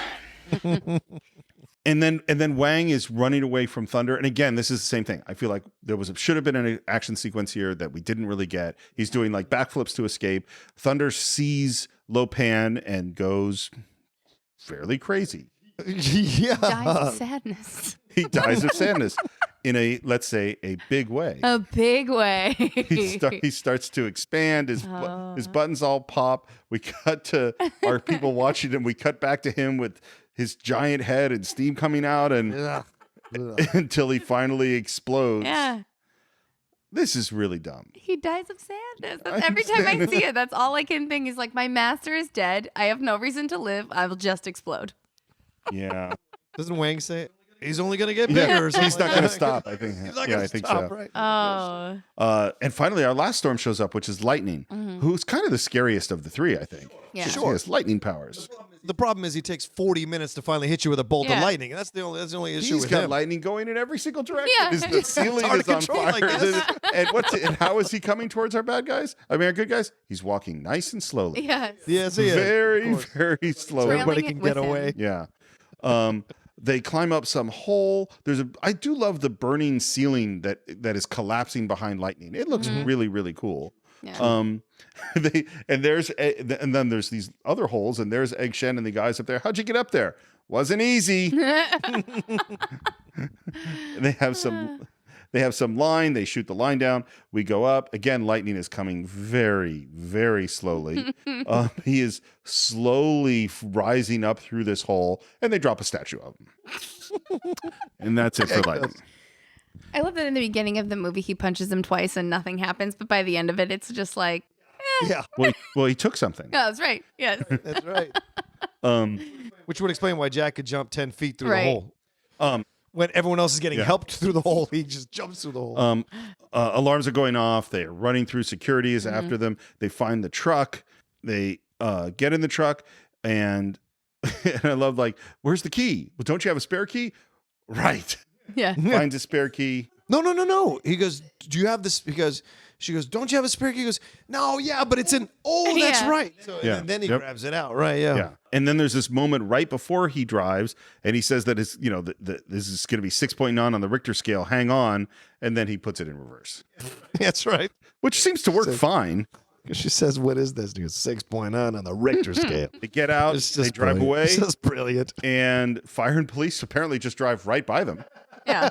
B: And then Wang is running away from Thunder. And again, this is the same thing. I feel like there should have been an action sequence here that we didn't really get. He's doing like backflips to escape. Thunder sees Lo Pan and goes fairly crazy.
C: Yeah.
D: Dies of sadness.
B: He dies of sadness in a, let's say, a big way.
D: A big way.
B: He starts to expand. His buttons all pop. We cut to our people watching him. We cut back to him with his giant head and steam coming out and until he finally explodes.
D: Yeah.
B: This is really dumb.
D: He dies of sadness. Every time I see it, that's all I can think. He's like, my master is dead. I have no reason to live. I will just explode.
B: Yeah.
C: Doesn't Wang say it? He's only going to get bigger or something?
B: He's not going to stop, I think.
C: He's not going to stop, right?
D: Oh.
B: And finally, our last storm shows up, which is Lightning, who's kind of the scariest of the three, I think.
D: Yeah.
B: She has lightning powers.
C: the problem is he takes 40 minutes to finally hit you with a bolt of lightning. That's the only issue
B: He's
C: with
B: got
C: him.
B: lightning going in every single direction.
D: Yeah.
B: The ceiling
C: hard
B: is
C: to
B: on
C: control, I
B: fire.
C: guess.
B: And how is he coming towards our bad guys? I mean, our good guys? He's walking nice and slowly.
D: Yes.
C: Yes, he is.
B: Very, very slowly.
C: So everybody
D: Trailing
C: can
D: it
C: get
D: with him.
C: away.
B: Yeah. They climb up some hole. I do love the burning ceiling that is collapsing behind lightning. It looks really, really cool.
D: Yeah.
B: And then there's these other holes, and there's Egg Shen and the guys up there. How'd you get up there? Wasn't easy. They have some line. They shoot the line down. We go up again. Lightning is coming very, very slowly. He is slowly rising up through this hole, and they drop a statue of him. And that's it for lightning.
D: I love that in the beginning of the movie he punches him twice and nothing happens, but by the end of it, it's just like,
C: Yeah.
B: Well, he took something.
D: oh, that's right. Yes.
C: That's right. Which would explain why Jack could jump 10 feet through
D: Right.
C: the hole. When everyone else is getting helped through the hole, he just jumps through the hole.
B: Alarms are going off. They are running through. Security is after them. They find the truck. They get in the truck, and I love, like, where's the key? Well, don't you have a spare key? Right.
D: Yeah.
B: Finds a spare key.
C: No. He goes, do you have this? Because she goes, don't you have a spare key? He goes, no, yeah, but it's in, that's
D: Yeah.
C: right. So,
B: Yeah.
C: And then he
B: Yep.
C: grabs it out. Right, yeah.
B: Yeah. And then there's this moment right before he drives, and he says that it's, this is going to be 6.9 on the Richter scale. Hang on. And then he puts it in reverse,
C: That's right.
B: which seems to work fine.
C: She says, what is this? And he goes, 6.9 on the Richter scale.
B: They get out,
C: It's
B: they
C: just
B: drive
C: brilliant.
B: away,
C: It's just brilliant.
B: and fire and police apparently just drive right by them.
D: Yeah.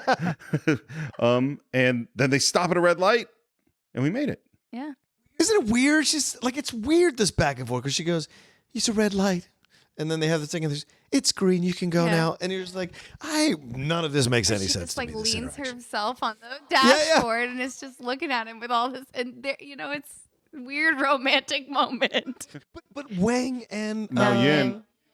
B: And then they stop at a red light, and we made it.
D: Yeah.
C: Isn't it weird? She's like, it's weird, this back and forth, because she goes, it's a red light. And then they have the thing, and there's, it's green, you can go
D: Yeah.
C: now. And you're just like, none of this makes any
D: She
C: sense
D: just
C: to
D: like
C: me, this
D: leans
C: interaction.
D: herself on the dashboard and is just looking at him with all this, and there, it's a weird romantic moment.
C: But Wang and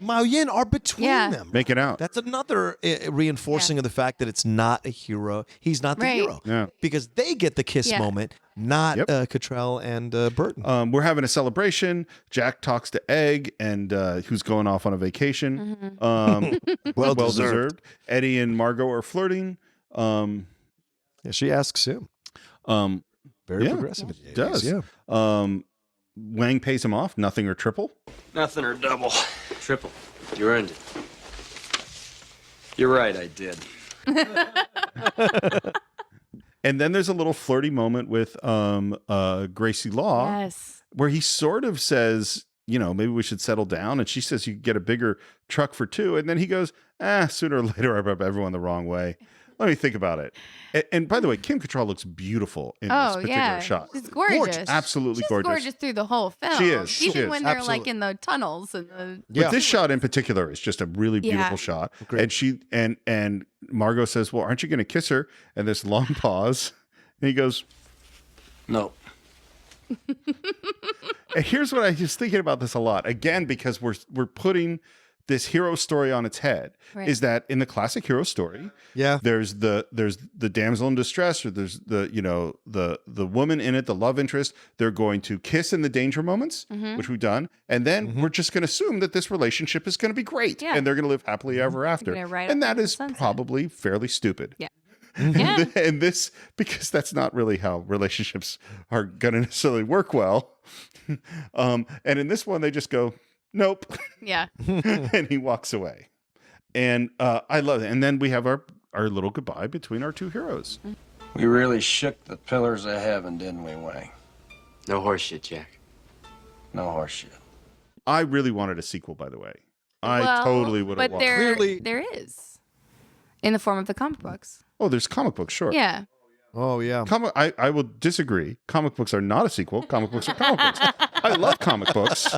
B: Mao Yin
C: are between them.
B: make it out.
C: That's another reinforcing of the fact that it's not a hero. He's not the
D: Right.
C: hero.
B: Yeah.
C: Because they get the kiss
D: Yeah.
C: moment, not Cottrell and Burton.
B: We're having a celebration. Jack talks to Egg, and who's going off on a vacation. Well deserved. Eddie and Margo are flirting.
C: Yeah, she asks him. Very progressive. in the 80s,
B: Does.
C: Yeah.
B: Wang pays him off, nothing or triple.
H: Nothing or double.
M: Triple. You earned it.
H: You're right, I did.
B: And then there's a little flirty moment with Gracie Law,
D: Yes.
B: where he sort of says, maybe we should settle down. And she says you could get a bigger truck for two. And then he goes, sooner or later I rub everyone the wrong way. Let me think about it. And by the way, Kim Cattrall looks beautiful in this particular shot.
D: She's gorgeous.
B: Absolutely
D: She's
B: gorgeous.
D: gorgeous through the whole film.
B: She is. She
D: Even
B: is.
D: when they're like
B: Absolutely.
D: in the tunnels and the.
B: But this shot in particular is just a really beautiful
D: Yeah.
B: shot. And she and Margo says, well, aren't you going to kiss her? And this long pause. And he goes,
H: No.
B: and here's what I was thinking about this a lot. Again, because we're putting this hero story on its head.
D: Right.
B: Is that in the classic hero story, there's the damsel in distress, or there's the woman in it, the love interest. They're going to kiss in the danger moments, which we've done, and then we're just going to assume that this relationship is going to be great, and they're going to live happily ever after.
D: gonna ride
B: And
D: off
B: that
D: into
B: is
D: the sunset.
B: probably fairly stupid.
D: Yeah. Yeah.
B: And this, because that's not really how relationships are going to necessarily work well. And in this one, they just go, nope.
D: Yeah.
B: And he walks away. And I love it. And then we have our little goodbye between our two heroes.
L: We really shook the pillars of heaven, didn't we, Wang?
M: No horseshit, Jack.
L: No horseshit.
B: I really wanted a sequel, by the way. I
D: Well,
B: totally would have
D: But
B: wanted.
D: there is, in the form of the comic books.
B: Oh, there's comic books, sure.
D: Yeah.
C: Oh, yeah.
B: I will disagree. Comic books are not a sequel. Comic books are comic books. I love comic books.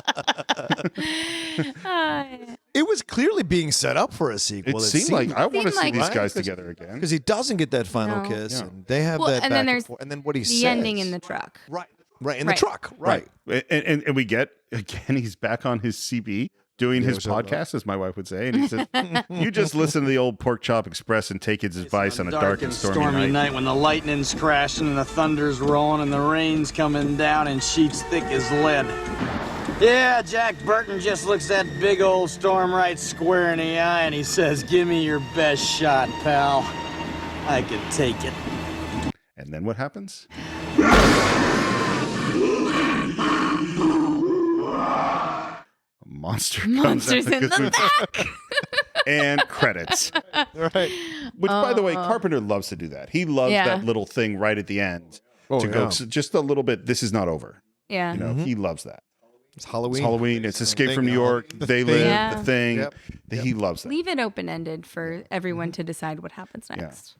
C: It was clearly being set up for a sequel.
B: It seemed like I want to see these guys together again.
C: Because he doesn't get that final
D: No.
C: kiss.
B: Yeah.
C: And they have
D: Well,
C: that
D: and
C: back
D: then there's
C: forth. And then what he
D: the
C: says.
D: ending in the truck.
C: Right. Right. In
D: Right.
C: the truck. Right.
B: And we get, again, he's back on his CB doing his podcast, as my wife would say. And he says, you just listen to the old Porkchop Express and take his advice on a dark and stormy night.
H: when the lightning's crashing and the thunder's rolling and the rain's coming down in sheets thick as lead. Yeah, Jack Burton just looks that big old storm right square in the eye and he says, "Give me your best shot, pal. I can take it."
B: And then what happens? A monster comes
D: Monsters
B: out
D: in the back.
B: and credits.
C: Right.
B: Which, by the way, Carpenter loves to do that. He loves that little thing right at the end to go just a little bit. This is not over.
D: Yeah.
B: You know, he loves that.
C: It's Halloween.
B: It's Halloween. It's Escape from New York. They Live. The Thing. He loves that.
D: Leave it open-ended for everyone to decide what happens next.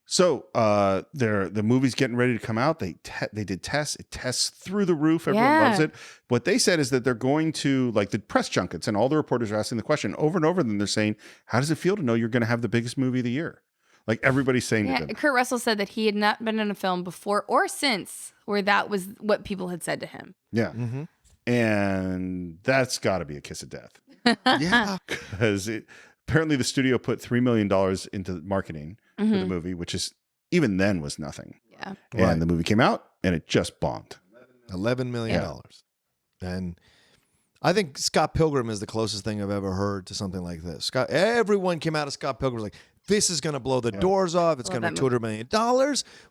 B: So the movie's getting ready to come out. They did tests. It tests through the roof. Everyone loves it. What they said is that they're going to, like, the press junkets, and all the reporters are asking the question over and over. Then they're saying, "How does it feel to know you're going to have the biggest movie of the year?" Like, everybody's saying to them.
D: Kurt Russell said that he had not been in a film before or since where that was what people had said to him.
B: Yeah. And that's got to be a kiss of death.
C: Yeah.
B: Because apparently the studio put $3 million into marketing for the movie, which is, even then, was nothing.
D: Yeah.
B: And the movie came out and it just bombed.
C: $11 million. And I think Scott Pilgrim is the closest thing I've ever heard to something like this. Everyone came out of Scott Pilgrim like, this is going to blow the doors off. It's going to be $200 million.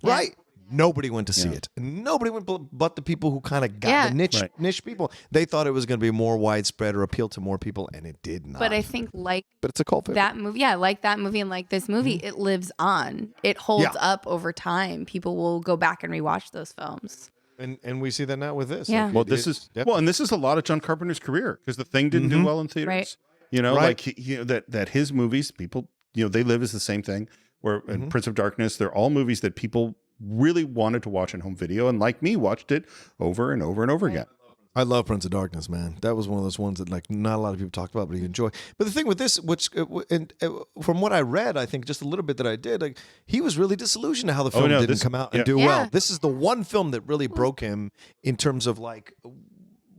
C: Right? Nobody went to see it. Nobody went but the people who kind of got the niche people. They thought it was going to be more widespread or appeal to more people, and it did not.
D: But I think
C: but it's a cult film.
D: that movie, like that movie and like this movie, it lives on. It holds up over time. People will go back and rewatch those films.
C: And we see that now with this.
D: Yeah.
C: Like,
B: Well, this is and this is a lot of John Carpenter's career, because The Thing didn't do well in theaters.
D: Right.
B: You know, like that his movies, people, they live as the same thing. Where in Prince of Darkness, they're all movies that people really wanted to watch in home video, and like me, watched it over and over and over again.
C: I love Prince of Darkness, man. That was one of those ones that, like, not a lot of people talked about, but you enjoy. But the thing with this, which from what I read, I think just a little bit that I did, like, he was really disillusioned at how the film didn't come out and do well. This is the one film that really broke him in terms of, like,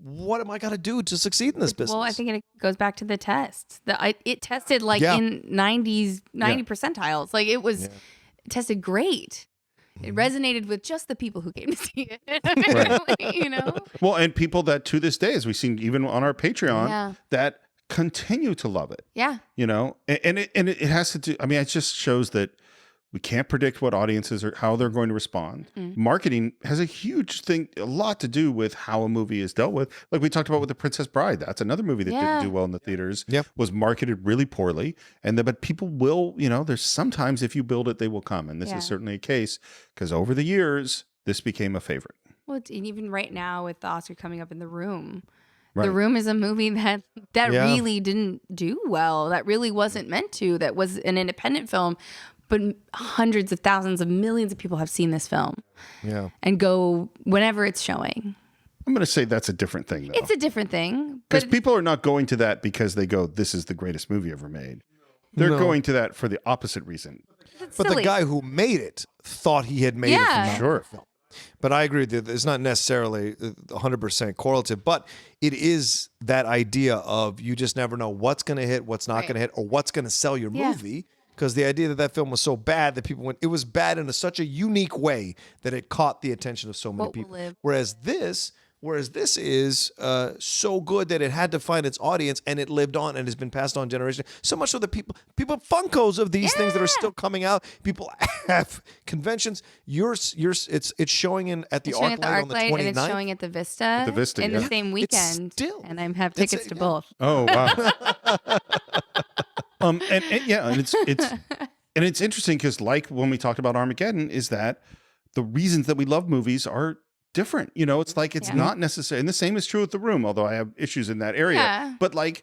C: what am I going to do to succeed in this business?
D: Well, I think it goes back to the test. It tested like in 90 percentiles. Like it was tested great. It resonated with just the people who came to see it. You know?
B: Well, and people that to this day, as we've seen even on our Patreon, that continue to love it.
D: Yeah.
B: You know, and it has to do, I mean, it just shows that we can't predict what audiences are, how they're going to respond. Marketing has a huge thing, a lot to do with how a movie is dealt with. Like we talked about with The Princess Bride. That's another movie that didn't do well in the theaters. Was marketed really poorly. But people will, there's sometimes if you build it, they will come. And this is certainly a case, because over the years, this became a favorite.
D: Well, even right now with the Oscar coming up in The Room. Right. The Room is a movie that really didn't do well. That really wasn't meant to. That was an independent film. But hundreds of thousands of millions of people have seen this film. Yeah. And go whenever it's showing.
B: I'm going to say that's a different thing, though.
D: It's a different thing.
B: Because people are not going to that because they go, this is the greatest movie ever made. They're going to that for the opposite reason.
C: But the guy who made it thought he had made it from that film. But I agree that it's not necessarily 100% correlative, but it is that idea of you just never know what's going to hit, what's not going to hit, or what's going to sell your movie. Because the idea that film was so bad that people went, it was bad in such a unique way that it caught the attention of so many people. Whereas this is so good that it had to find its audience, and it lived on and has been passed on generation. So much so that people Funkos of these things that are still coming out. People have conventions. It's showing at the ArcLight on the 29th.
D: And it's showing at the Vista. In the same weekend. And I have tickets to both.
B: Oh wow. And it's interesting because, like when we talked about Armageddon, is that the reasons that we love movies are different. It's like it's not necessary, and the same is true with The Room. Although I have issues in that area, but like,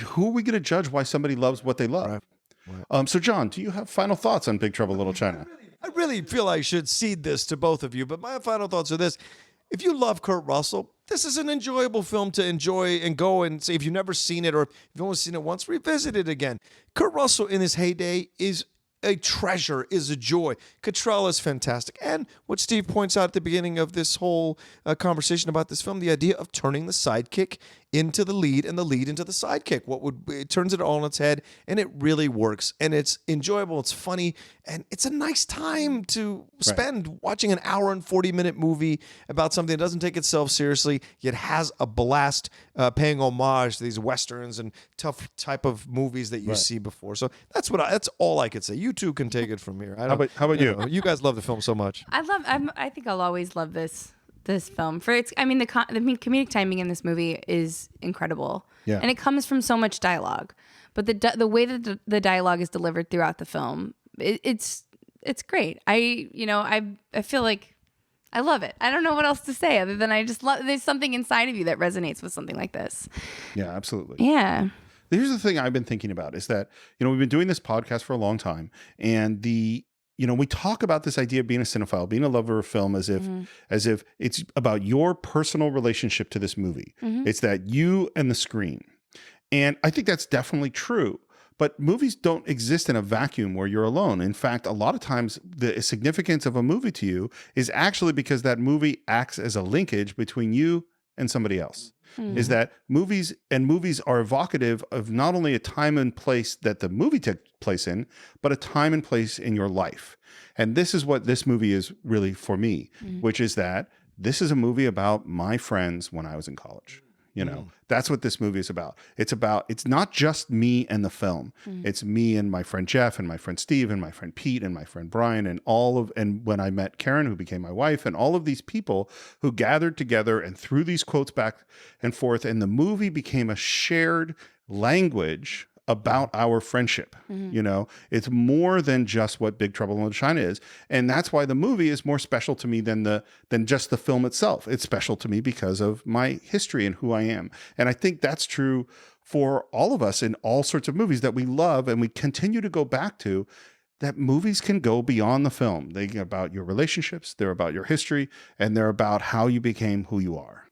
B: who are we going to judge why somebody loves what they love? Right. So, John, do you have final thoughts on Big Trouble in Little China?
C: I really feel I should cede this to both of you, but my final thoughts are this: if you love Kurt Russell, this is an enjoyable film to enjoy and go and see. If you've never seen it, or if you've only seen it once, revisit it again. Kurt Russell in his heyday is a treasure, is a joy. Cottrell is fantastic. And what Steve points out at the beginning of this whole conversation about this film, the idea of turning the sidekick into the lead and the lead into the sidekick. It turns it all on its head, and it really works. And it's enjoyable, it's funny, and it's a nice time to spend watching an hour and 40-minute movie about something that doesn't take itself seriously, yet has a blast paying homage to these westerns and tough type of movies that you see before. So that's all I could say. You two can take it from here.
B: How about you?
C: You guys love the film so much.
D: I think I'll always love this film for its. I mean, the comedic timing in this movie is incredible.
B: Yeah.
D: And it comes from so much dialogue, but the way that the dialogue is delivered throughout the film, it's great. I feel like I love it. I don't know what else to say other than I just love. There's something inside of you that resonates with something like this.
B: Yeah, absolutely.
D: Yeah.
B: Here's the thing I've been thinking about is that, we've been doing this podcast for a long time, and we talk about this idea of being a cinephile, being a lover of film as if it's about your personal relationship to this movie. It's that you and the screen. And I think that's definitely true. But movies don't exist in a vacuum where you're alone. In fact, a lot of times the significance of a movie to you is actually because that movie acts as a linkage between you and somebody else. Is that movies are evocative of not only a time and place that the movie took place in, but a time and place in your life. And this is what this movie is really for me, which is that this is a movie about my friends when I was in college. That's what this movie is about. It's not just me and the film. It's me and my friend Jeff and my friend Steve and my friend Pete and my friend Brian and when I met Karen, who became my wife, and all of these people who gathered together and threw these quotes back and forth. And the movie became a shared language about our friendship. It's more than just what Big Trouble in Little China is. And that's why the movie is more special to me than just the film itself. It's special to me because of my history and who I am. And I think that's true for all of us in all sorts of movies that we love and we continue to go back to, that movies can go beyond the film. They're about your relationships, they're about your history, and they're about how you became who you are.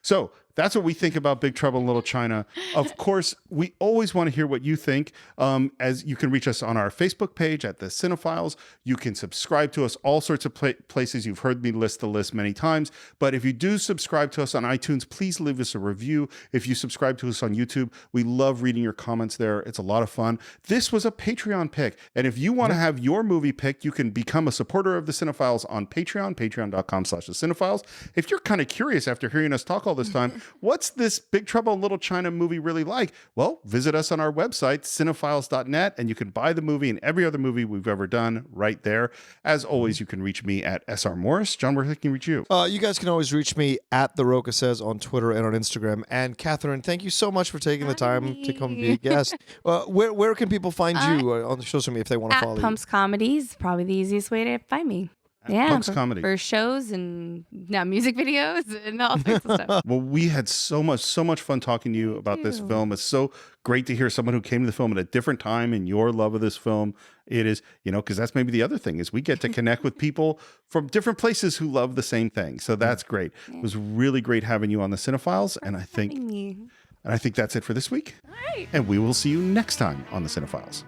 B: So that's what we think about Big Trouble in Little China. Of course, we always want to hear what you think. As you can reach us on our Facebook page at the Cine-Files. You can subscribe to us all sorts of places. You've heard me list the list many times. But if you do subscribe to us on iTunes, please leave us a review. If you subscribe to us on YouTube, we love reading your comments there. It's a lot of fun. This was a Patreon pick. And if you want to have your movie picked, you can become a supporter of the Cine-Files on Patreon, patreon.com/thecine-files. If you're kind of curious after hearing us talk all this time, what's this Big Trouble in Little China movie really like? Well, visit us on our website, Cine-Files.net, and you can buy the movie and every other movie we've ever done right there. As always, you can reach me at SR Morris. John, where can you reach you?
C: You guys can always reach me at The Roca Says on Twitter and on Instagram. And Catherine, thank you so much for taking the time to come be a guest. Where can people find you on the social media if they want to follow you?
D: Pumps Comedies, probably the easiest way to find me.
B: Pumps Comedy.
D: For shows and music videos and all sorts of stuff.
B: Well, we had so much fun talking to you about this film. It's so great to hear someone who came to the film at a different time in your love of this film. It is, because that's maybe the other thing is we get to connect with people from different places who love the same thing. So that's great. It was really great having you on the Cine-Files. And I think that's it for this week.
D: All right.
B: And we will see you next time on the Cine-Files.